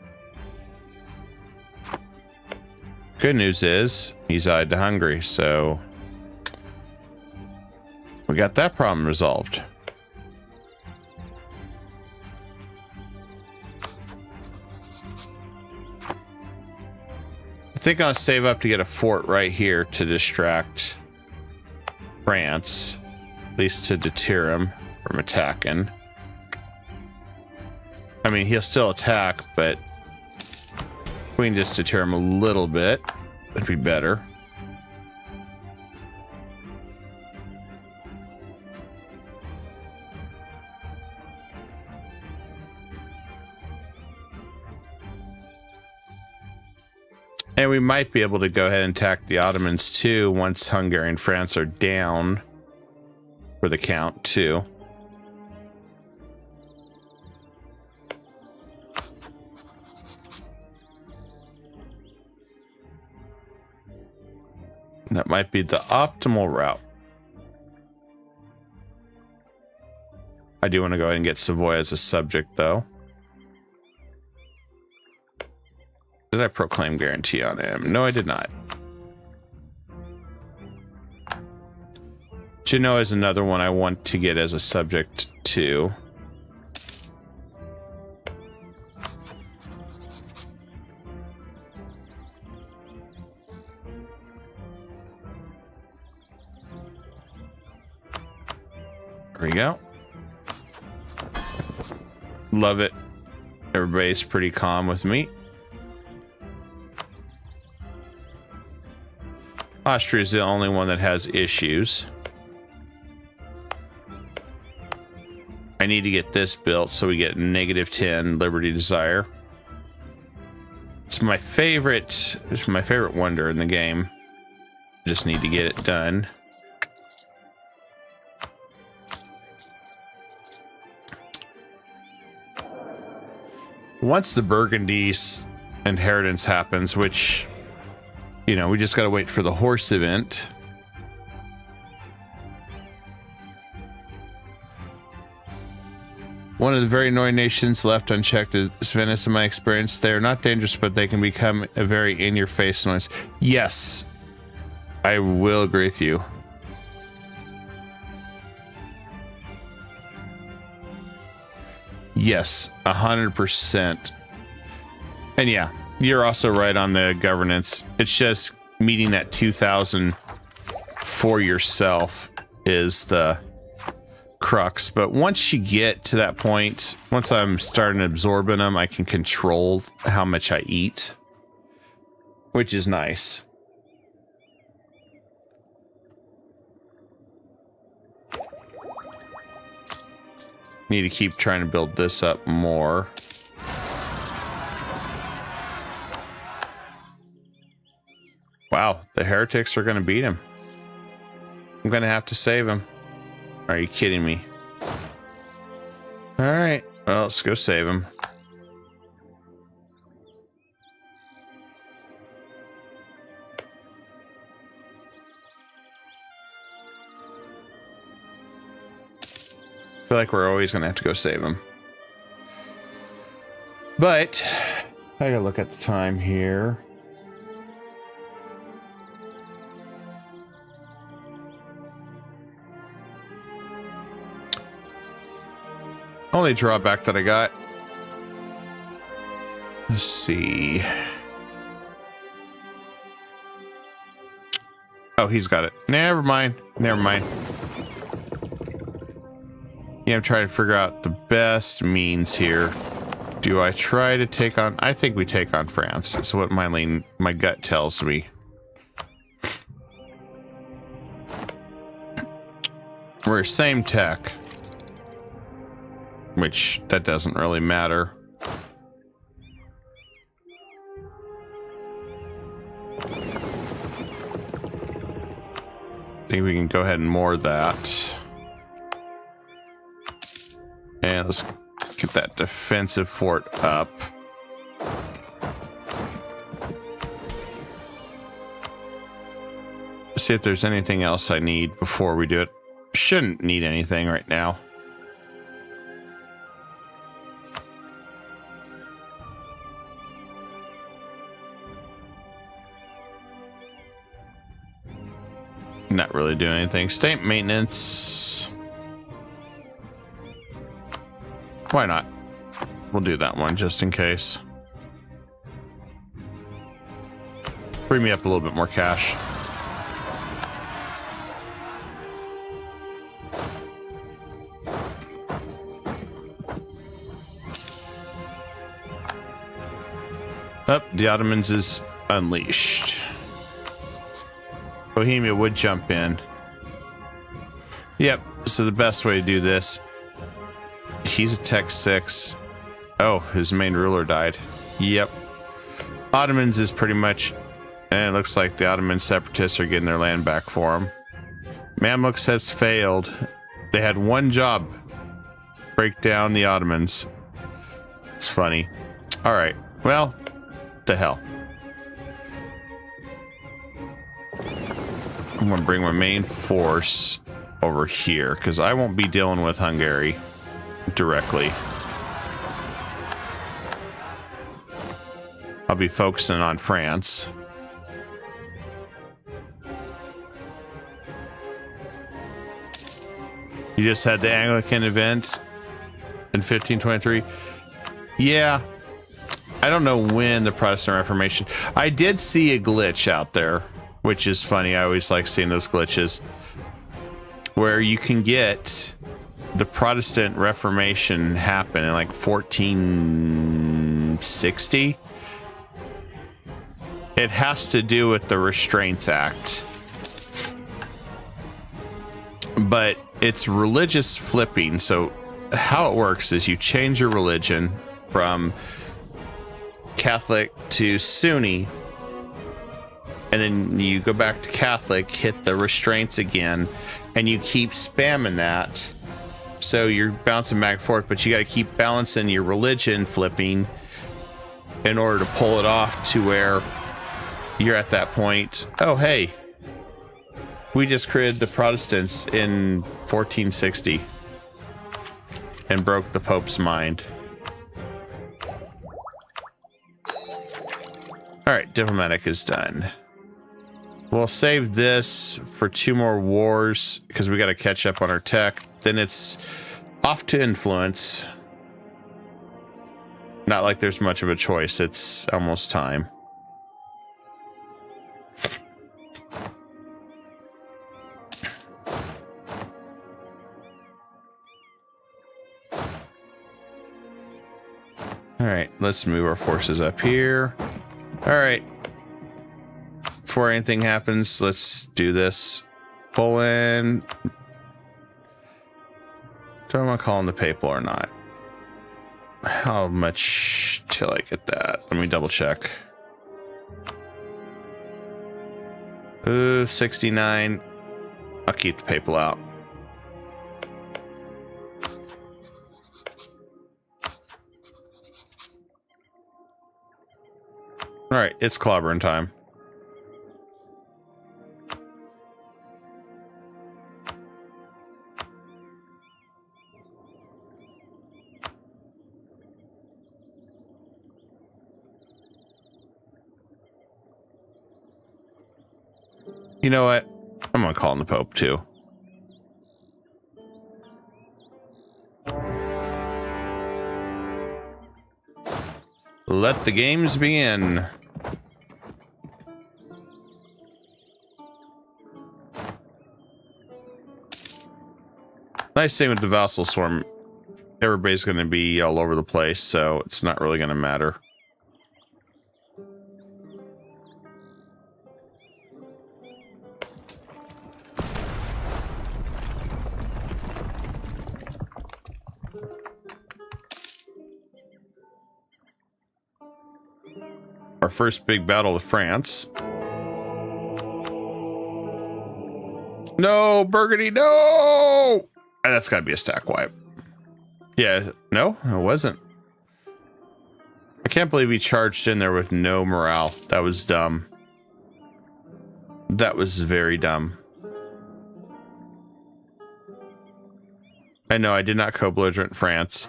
Good news is he's allied to Hungary, so we got that problem resolved. I think I'll save up to get a fort right here to distract France, at least to deter him from attacking. I mean, he'll still attack, but we can just deter him a little bit. That'd be better. And we might be able to go ahead and attack the Ottomans too once Hungary and France are down for the count too. That might be the optimal route. I do want to go ahead and get Savoy as a subject, though. Did I proclaim guarantee on him? No, I did not. Genoa is another one I want to get as a subject, too. There we go. Love it. Everybody's pretty calm with me. Austria is the only one that has issues. I need to get this built so we get -10 Liberty Desire. It's my favorite wonder in the game. Just need to get it done. Once the Burgundy's inheritance happens, which, you know, we just got to wait for the horse event. One of the very annoying nations left unchecked is Venice, in my experience. They are not dangerous, but they can become a very in-your-face noise. Yes, I will agree with you. Yes, 100%. And yeah, you're also right on the governance. It's just meeting that 2000 for yourself is the crux. But once you get to that point, once I'm starting absorbing them, I can control how much I eat, which is nice. Need to keep trying to build this up more. Wow, the heretics are going to beat him. I'm going to have to save him. Are you kidding me? All right, well, let's go save him. I feel like we're always going to have to go save him. But I gotta look at the time here. Only drawback that I got. Let's see. Oh, he's got it. Never mind. Never mind. Yeah, I'm trying to figure out the best means here. Do I try to take on... I think we take on France. That's what my gut tells me. We're same tech. Which, that doesn't really matter. think we can go ahead and moor that. And let's get that defensive fort up. See if there's anything else I need before we do it. Shouldn't need anything right now. Not really doing anything. State maintenance. Why not? We'll do that one just in case. Bring me up a little bit more cash. Up, the Ottomans is unleashed. Bohemia would jump in. Yep, so the best way to do this, he's a Tech 6. Oh, his main ruler died. Yep. Ottomans is pretty much, and it looks like the Ottoman separatists are getting their land back for them. Mamluks has failed. They had one job. Break down the Ottomans. It's funny. All right, well, the hell. I'm gonna bring my main force over here because I won't be dealing with Hungary directly. I'll be focusing on France. You just had the Anglican event in 1523. Yeah. I don't know when the Protestant Reformation. I did see a glitch out there, which is funny. I always like seeing those glitches where you can get the Protestant Reformation happen in like 1460. It has to do with the Restraints Act, but it's religious flipping. So how it works is you change your religion from Catholic to Sunni, and then you go back to Catholic, hit the restraints again, and you keep spamming that. So you're bouncing back and forth, but you got to keep balancing your religion flipping in order to pull it off to where you're at that point. Oh, hey, we just created the Protestants in 1460 and broke the Pope's mind. All right, diplomatic is done. We'll save this for 2 more wars because we got to catch up on our tech. Then it's off to influence. Not like there's much of a choice. It's almost time. All right, let's move our forces up here. All right. Before anything happens, let's do this. Pull in. Do I want to call in the papal or not? How much till I get that? Let me double check. 69. I'll keep the papal out. All right, it's clobbering time. You know what? I'm gonna call in the Pope too. Let the games begin. Nice thing with the vassal swarm, everybody's going to be all over the place, so it's not really going to matter. Our first big battle with France. No, Burgundy, no! That's got to be a stack wipe. Yeah, no, it wasn't. I can't believe he charged in there with no morale. That was dumb. That was very dumb. I know I did not co-belligerent France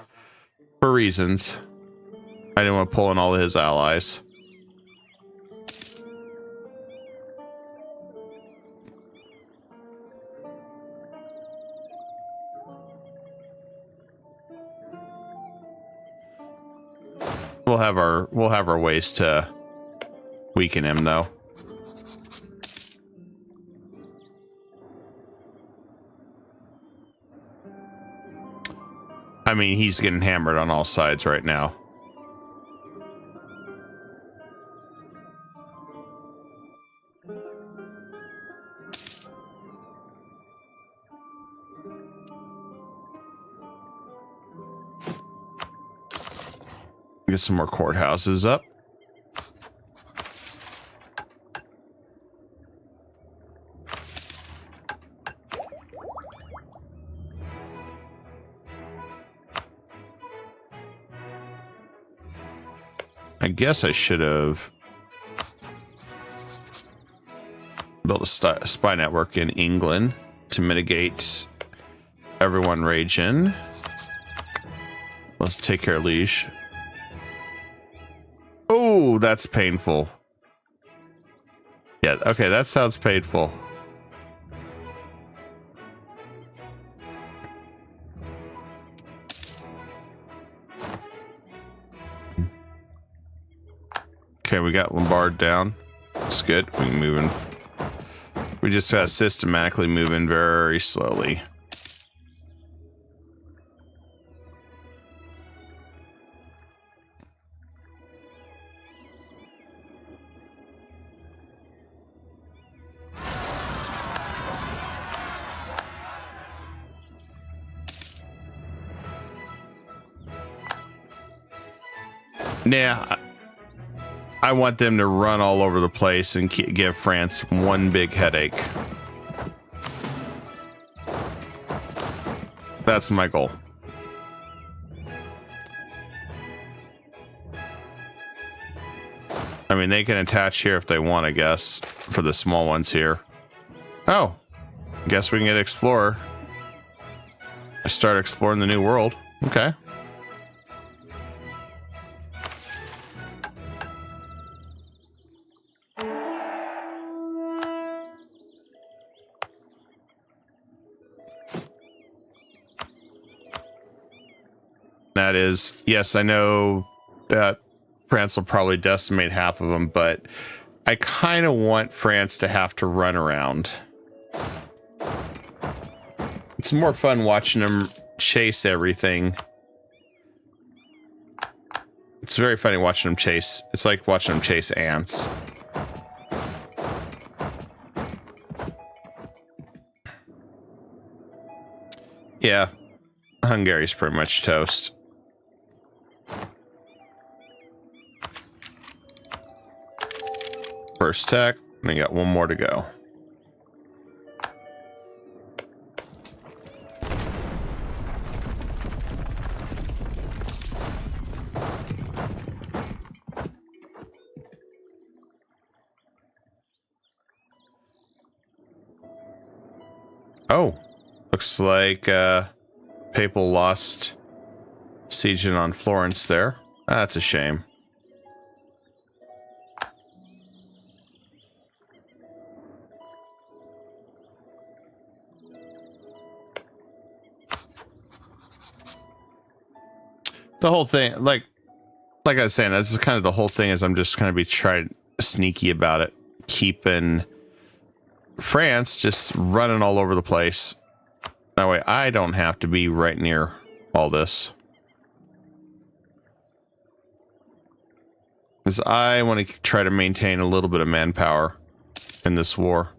for reasons. I didn't want to pull in all of his allies. We'll have our ways to weaken him though. I mean, he's getting hammered on all sides right now. Get some more courthouses up. I guess I should have built a spy network in England to mitigate everyone raging. Let's take care of Liege. Oh, that's painful. Yeah, okay, that sounds painful. Okay, we got Lombard down. That's good. We can move in. We just gotta systematically move in very slowly. Nah, I want them to run all over the place and give France one big headache. That's my goal. I mean, they can attach here if they want, I guess, for the small ones here. Oh, guess we can get Explorer. Start exploring the new world. Okay. That is, yes, I know that France will probably decimate half of them, but I kind of want France to have to run around. It's more fun watching them chase everything. It's very funny watching them chase. It's like watching them chase ants. Yeah, Hungary's pretty much toast. First tech, and I got one more to go. Oh, looks like Papal lost sieging on Florence there. That's a shame. The whole thing, like I was saying, this is kind of the whole thing, is I'm just going to be trying sneaky about it, keeping France just running all over the place. That way I don't have to be right near all this. Because I want to try to maintain a little bit of manpower in this war.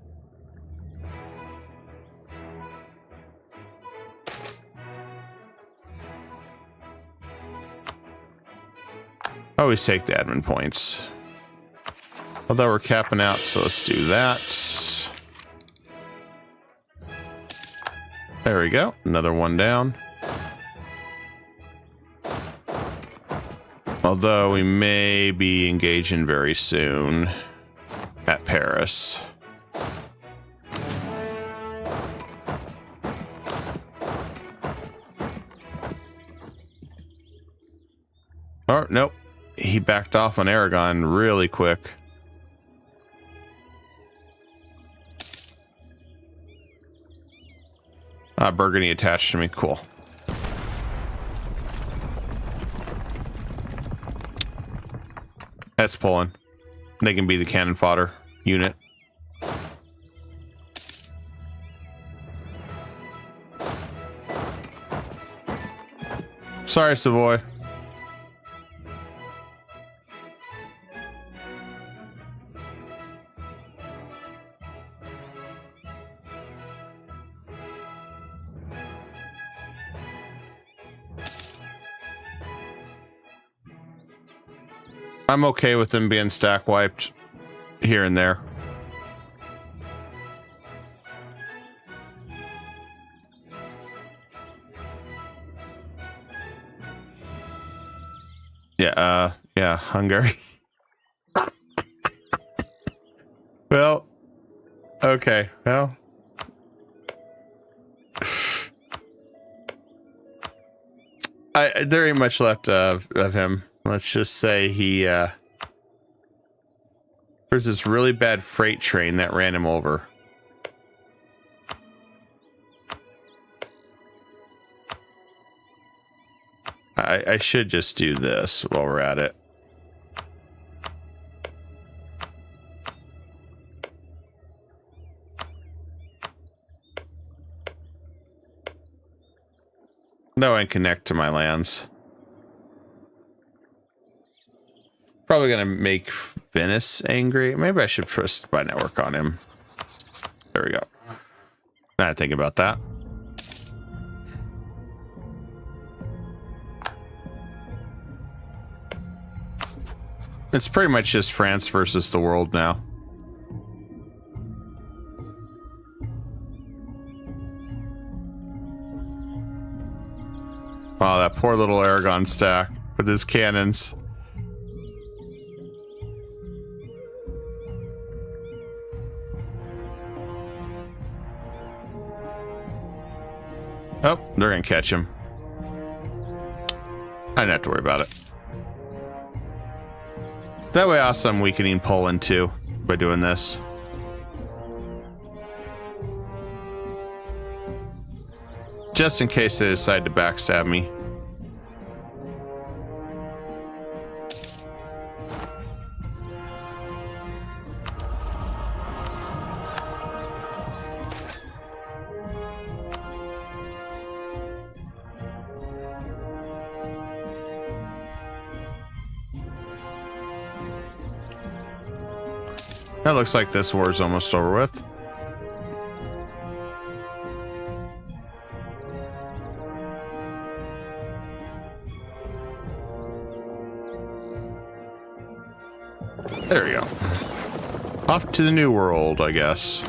Always take the admin points. Although we're capping out, so let's do that. There we go. Another one down. Although we may be engaging very soon at Paris. Oh, nope. He backed off on Aragon really quick. Burgundy attached to me. Cool. That's pulling. They can be the cannon fodder unit. Sorry, Savoy. I'm okay with them being stack wiped here and there. Yeah, Hungary. Well, okay, well. There ain't much left of him. Let's just say he, there's this really bad freight train that ran him over. I should just do this while we're at it. No, I connect to my lands. Probably gonna make Venice angry. Maybe I should press my network on him. There we go. Now I think about that. It's pretty much just France versus the world now. Wow, that poor little Aragon stack with his cannons. Oh, they're gonna catch him. I don't have to worry about it. That way also I'm weakening Poland too by doing this. Just in case they decide to backstab me. That looks like this war is almost over with. There we go. Off to the new world, I guess.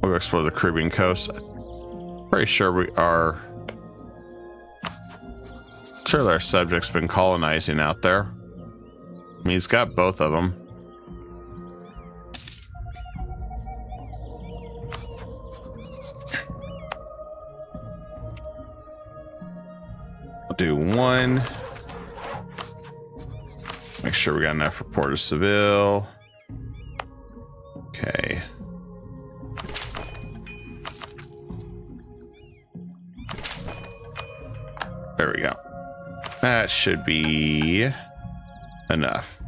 We'll go explore the Caribbean coast. Pretty sure we are... Sure, our subject's been colonizing out there. I mean, he's got both of them. I'll do one. Make sure we got enough for Port of Seville. Okay. There we go. That should be enough.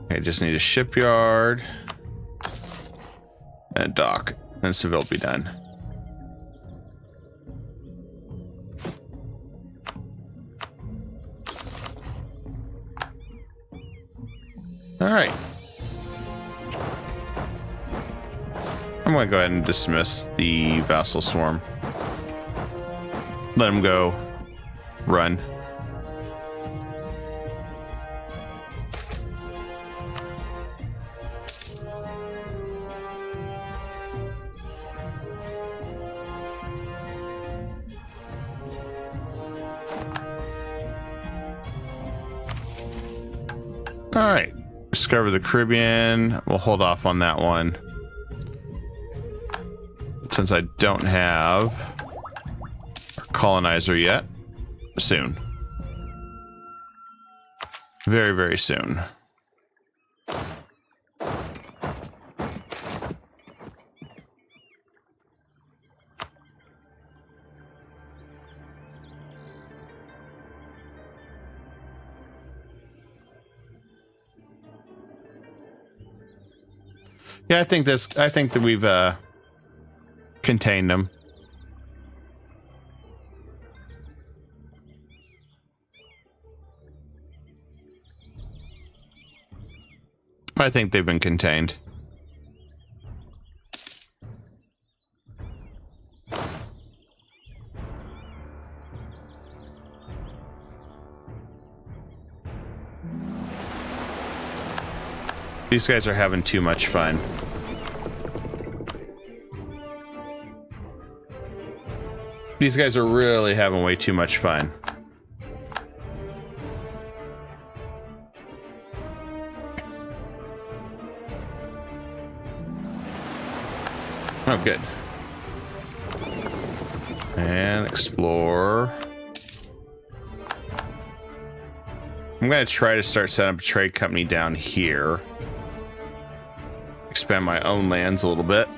Okay, just need a shipyard and a dock, and Seville will be done. All right. I'm going to go ahead and dismiss the vassal swarm. Let him go run. All right. Discover the Caribbean. We'll hold off on that one, since I don't have a colonizer yet. Soon. Very, very soon. Yeah, I think that we've contained them. I think they've been contained. These guys are having too much fun. These guys are really having way too much fun. Oh, good. And explore. I'm going to try to start setting up a trade company down here. Expand my own lands a little bit.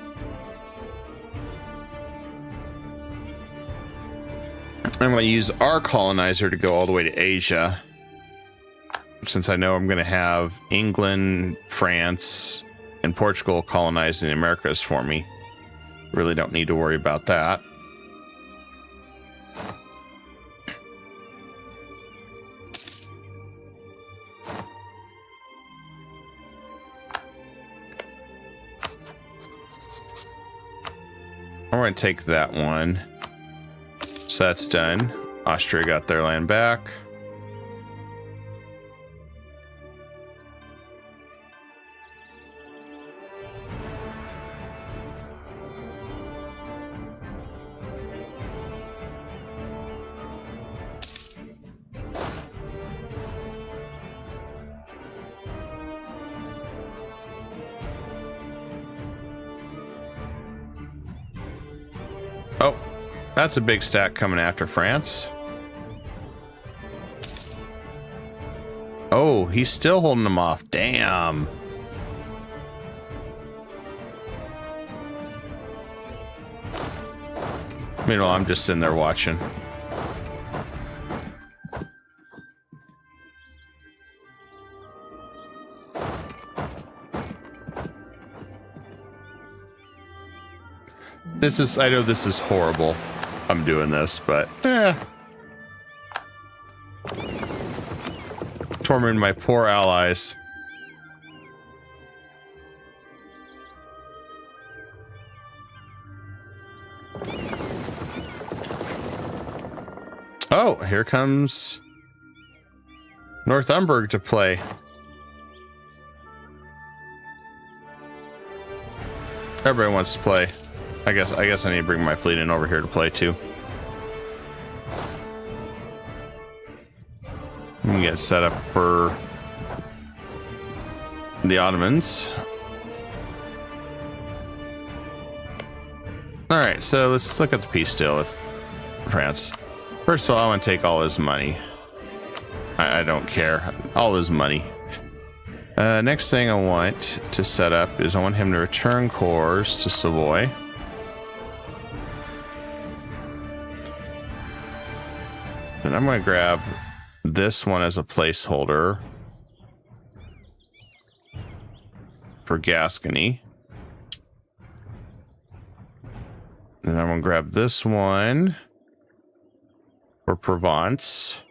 I'm going to use our colonizer to go all the way to Asia, since I know I'm going to have England, France, and Portugal colonizing the Americas for me. Really don't need to worry about that. I'm going to take that one. So that's done. Austria got their land back. Oh, that's a big stack coming after France. Oh, he's still holding them off. Damn. Meanwhile, I'm just sitting there watching. I know this is horrible. I'm doing this, but tormenting my poor allies. Oh, here comes Northumberland to play. Everybody wants to play. I guess I need to bring my fleet in over here to play too. We can get set up for the Ottomans. All right, so let's look at the peace deal with France. First of all, I want to take all his money. I don't care. All his money. Next thing I want to set up is I want him to return cores to Savoy. And I'm going to grab this one as a placeholder for Gascony. And I'm going to grab this one for Provence.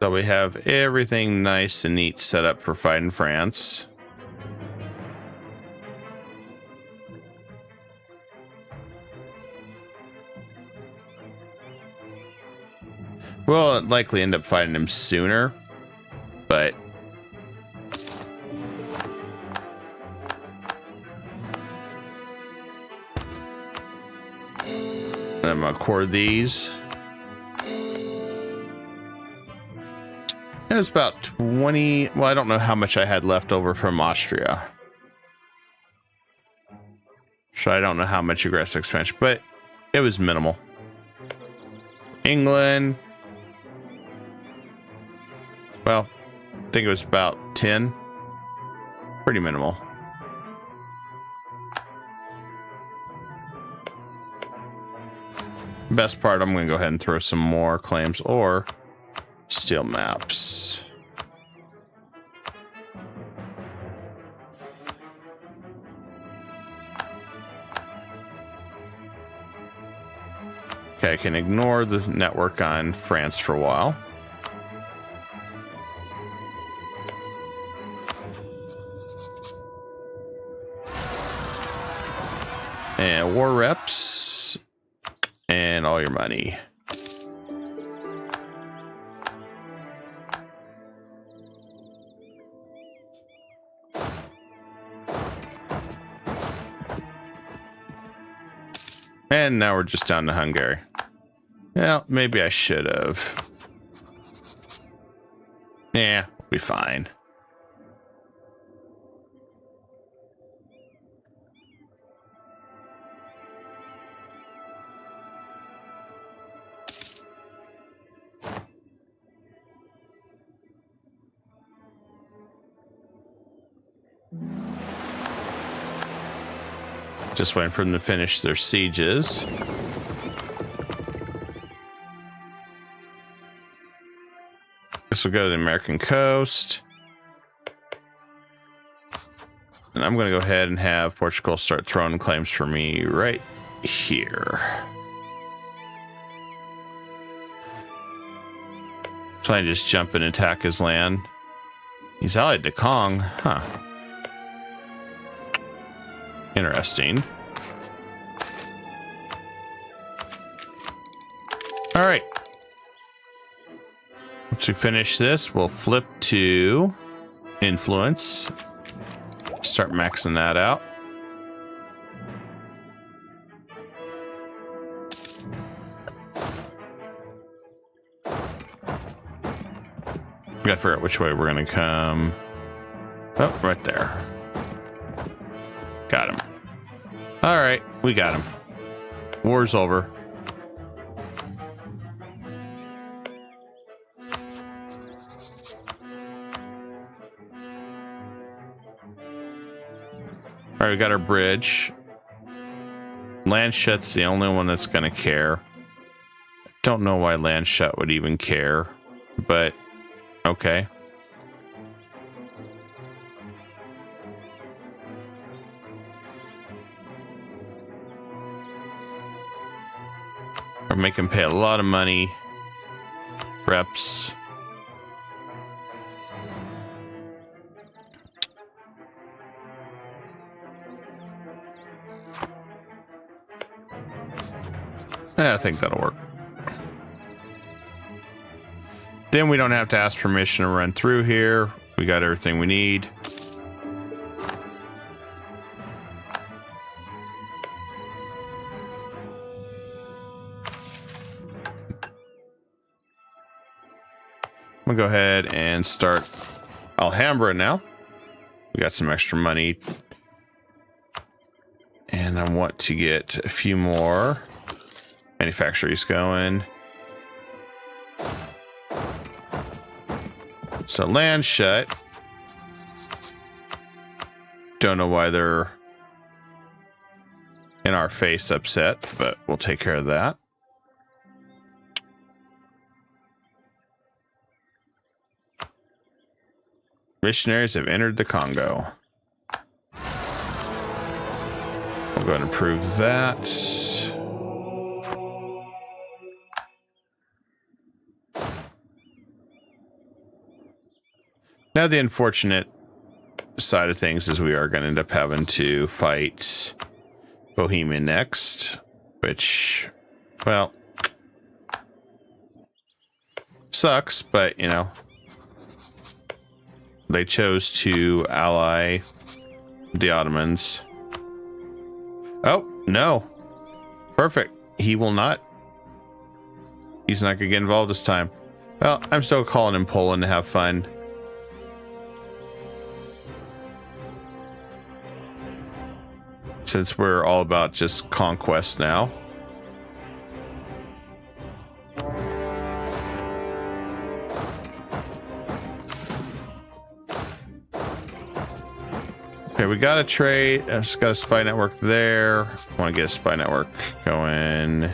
So we have everything nice and neat set up for fighting France. We'll likely end up fighting him sooner, but I'm gonna core these. It's about 20. Well, I don't know how much I had left over from Austria. So I don't know how much aggressive expansion, but it was minimal. England. Well, I think it was about 10. Pretty minimal. Best part, I'm going to go ahead and throw some more claims or steel maps. Okay, I can ignore the network on France for a while. And war reps and all your money. And now we're just down to Hungary. Well, maybe I should have. Yeah, we'll be fine. Just waiting for them to finish their sieges. This will go to the American coast. And I'm going to go ahead and have Portugal start throwing claims for me right here. So I just jump and attack his land. He's allied to Kong, huh? Interesting. All right. Once we finish this, we'll flip to influence. Start maxing that out. We gotta figure out which way we're gonna come. Oh, right there. Got him. All right, we got him. War's over. All right, we got our bridge. Landshut's the only one that's going to care. Don't know why Landshut would even care, but okay. Or make him pay a lot of money. Reps. Yeah, I think that'll work. Then we don't have to ask permission to run through here. We got everything we need. I'm gonna go ahead and start Alhambra now. We got some extra money. And I want to get a few more manufactories going. So Landshut. Don't know why they're in our face upset, but we'll take care of that. Missionaries have entered the Congo. We'll go ahead and approve that. Now the unfortunate side of things is we are going to end up having to fight Bohemia next, which, well, sucks, but, you know, they chose to ally the Ottomans. Oh, no. Perfect. he will not. He's not gonna get involved this time. Well, I'm still calling him Poland to have fun. Since we're all about just conquest now. Okay, we got a trade. I just got a spy network there. I want to get a spy network going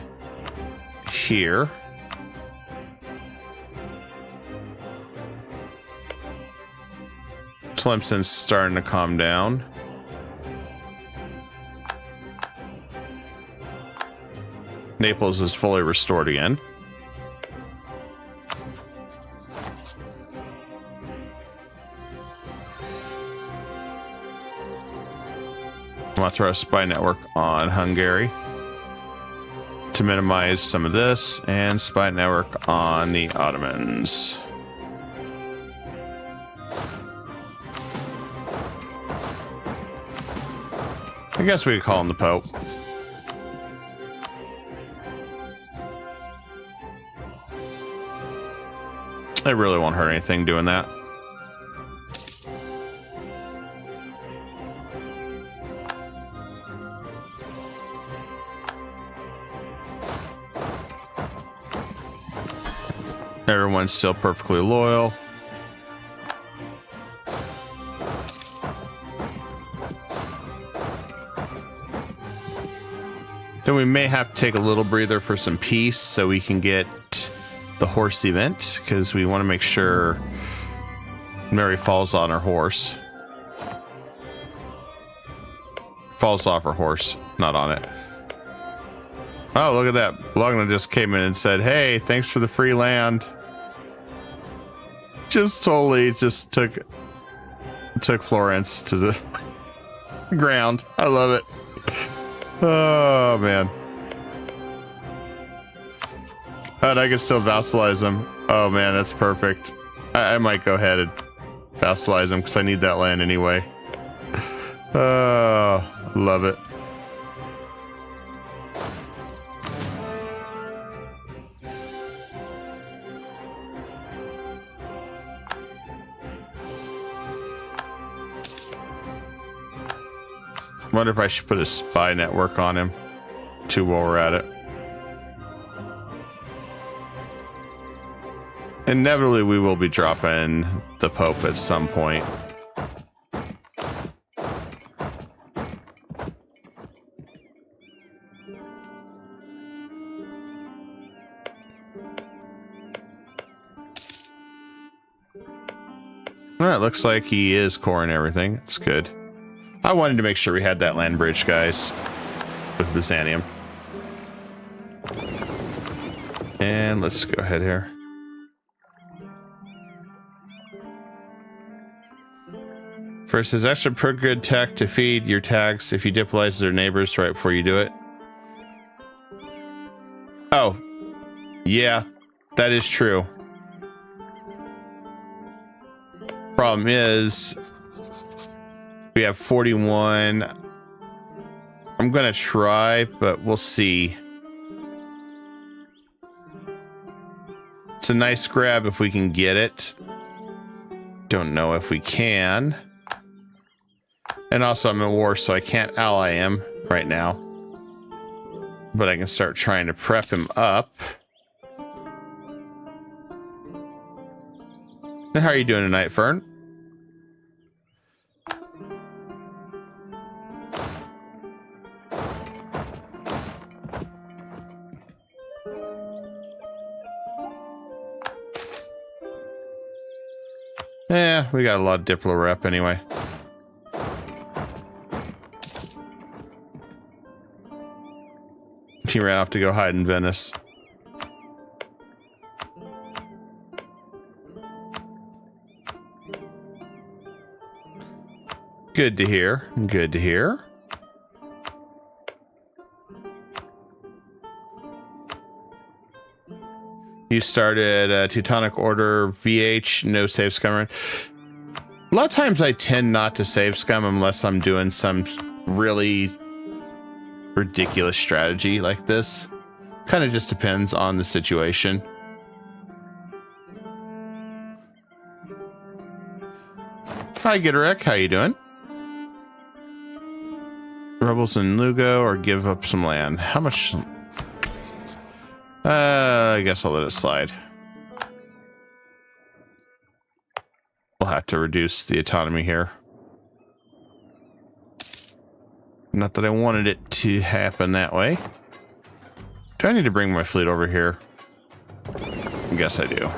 here. Tlemcen's starting to calm down. Naples is fully restored again. I'm gonna throw a spy network on Hungary to minimize some of this, and spy network on the Ottomans. I guess we could call him the Pope. It really won't hurt anything doing that. Everyone's still perfectly loyal. Then we may have to take a little breather for some peace so we can get the horse event, because we want to make sure Mary falls on her horse. Falls off her horse, not on it. Oh, look at that. Lugna just came in and said, hey, thanks for the free land. Just totally just took Florence to the ground. I love it. Oh, man. And I can still vassalize him. Oh, man, that's perfect. I might go ahead and vassalize him because I need that land anyway. Oh, love it. Wonder if I should put a spy network on him too while we're at it. Inevitably, we will be dropping the Pope at some point. All right, looks like he is coring everything. It's good. I wanted to make sure we had that land bridge, guys, with Byzantium. And let's go ahead here. First, is extra per good tech to feed your tags if you diplomaze their neighbors right before you do it. Oh, yeah, that is true. Problem is, we have 41. I'm gonna try, but we'll see. It's a nice grab if we can get it. Don't know if we can. And also I'm in war, so I can't ally him right now. But I can start trying to prep him up. Now, how are you doing tonight, Fern? Yeah, we got a lot of Diplo rep anyway. He ran off to go hide in Venice. Good to hear. Good to hear. You started Teutonic Order VH, no save scum. A lot of times I tend not to save scum unless I'm doing some really ridiculous strategy like this. Kind of just depends on the situation. Hi, Giderick. How you doing? Rebels in Lugo or give up some land. How much? I guess I'll let it slide. We'll have to reduce the autonomy here. Not that I wanted it to happen that way. Do I need to bring my fleet over here? I guess I do.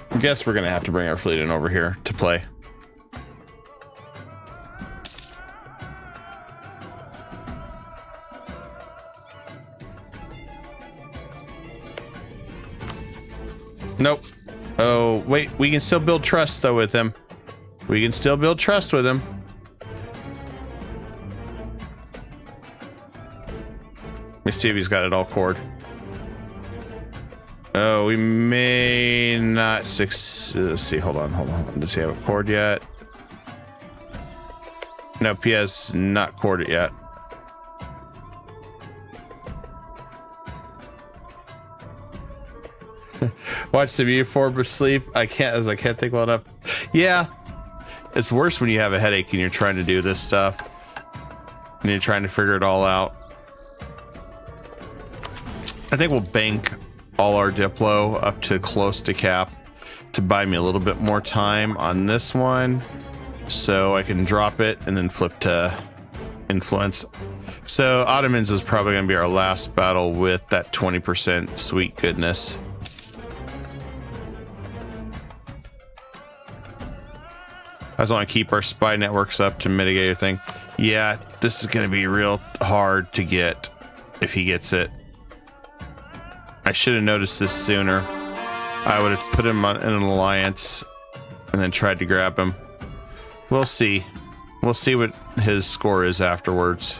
I guess we're gonna have to bring our fleet in over here to play. Nope. Oh, wait. We can still build trust, though, with him. We can still build trust with him. Let me see if he's got it all cored. Oh, we may not succeed. Let's see. Hold on. Does he have it cored yet? Nope, he has not cored it yet. Watch some Eu4 but sleep. I can't think well enough. Yeah, it's worse when you have a headache and you're trying to do this stuff and you're trying to figure it all out. I think we'll bank all our Diplo up to close to cap to buy me a little bit more time on this one, so I can drop it and then flip to influence. So Ottomans is probably going to be our last battle with that 20% sweet goodness. I just want to keep our spy networks up to mitigate everything. Yeah, this is going to be real hard to get if he gets it. I should have noticed this sooner. I would have put him in an alliance and then tried to grab him. We'll see. We'll see what his score is afterwards.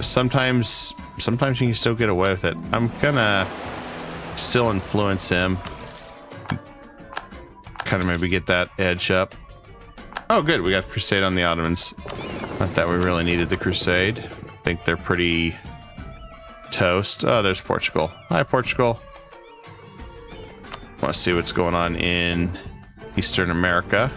Sometimes you can still get away with it. I'm gonna still influence him. Kind of maybe get that edge up. Oh, good. We got Crusade on the Ottomans. Not that we really needed the Crusade. I think they're pretty toast. Oh, there's Portugal. Hi, Portugal. Want to see what's going on in Eastern America.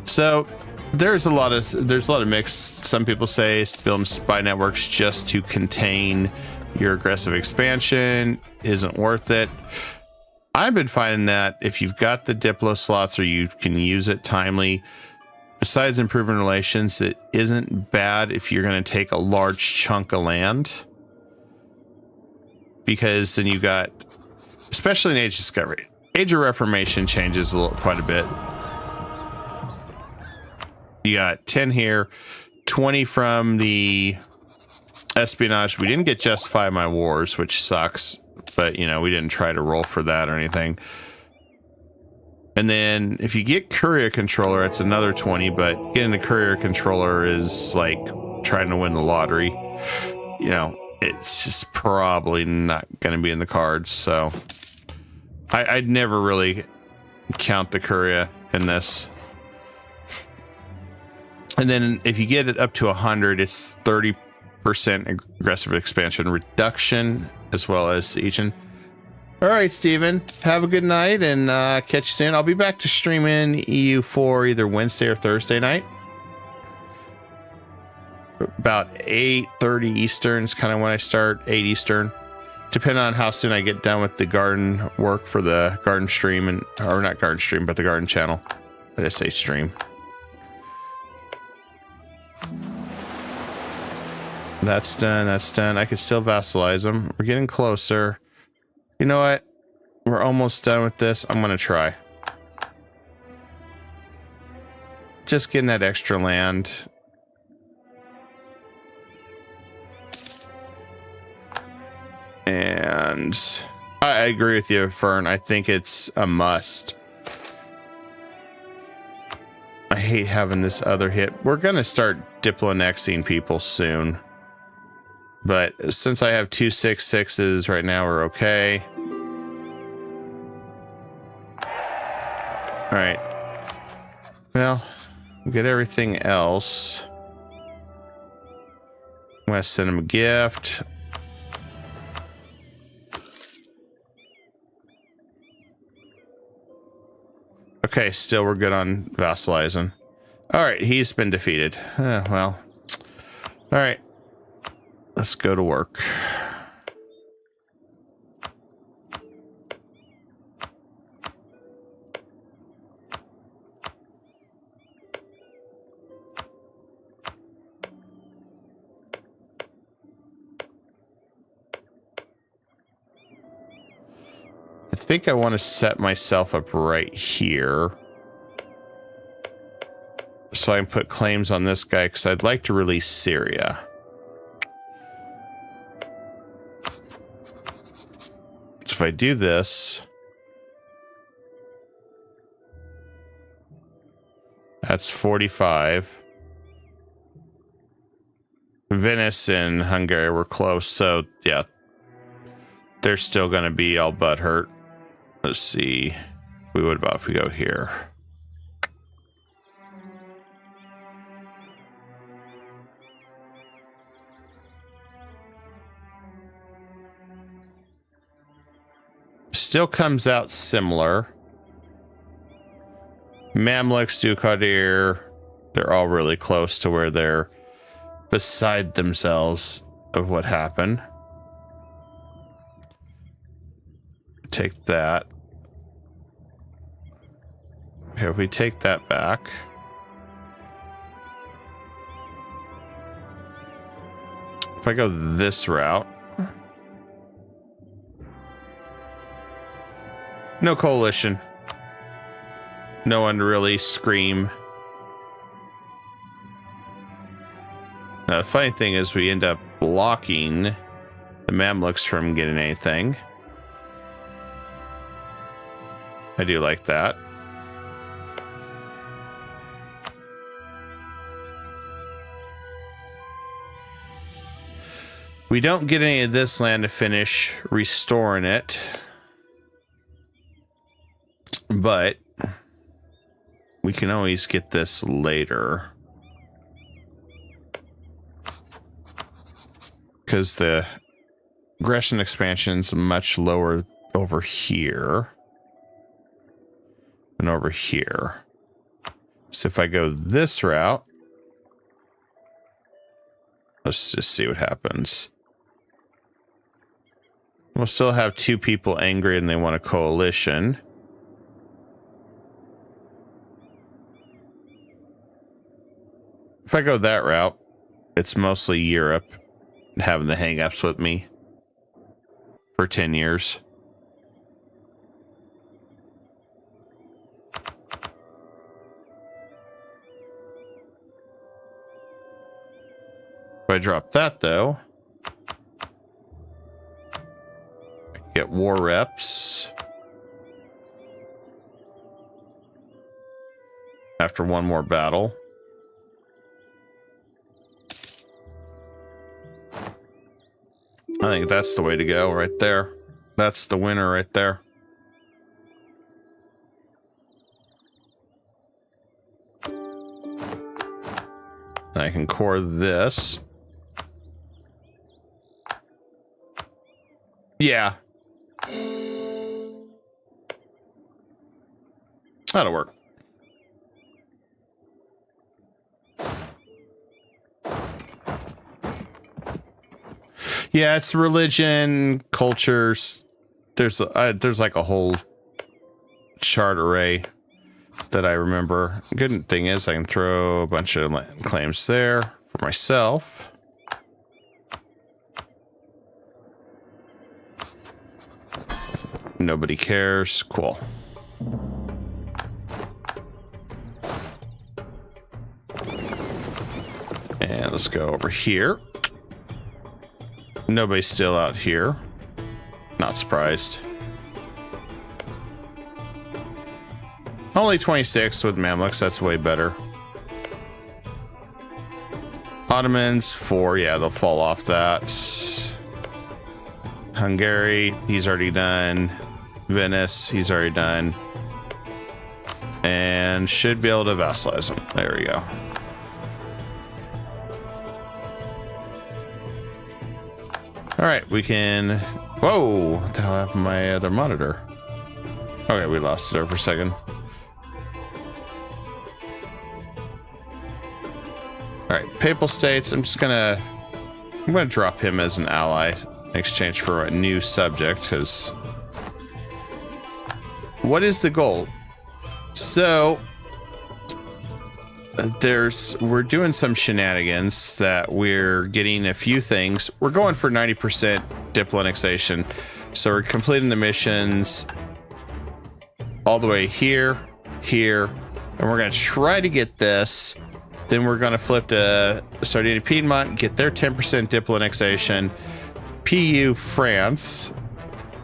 So there's a lot of mix. Some people say building spy networks just to contain your aggressive expansion isn't worth it. I've been finding that if you've got the Diplo slots or you can use it timely, besides improving relations, it isn't bad if you're going to take a large chunk of land, because then you got, especially in Age of Discovery, Age of Reformation changes quite a bit. You got 10 here, 20 from the espionage. We didn't get Justify My Wars, which sucks, but you know, we didn't try to roll for that or anything. And then if you get Courier Controller, it's another 20, but getting the Courier Controller is like trying to win the lottery. You know, it's just probably not going to be in the cards. So I'd never really count the Courier in this. And then if you get it up to 100, it's 30% aggressive expansion reduction as well as sieging. All right, Steven, have a good night and catch you soon. I'll be back to stream in EU4 either Wednesday or Thursday night. About 8:30 Eastern is kind of when I start, 8 Eastern. Depending on how soon I get done with the garden work for the garden stream, or not garden stream, but the garden channel. I just say stream. That's done. That's done. I could still vassalize them. We're getting closer. You know what? We're almost done with this. I'm going to try. Just getting that extra land. And I agree with you, Fern. I think it's a must. I hate having this other hit. We're going to start diplonexing people soon. But since I have 2 6/6s right now, we're okay. All right. Well, get everything else. I'm going to send him a gift. Okay, still we're good on vassalizing. All right, he's been defeated. Well, all right. Let's go to work. I think I want to set myself up right here so I can put claims on this guy because I'd like to release Syria. So if I do this, that's 45. Venice and Hungary were close, so yeah, they're still going to be all butthurt. Let's see. What about if we go here? Still comes out similar. Mamluks, Dukadir, they're all really close to where they're beside themselves of what happened. Take that. Okay, if we take that back. If I go this route. No coalition. No one to really scream. Now, the funny thing is we end up blocking the Mamluks from getting anything. I do like that. We don't get any of this land to finish restoring it. But we can always get this later. Because the aggression expansion's much lower over here than over here. So if I go this route, let's just see what happens. We'll still have 2 people angry and they want a coalition. If I go that route, it's mostly Europe having the hang-ups with me for 10 years. If I drop that, though, I can get war reps after one more battle. I think that's the way to go right there. That's the winner right there. I can core this. Yeah. That'll work. Yeah, it's religion, cultures. There's like a whole chart array that I remember. Good thing is I can throw a bunch of land claims there for myself. Nobody cares. Cool. And let's go over here. Nobody's still out here. Not surprised. Only 26 with Mamluks. That's way better. Ottomans, 4. Yeah, they'll fall off that. Hungary, he's already done. Venice, he's already done. And should be able to vassalize him. There we go. All right, we can... Whoa! What the hell happened to my other monitor? Okay, we lost it there for a second. All right, Papal States. I'm gonna drop him as an ally in exchange for a new subject, because what is the goal? So we're doing some shenanigans that we're getting a few things. We're going for 90% diplo annexation. So we're completing the missions all the way here, and we're gonna try to get this. Then we're gonna flip to Sardinia Piedmont, get their 10% diplo annexation. PU France.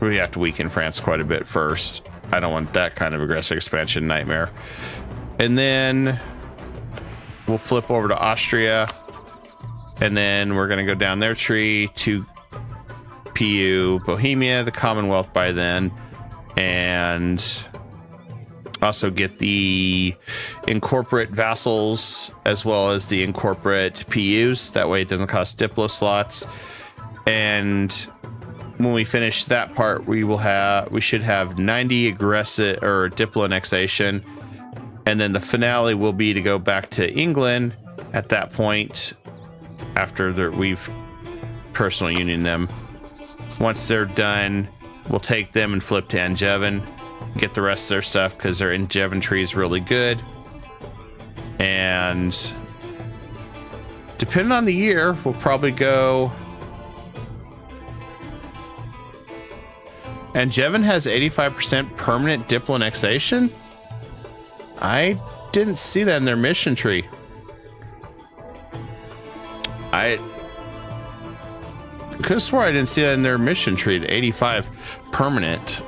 We have to weaken France quite a bit first. I don't want that kind of aggressive expansion nightmare. And then we'll flip over to Austria, and then we're going to go down their tree to PU Bohemia, the Commonwealth by then, and also get the incorporate vassals as well as the incorporate PUs. That way it doesn't cost diplo slots. And when we finish that part, we should have 90 aggressive or diplo annexation, and then the finale will be to go back to England at that point after we've personal union them. Once they're done, we'll take them and flip to Angevin, get the rest of their stuff because their Angevin tree is really good. And depending on the year, we'll probably go. And Jevin has 85% permanent diplo annexation? I didn't see that in their mission tree. I could have swore I didn't see that in their mission tree, the 85 permanent.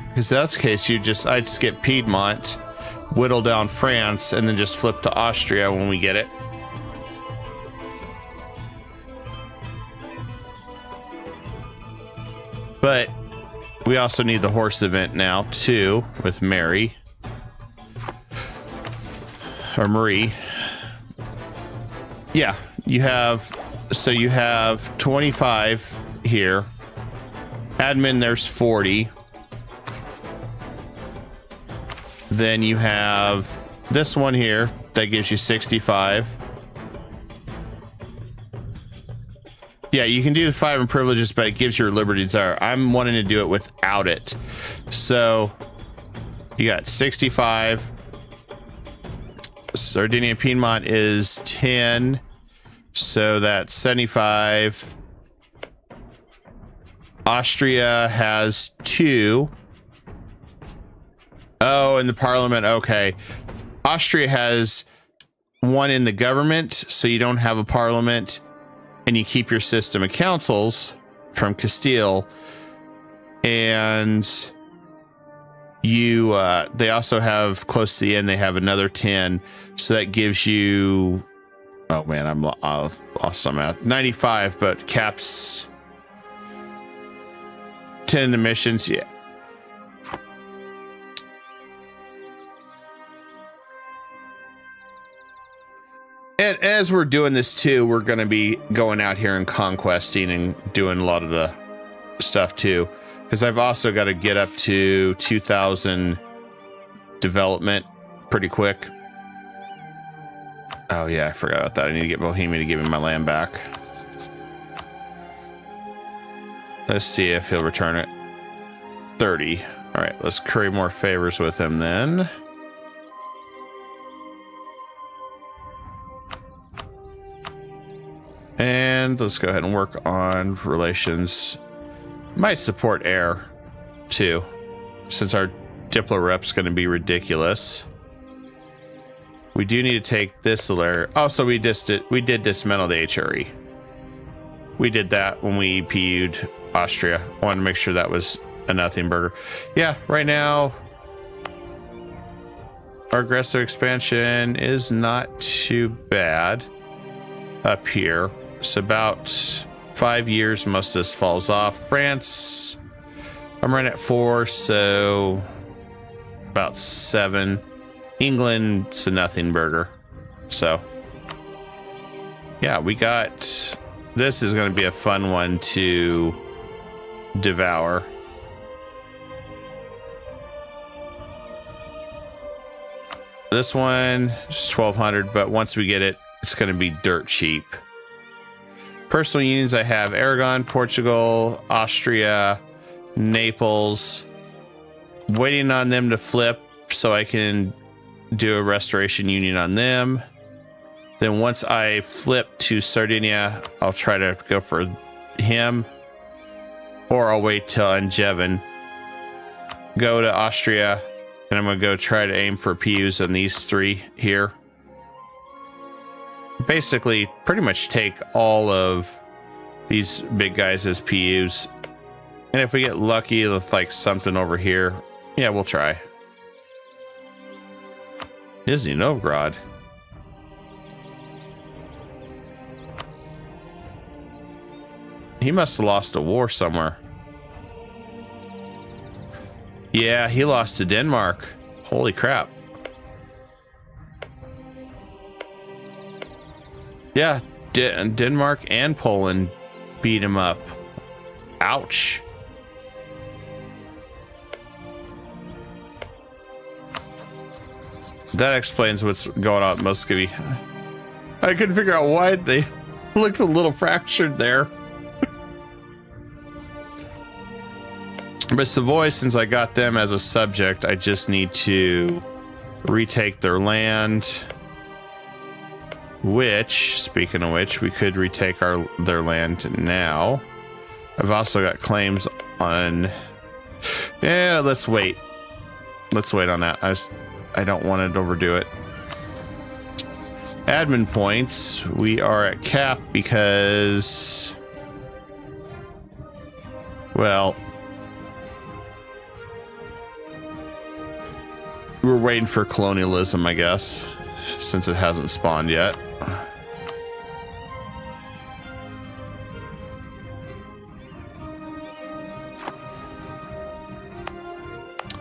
Because that's the case, I'd skip Piedmont, whittle down France, and then just flip to Austria when we get it. But we also need the horse event now too with Mary or Marie. Yeah, you have 25 here. Admin, there's 40. Then you have this one here that gives you 65. Yeah, you can do the 5 in privileges, but it gives your liberty desire. I'm wanting to do it without it. So you got 65. Sardinia Piedmont is 10. So that's 75. Austria has 2. Oh, in the parliament. Okay. Austria has 1 in the government, so you don't have a parliament. And you keep your system of councils from Castile, and they also have close to the end. They have another 10, so that gives you. Oh man, I'm lost some out. 95, but caps 10 in the missions. Yeah. And as we're doing this too, we're going to be going out here and conquesting and doing a lot of the stuff too. Because I've also got to get up to 2,000 development pretty quick. Oh yeah, I forgot about that. I need to get Bohemia to give me my land back. Let's see if he'll return it. 30. All right, let's curry more favors with him then. And let's go ahead and work on relations. Might support air too, since our diplo rep's going to be ridiculous. We do need to take this layer. Also, we did dismantle the HRE. We did that when we PU'd Austria. I wanted to make sure that was a nothing burger. Yeah, right now our aggressive expansion is not too bad up here. It's about 5 years. Most of this falls off. France, I'm running at 4, so about 7. England, it's a nothing burger. So yeah, we got, this is going to be a fun one to devour. This one is 1,200, but once we get it, it's going to be dirt cheap. Personal unions, I have Aragon, Portugal, Austria, Naples. Waiting on them to flip so I can do a restoration union on them. Then once I flip to Sardinia, I'll try to go for him. Or I'll wait till Angevin. Go to Austria. And I'm going to go try to aim for PUs on these 3 here. Basically, pretty much take all of these big guys as PUs. And if we get lucky with like something over here, yeah, we'll try. Nizhny Novgorod. He must have lost a war somewhere. Yeah, he lost to Denmark. Holy crap. Yeah, Denmark and Poland beat him up. Ouch. That explains what's going on at Muscovy. I couldn't figure out why they looked a little fractured there. But Savoy, since I got them as a subject, I just need to retake their land. Which, speaking of which, we could retake their land now. I've also got claims on... Yeah, let's wait. Let's wait on that. I don't want to overdo it. Admin points. We are at cap because... Well... We're waiting for colonialism, I guess, since it hasn't spawned yet.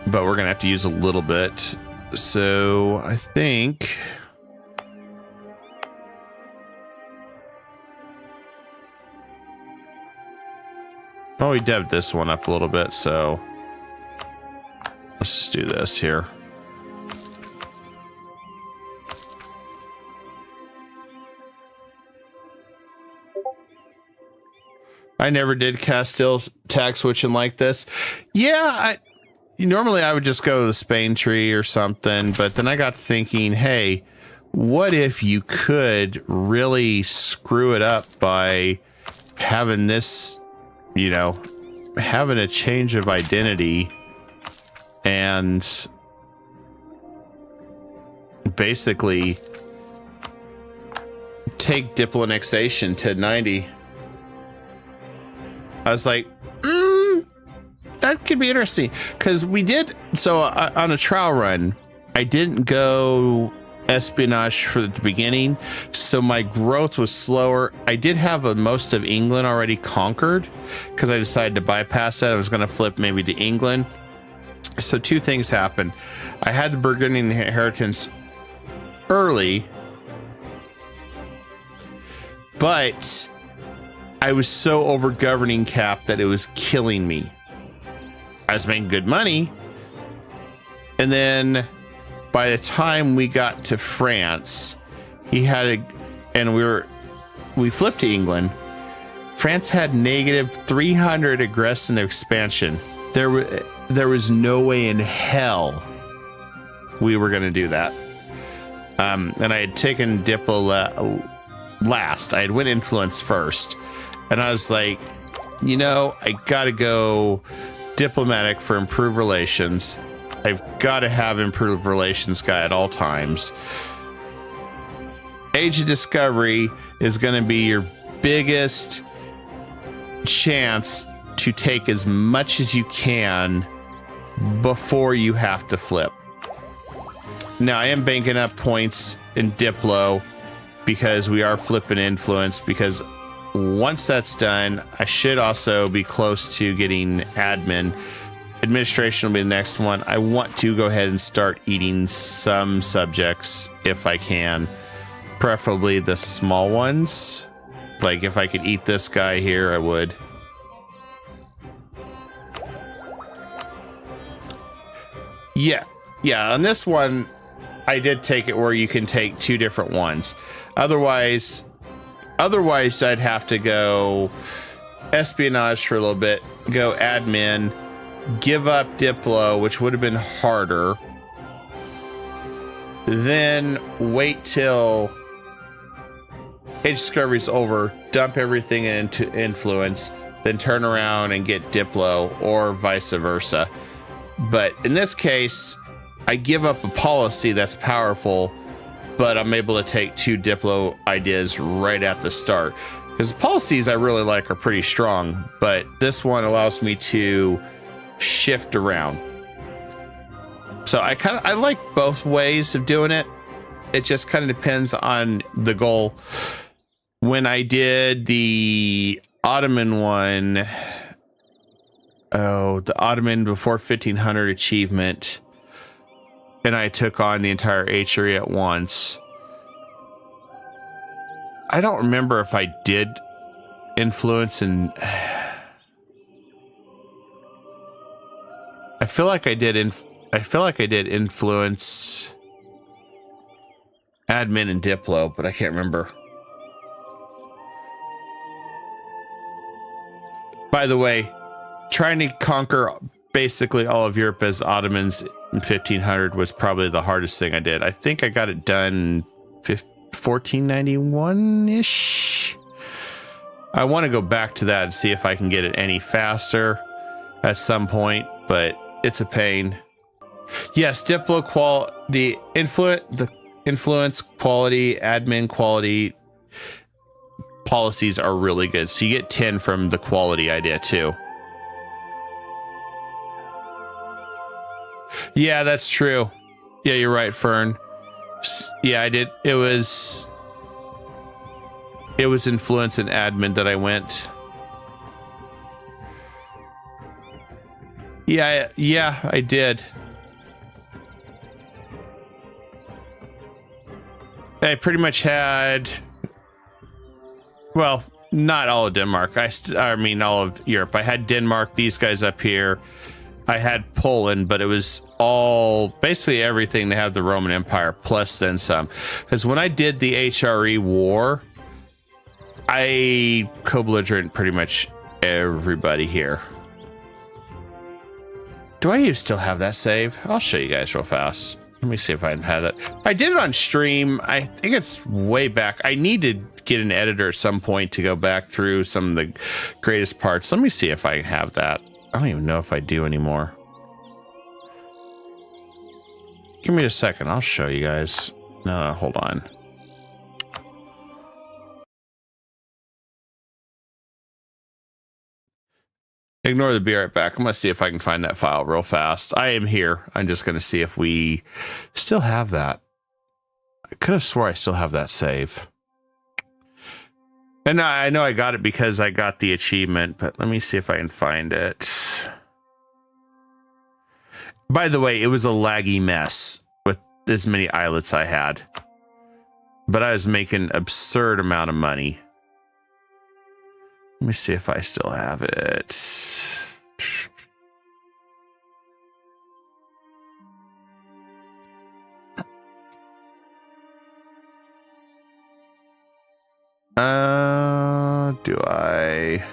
But we're gonna have to use a little bit. So I think... Oh, we devved this one up a little bit, so... Let's just do this here. I never did Castile tag switching like this. Yeah, normally I would just go to the Spain tree or something, but then I got thinking, hey, what if you could really screw it up by having this, you know, having a change of identity and basically take diplo annexation to 90. I was like, that could be interesting. Because we did, so on a trial run, I didn't go espionage for the beginning, so my growth was slower. I did have most of England already conquered because I decided to bypass that. I was going to flip maybe to England. So 2 things happened. I had the Burgundian inheritance early, but I was so over governing cap that it was killing me. I was making good money. And then by the time we got to France, he had we flipped to England. France had negative 300 aggressive expansion. There was no way in hell we were going to do that. And I had taken Diplo last. I had win influence first. And I was like, you know, I got to go diplomatic for improved relations. I've got to have improved relations guy at all times. Age of Discovery is going to be your biggest chance to take as much as you can before you have to flip. Now I am banking up points in Diplo because we are flipping influence, because once that's done, I should also be close to getting admin. Administration will be the next one. I want to go ahead and start eating some subjects if I can, preferably the small ones. Like if I could eat this guy here, I would. Yeah, on this one, I did take it where you can take 2 different ones. Otherwise, I'd have to go espionage for a little bit, go admin, give up Diplo, which would have been harder, then wait till Age Discovery's over, dump everything into influence, then turn around and get Diplo, or vice versa. But in this case, I give up a policy that's powerful, but I'm able to take 2 Diplo ideas right at the start. Because the policies I really like are pretty strong, but this one allows me to shift around. So I like both ways of doing it. It just kind of depends on the goal. When I did the Ottoman one, the Ottoman before 1500 achievement, and I took on the entire HRE at once. I don't remember if I did influence, and I feel like I did influence admin and Diplo, but I can't remember. By the way, trying to conquer basically all of Europe as Ottomans in 1500 was probably the hardest thing I did. I think I got it done 1491-ish. I want to go back to that and see if I can get it any faster at some point, but it's a pain. Yes, Diplo quality, the influence quality, admin quality policies are really good. So you get 10 from the quality idea too. Yeah, that's true. Yeah, you're right, Fern. Yeah, I did. It was influence and admin that I went. Yeah, I did. I pretty much had, well, not all of Denmark. I mean, all of Europe. I had Denmark, these guys up here. I had Poland, but it was all basically everything to have the Roman Empire plus then some. Because when I did the HRE war, I co-belligerent pretty much everybody here. Do I still have that save? I'll show you guys real fast. Let me see if I can have it. I did it on stream. I think it's way back. I need to get an editor at some point to go back through some of the greatest parts. Let me see if I can have that. I don't even know if I do anymore. Give me a second. I'll show you guys. No, hold on. Ignore the be right back. I'm going to see if I can find that file real fast. I am here. I'm just going to see if we still have that. I could have swore I still have that save. And I know I got it because I got the achievement, but let me see if I can find it. By the way, it was a laggy mess with as many islets I had. But I was making an absurd amount of money. Let me see if I still have it. Do I?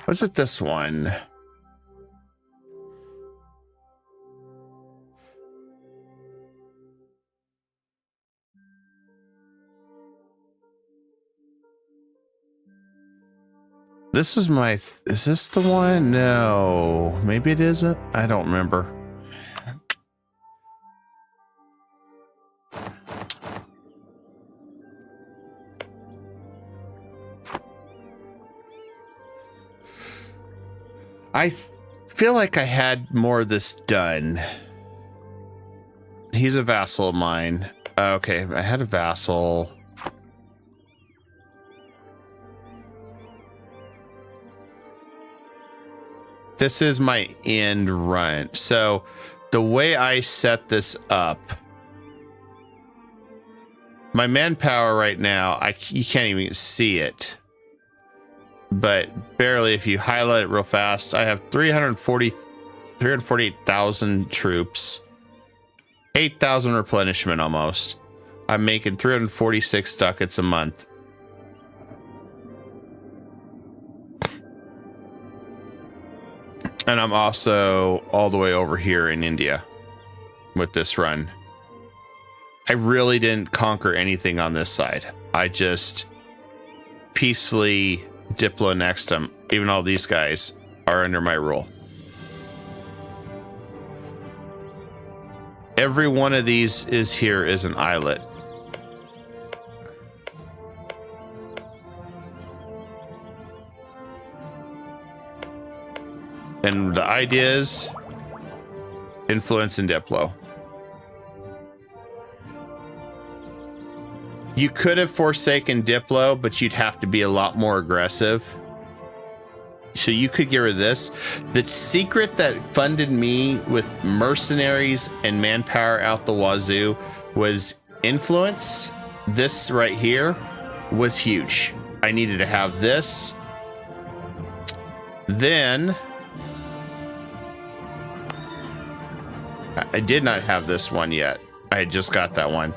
Was it this one? This is my, is this the one? No, maybe it isn't. I don't remember. I feel like I had more of this done. He's a vassal of mine. Okay, I had a vassal. This is my end run. So the way I set this up, my manpower right now, you can't even see it. But barely, if you highlight it real fast, I have 348,000 troops, 8,000 replenishment almost. I'm making 346 ducats a month. And I'm also all the way over here in India with this run. I really didn't conquer anything on this side. I just peacefully diplo-nexed them, even though these guys are under my rule. Every one of these is an islet. And the idea is influence and diplo. You could have forsaken diplo, but you'd have to be a lot more aggressive. So you could get rid of this. The secret that funded me with mercenaries and manpower out the wazoo was influence. This right here was huge. I needed to have this. Then I did not have this one yet. I had just got that one.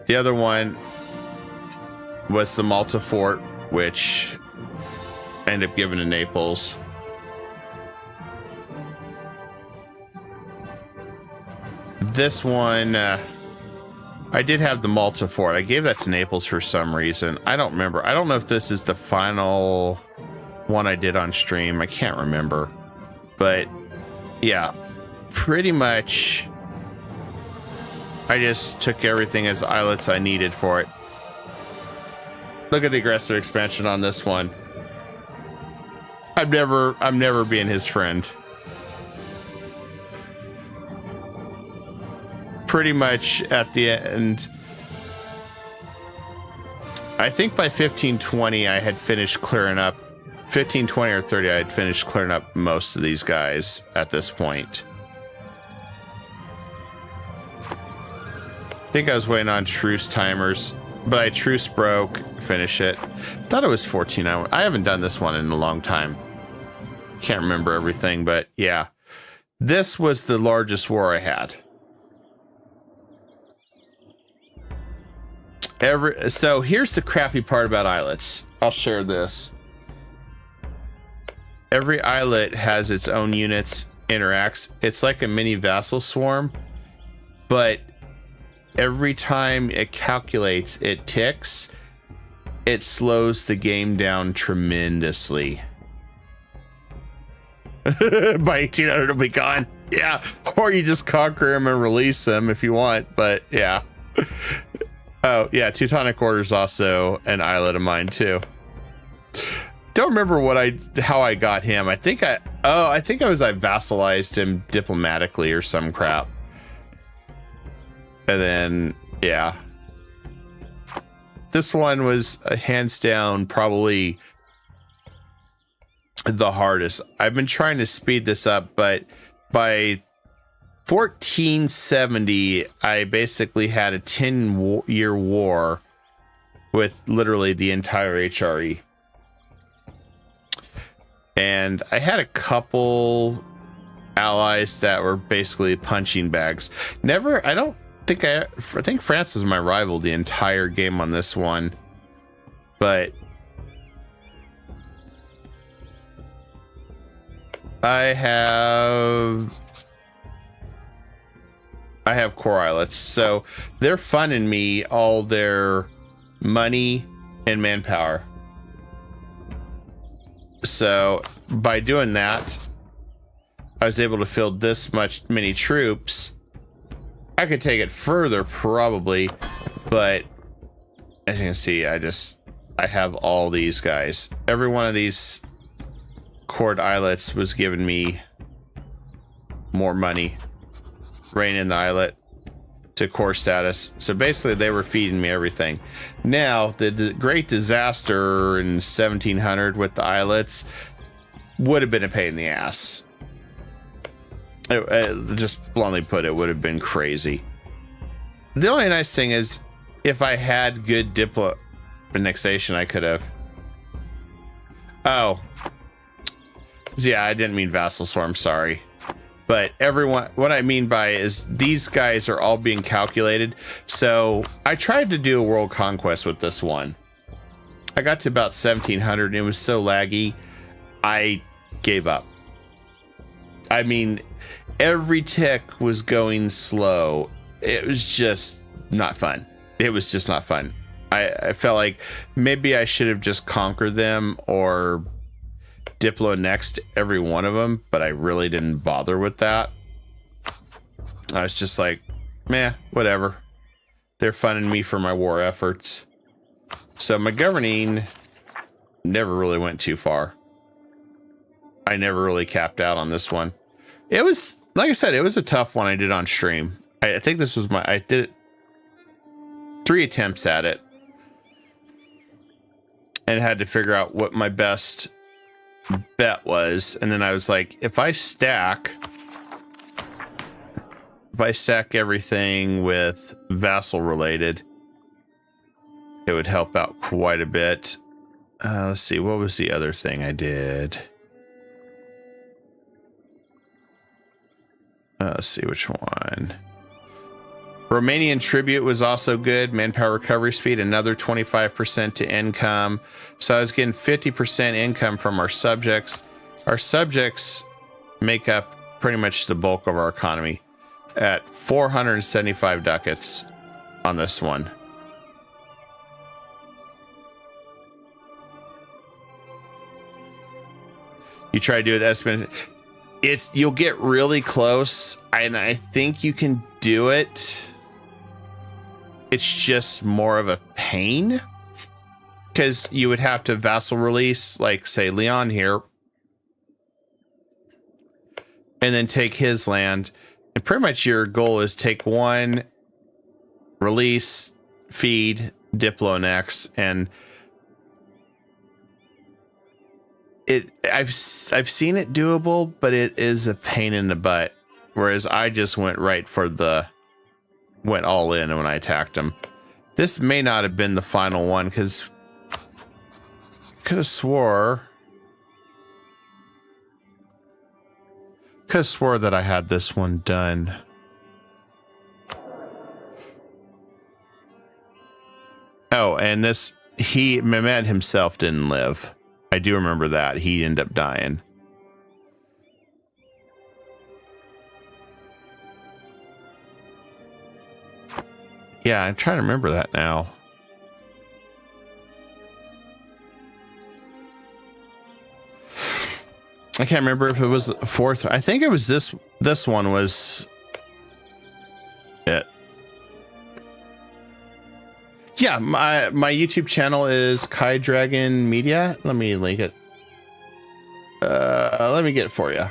The other one was the Malta Fort, which I ended up giving to Naples. This one, I did have the Malta Fort. I gave that to Naples for some reason. I don't remember. I don't know if this is the final one I did on stream. I can't remember. But yeah, pretty much I just took everything as islets I needed for it. Look at the aggressive expansion on this one. I'm never being his friend. Pretty much at the end, I think by 1520 I had finished clearing up 1520 or 30 I had finished clearing up most of these guys at this point. I think I was waiting on truce timers, but I truce broke, finish it. Thought it was 14. I haven't done this one in a long time. Can't remember everything, but yeah. This was the largest war I had. So here's the crappy part about islets. I'll share this. Every islet has its own units, interacts. It's like a mini vassal swarm, but every time it calculates, it ticks, it slows the game down tremendously. By 1800 it'll be gone. Yeah, or you just conquer him and release him if you want, but yeah. Oh yeah, Teutonic Order's also an islet of mine too. Don't remember how I got him. I think I vassalized him diplomatically or some crap. And then yeah. This one was hands down probably the hardest. I've been trying to speed this up, but by 1470 I basically had a 10-year war with literally the entire HRE. And I had a couple allies that were basically punching bags. I think France was my rival the entire game on this one. But I have core islets, so they're funding me all their money and manpower. So by doing that, I was able to field this many troops. I could take it further probably, but as you can see, I have all these guys. Every one of these Cord Islets was giving me more money. Rein in the islet to core status. So basically they were feeding me everything. Now the great disaster in 1700 with the islets would have been a pain in the ass. Just bluntly put, it would have been crazy. The only nice thing is if I had good diplo annexation, I could have. Oh yeah, I didn't mean vassal swarm, sorry. But everyone, what I mean by is these guys are all being calculated. So I tried to do a world conquest with this one. I got to about 1700 and it was so laggy, I gave up. I mean, every tick was going slow. It was just not fun. It was just not fun. I felt like maybe I should have just conquered them or Diplo next every one of them, but I really didn't bother with that. I was just like, meh, whatever. They're funding me for my war efforts. So my governing never really went too far. I never really capped out on this one. It was, like I said, it was a tough one I did on stream. I think this was I did 3 attempts at it. And had to figure out what my best bet was. And then I was like, if I stack everything with vassal related, it would help out quite a bit. Let's see, what was the other thing I did? Let's see which one. Romanian tribute was also good. Manpower recovery speed, another 25% to income. So I was getting 50% income from our subjects. Our subjects make up pretty much the bulk of our economy at 475 ducats on this one. You try to do it estimate. You'll get really close, and I think you can do it. It's just more of a pain because you would have to vassal release, like say Leon here, and then take his land. And pretty much your goal is take one, release, feed, Diplo next, and I've seen it doable, but it is a pain in the butt. Whereas I just went went all in when I attacked him. This may not have been the final one because could have swore that I had this one done. Oh, and Mehmed himself didn't live. I do remember that. He ended up dying. Yeah, I'm trying to remember that now. I can't remember if it was fourth. I think it was this one was it. Yeah, my YouTube channel is Kai Dragon Media. Let me link it. Let me get it for you.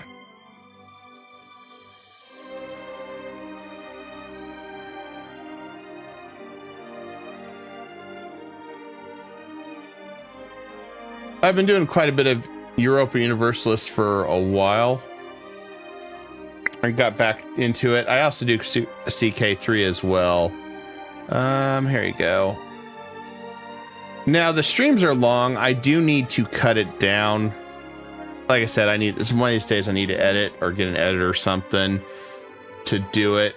I've been doing quite a bit of Europa Universalist for a while. I got back into it. I also do CK3 as well. Here you go. Now the streams are long. I do need to cut it down. Like I said, one of these days I need to edit or get an editor or something to do it.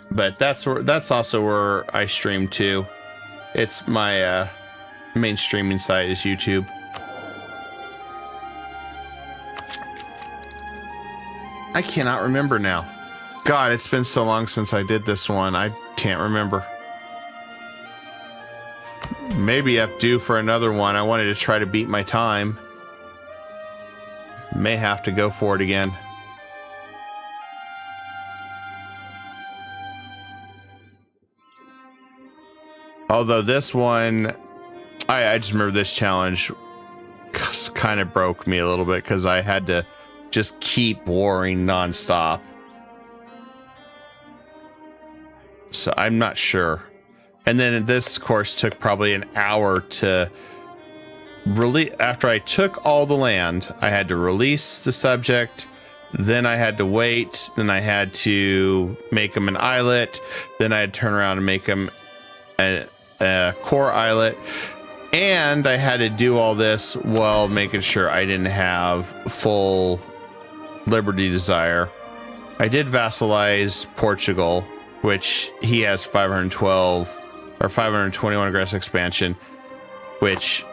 But that's also where I stream too. It's my main streaming site is YouTube. I cannot remember now. God, it's been so long since I did this one. I can't remember. Maybe I'm due for another one. I wanted to try to beat my time. May have to go for it again. Although this one, I just remember this challenge kind of broke me a little bit because I had to just keep warring nonstop. So I'm not sure. And then this course took probably an hour to release. After I took all the land, I had to release the subject. Then I had to wait. Then I had to make him an islet. Then I had to turn around and make him a core islet. And I had to do all this while making sure I didn't have full Liberty Desire. I did vassalize Portugal, which he has 512 or 521 aggressive expansion, which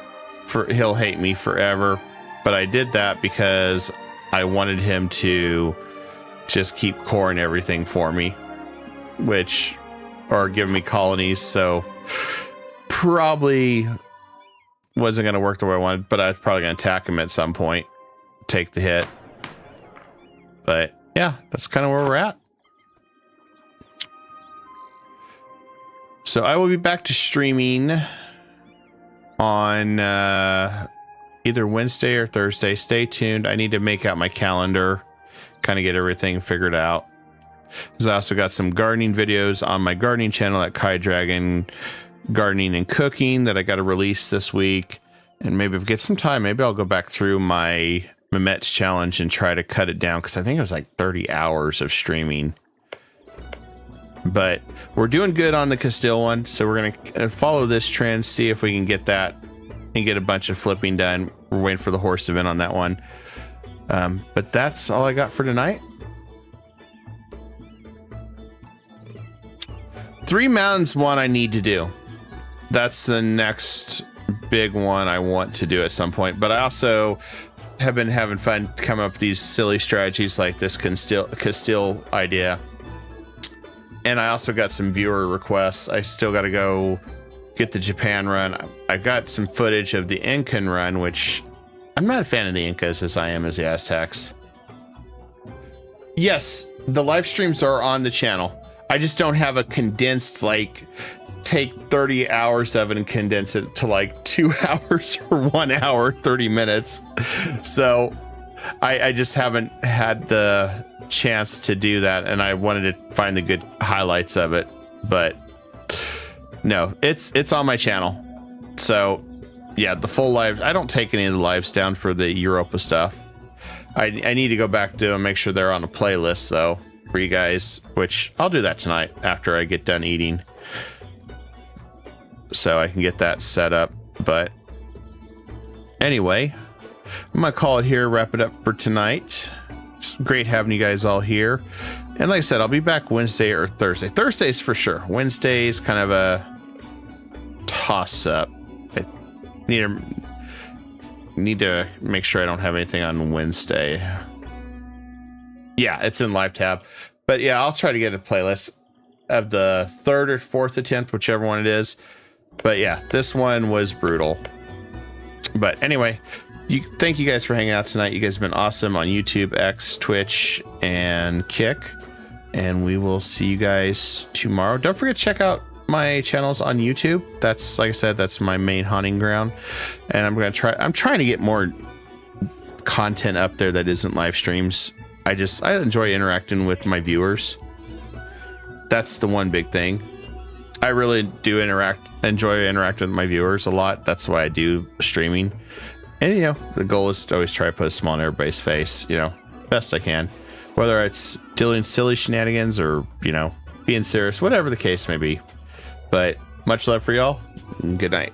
he'll hate me forever. But I did that because I wanted him to just keep coring everything for me, or give me colonies. So probably wasn't going to work the way I wanted, but I was probably going to attack him at some point, take the hit. But yeah, that's kind of where we're at. So I will be back to streaming on either Wednesday or Thursday. Stay tuned. I need to make out my calendar, kind of get everything figured out. Because I also got some gardening videos on my gardening channel at Kai Dragon Gardening and Cooking that I got to release this week. And maybe if I get some time, maybe I'll go back through my Mehmet's challenge and try to cut it down, because I think it was like 30 hours of streaming. But we're doing good on the Castile one, so we're going to follow this trend, see if we can get that and get a bunch of flipping done. We're waiting for the horse event on that one. But that's all I got for tonight. 3 Mountains one I need to do. That's the next big one I want to do at some point. But I also have been having fun coming up with these silly strategies like this Castile idea. And I also got some viewer requests. I still got to go get the Japan run. I got some footage of the Incan run, which I'm not a fan of the Incas as I am as the Aztecs. Yes, the live streams are on the channel. I just don't have a condensed, like, take 30 hours of it and condense it to like 2 hours or 1 hour, 30 minutes. So I just haven't had the chance to do that, and I wanted to find the good highlights of it, but no, it's on my channel. So yeah, the full live, I don't take any of the lives down for the Europa stuff. I need to go back to and make sure they're on a playlist though for you guys, which I'll do that tonight after I get done eating, so I can get that set up. But anyway, I'm gonna call it here, wrap it up for tonight. It's great having you guys all here. And like I said, I'll be back Wednesday or Thursday. Thursday's for sure. Wednesday's kind of a toss-up. I need to make sure I don't have anything on Wednesday. Yeah, it's in live tab. But yeah, I'll try to get a playlist of the 3rd or 4th attempt, whichever one it is. But yeah, this one was brutal. But anyway, thank you guys for hanging out tonight. You guys have been awesome on YouTube, X, Twitch, and Kick. And we will see you guys tomorrow. Don't forget to check out my channels on YouTube. That's, like I said, that's my main hunting ground. And I'm trying to get more content up there that isn't live streams. I enjoy interacting with my viewers. That's the one big thing. I really do enjoy interacting with my viewers a lot. That's why I do streaming. And, you know, the goal is to always try to put a smile on everybody's face, you know, best I can. Whether it's dealing silly shenanigans or, you know, being serious, whatever the case may be. But much love for y'all, and good night.